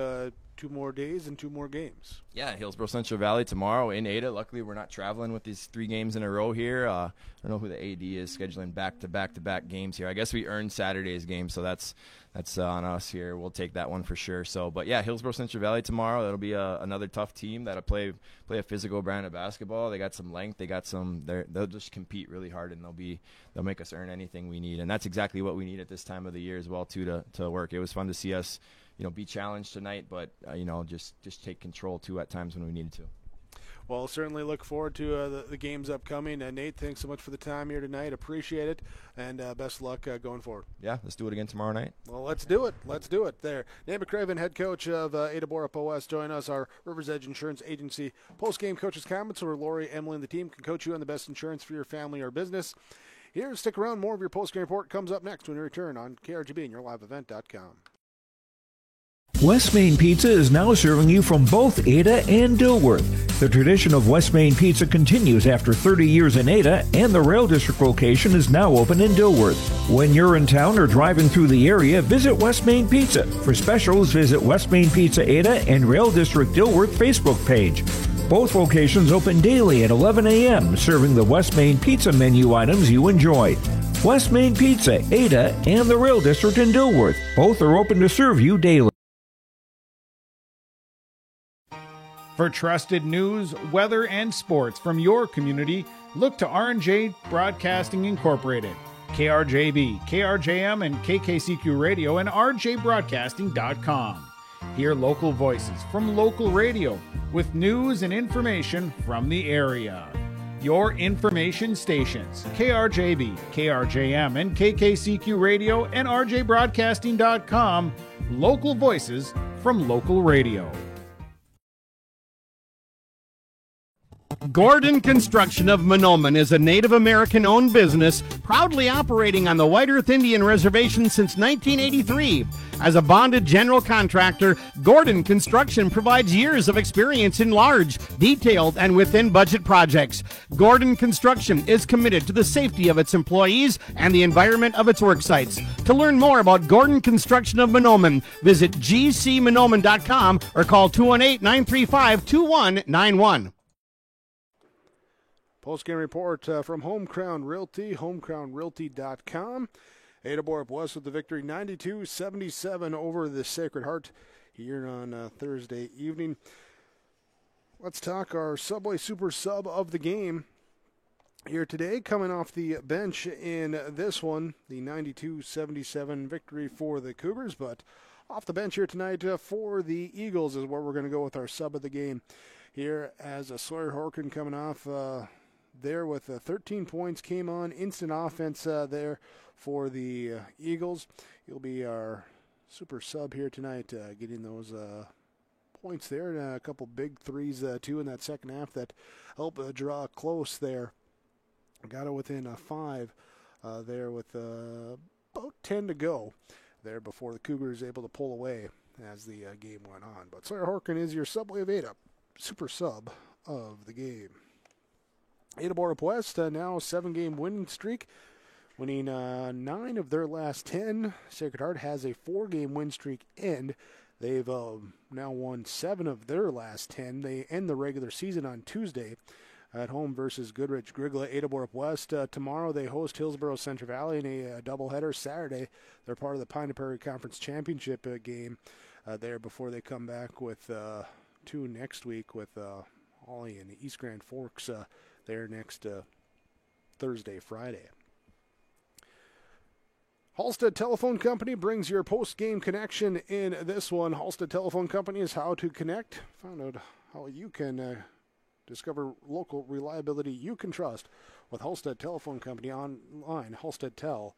2 more days and 2 more games. Yeah, Hillsborough Central Valley tomorrow in Ada. Luckily, we're not traveling with these 3 games in a row here. I don't know who the AD is scheduling back-to-back games here. I guess we earned Saturday's game, so that's on us here. We'll take that one for sure. So, but yeah, Hillsborough Central Valley tomorrow. That'll be another tough team that'll play a physical brand of basketball. They got some length. They got some. They'll just compete really hard, and they'll make us earn anything we need. And that's exactly what we need at this time of the year as well too to work. It was fun to see us, be challenged tonight, but just take control too at times when we needed to. Well, certainly look forward to the games upcoming. Nate, thanks so much for the time here tonight. Appreciate it, and best of luck going forward. Yeah, let's do it again tomorrow night. Well, let's do it. Let's do it. There, Nate McCraven, head coach of Ada Borup OS, join us, our Rivers Edge Insurance Agency post-game coaches comments, where Lori, Emily, and the team can coach you on the best insurance for your family or business. Here, stick around. More of your post-game report comes up next when we return on KRGB and yourliveevent.com. West Main Pizza is now serving you from both Ada and Dilworth. The tradition of West Main Pizza continues after 30 years in Ada, and the Rail District location is now open in Dilworth. When you're in town or driving through the area, visit West Main Pizza. For specials, visit West Main Pizza Ada and Rail District Dilworth Facebook page. Both locations open daily at 11 a.m., serving the West Main Pizza menu items you enjoy. West Main Pizza, Ada, and the Rail District in Dilworth. Both are open to serve you daily. For trusted news, weather, and sports from your community, look to R&J Broadcasting Incorporated, KRJB, KRJM, and KKCQ Radio, and rjbroadcasting.com. Hear local voices from local radio with news and information from the area. Your information stations, KRJB, KRJM, and KKCQ Radio and RJBroadcasting.com. Local voices from local radio. Gordon Construction of Mahnomen is a Native American-owned business proudly operating on the White Earth Indian Reservation since 1983. As a bonded general contractor, Gordon Construction provides years of experience in large, detailed, and within-budget projects. Gordon Construction is committed to the safety of its employees and the environment of its work sites. To learn more about Gordon Construction of Mahnomen, visit gcmahnomen.com or call 218-935-2191. Post-game report from Home Crown Realty, homecrownrealty.com. Ada Borup West with the victory, 92-77 over the Sacred Heart here on Thursday evening. Let's talk our Subway Super Sub of the game here today. Coming off the bench in this one, the 92-77 victory for the Cougars. But off the bench here tonight for the Eagles is where we're going to go with our sub of the game here, as Sawyer Horkin coming off there with 13 points, came on instant offense there for the Eagles. He'll be our super sub here tonight, getting those points there, and a couple big threes too in that second half that helped draw close there. Got it within 5 there with about 10 to go there before the Cougars able to pull away as the game went on. But Sawyer Horkin is your Subway of Ada super sub of the game. Ada Borup West now a 7-game winning streak, winning 9 of their last 10. Sacred Heart has a 4-game win streak end. They've now won 7 of their last 10. They end the regular season on Tuesday at home versus Goodrich Grigla. Ada Borup West tomorrow they host Hillsborough Central Valley in a doubleheader. Saturday they're part of the Pine Prairie Conference Championship game there before they come back with 2 next week with Holly and East Grand Forks there next Thursday, Friday. Halstead Telephone Company brings your post-game connection in this one. Halstead Telephone Company is how to connect. Find out how you can discover local reliability you can trust with Halstead Telephone Company online, halsteadtel.com.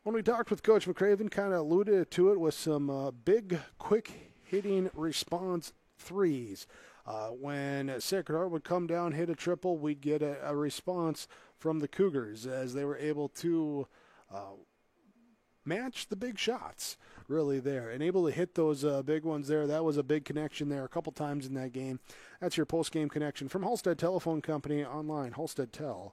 When we talked with Coach McCraven, kind of alluded to it with some big, quick-hitting response threes. When Sacred Heart would come down, hit a triple, we'd get a response from the Cougars as they were able to match the big shots really there and able to hit those big ones there. That was a big connection there a couple times in that game. That's your post-game connection from Halstead Telephone Company online, halsteadtel.com.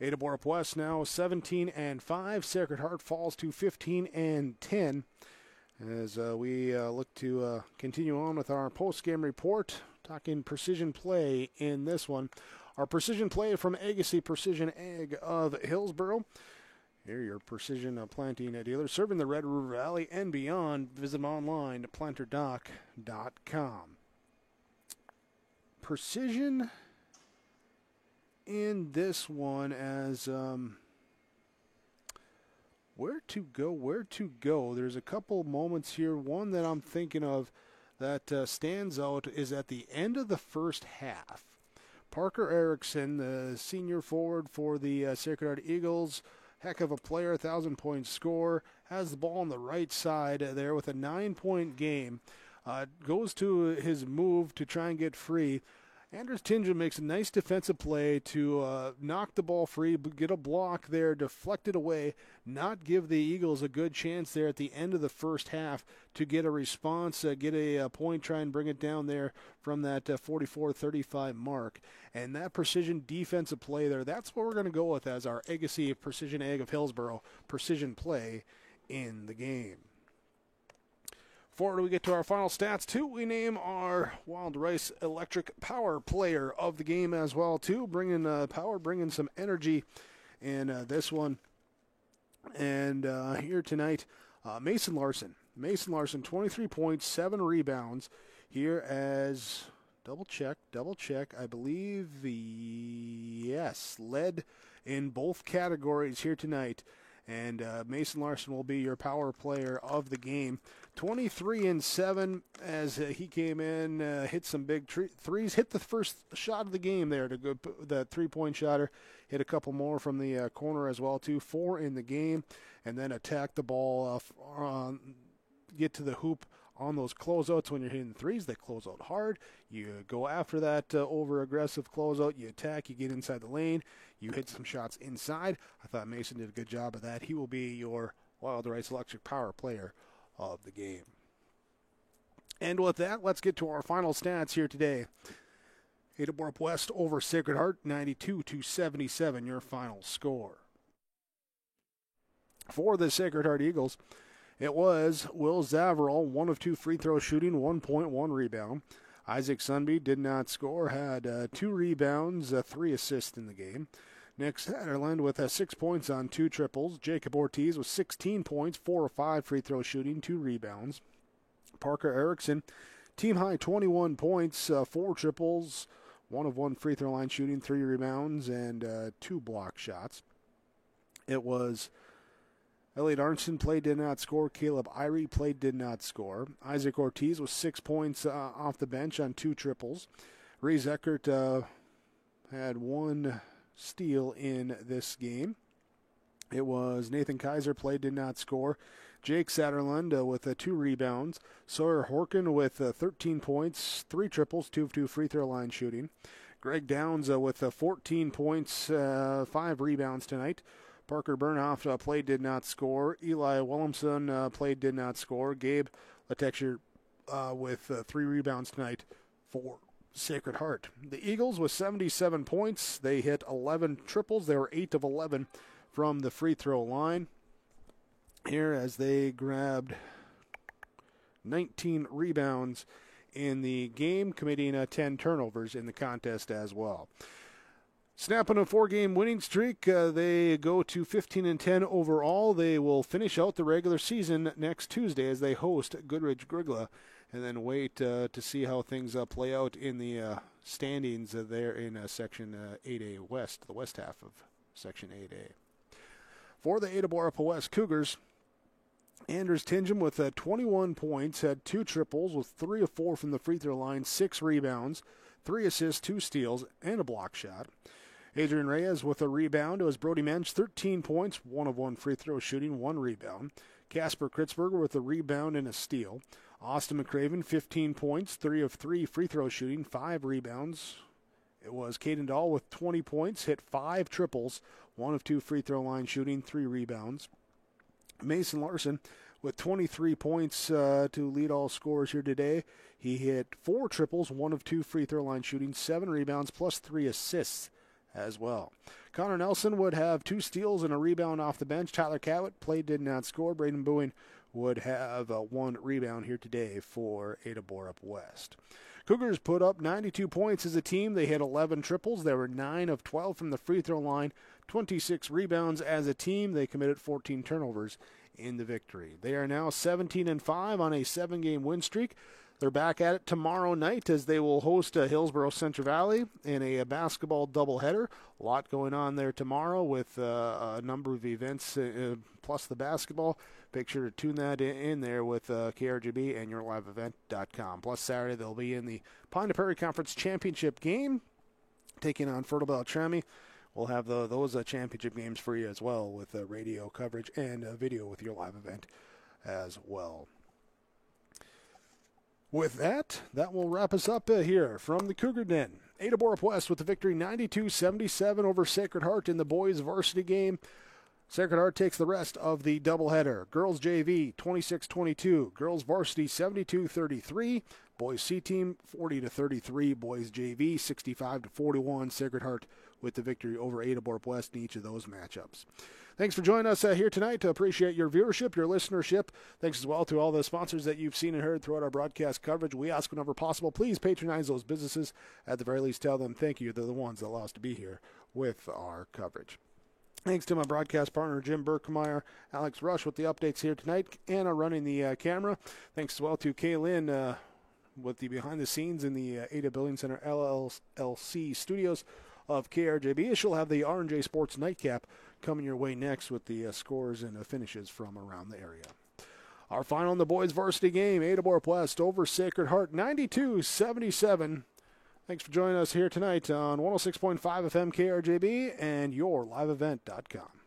Ada Borup West now 17-5. Sacred Heart falls to 15-10. As we look to continue on with our post-game report, talking precision play in this one. Our precision play from Agassi Precision Ag of Hillsborough. Here, your precision planting dealer, serving the Red River Valley and beyond. Visit them online at planterdoc.com. Precision in this one as... Where to go? There's a couple moments here. One that I'm thinking of that stands out is at the end of the first half. Parker Erickson, the senior forward for the Sacred Heart Eagles, heck of a player, 1,000-point scorer, has the ball on the right side there with a 9-point game. Goes to his move to try and get free. Anders Tinja makes a nice defensive play to knock the ball free, get a block there, deflect it away, not give the Eagles a good chance there at the end of the first half to get a response, get a point, try and bring it down there from that 44-35 mark. And that precision defensive play there, that's what we're going to go with as our Agassi Precision Ag of Hillsborough precision play in the game. Before we get to our final stats, too, we name our Wild Rice Electric Power player of the game as well, too. Bringing power, bringing some energy in this one. And here tonight, Mason Larson. Mason Larson, 23 points, 7 rebounds. Here as, double check, I believe, yes, led in both categories here tonight. And Mason Larson will be your power player of the game. 23-7 as he came in, hit some big threes, hit the first shot of the game there to go the three-point shotter, hit a couple more from the corner as well too. 4 in the game, and then attack the ball, get to the hoop on those closeouts. When you're hitting threes, they close out hard. You go after that over-aggressive closeout. You attack. You get inside the lane. You hit some shots inside. I thought Mason did a good job of that. He will be your Wild Rice Electric power player of the game. And with that, let's get to our final stats here today. Ada Borup West over Sacred Heart, 92-77, your final score. For the Sacred Heart Eagles, it was Will Zavarol, 1 of 2 free throw shooting, 1.1 rebound. Isaac Sunby did not score, had 2 rebounds, 3 assists in the game. Nick Satterland with 6 points on 2 triples. Jacob Ortiz with 16 points, 4 of 5 free throw shooting, 2 rebounds. Parker Erickson, team high 21 points, 4 triples, 1 of 1 free throw line shooting, 3 rebounds, and 2 block shots. It was Elliot Arnson played, did not score. Caleb Irie played, did not score. Isaac Ortiz with 6 points off the bench on 2 triples. Reese Eckert had 1 steal in this game. It was Nathan Kaiser played, did not score. Jake Satterlund with 2 rebounds. Sawyer Horkin with 13 points, 3 triples, 2 of 2 free throw line shooting. Greg Downs with 14 points, 5 rebounds tonight. Parker Bernhoff played, did not score. Eli Williamson played, did not score. Gabe Letexer with 3 rebounds tonight for Sacred Heart. The Eagles with 77 points. They hit 11 triples. They were 8 of 11 from the free throw line here as they grabbed 19 rebounds in the game, committing 10 turnovers in the contest as well. Snapping a 4-game winning streak, they go to 15-10 overall. They will finish out the regular season next Tuesday as they host Goodrich Grigla, and then wait to see how things play out in the standings there in Section 8A West, the west half of Section 8A. For the Ada Borup West Cougars, Anders Tingham with 21 points, had 2 triples with 3 of 4 from the free throw line, 6 rebounds, 3 assists, 2 steals, and a block shot. Adrian Reyes with a rebound. It was Brody Mensch, 13 points, 1 of 1 free throw shooting, 1 rebound. Casper Kritzberger with a rebound and a steal. Austin McCraven, 15 points, 3 of 3 free throw shooting, 5 rebounds. It was Caden Dahl with 20 points, hit 5 triples, 1 of 2 free throw line shooting, 3 rebounds. Mason Larson with 23 points to lead all scorers here today. He hit 4 triples, 1 of 2 free throw line shooting, 7 rebounds, plus 3 assists as well. Connor Nelson would have 2 steals and a rebound off the bench. Tyler Catwitt played, did not score. Braden Bowen would have 1 rebound here today for Ada Borup West. Cougars put up 92 points as a team. They hit 11 triples. They were 9 of 12 from the free throw line, 26 rebounds as a team. They committed 14 turnovers in the victory. They are now 17-5 on a 7-game win streak. They're back at it tomorrow night as they will host Hillsborough Central Valley in a basketball doubleheader. A lot going on there tomorrow with a number of events plus the basketball. Make sure to tune that in there with KRGB and YourLiveEvent.com. Plus Saturday they'll be in the Pine to Prairie Conference Championship game, taking on Fertile Beltrami. We'll have those championship games for you as well with radio coverage and video with Your Live Event as well. With that will wrap us up here from the Cougar Den. Ada Borup West with the victory 92-77 over Sacred Heart in the boys varsity game. Sacred Heart takes the rest of the doubleheader. Girls JV 26-22, girls varsity 72-33, boys C team 40-33, boys JV 65-41. Sacred Heart with the victory over Ada Borup West in each of those matchups. Thanks for joining us here tonight. Appreciate your viewership, your listenership. Thanks as well to all the sponsors that you've seen and heard throughout our broadcast coverage. We ask whenever possible, please patronize those businesses. At the very least, tell them thank you. They're the ones that allow us to be here with our coverage. Thanks to my broadcast partner, Jim Berkemeyer, Alex Rush with the updates here tonight, Anna running the camera. Thanks as well to Kaylin with the behind the scenes in the Ada Building Center LLC studios of KRJB. She'll have the R&J Sports Nightcap coming your way next with the scores and finishes from around the area. Our final in the boys varsity game, Ada West over Sacred Heart, 92-77. Thanks for joining us here tonight on 106.5 FM KRJB and YourLiveEvent.com.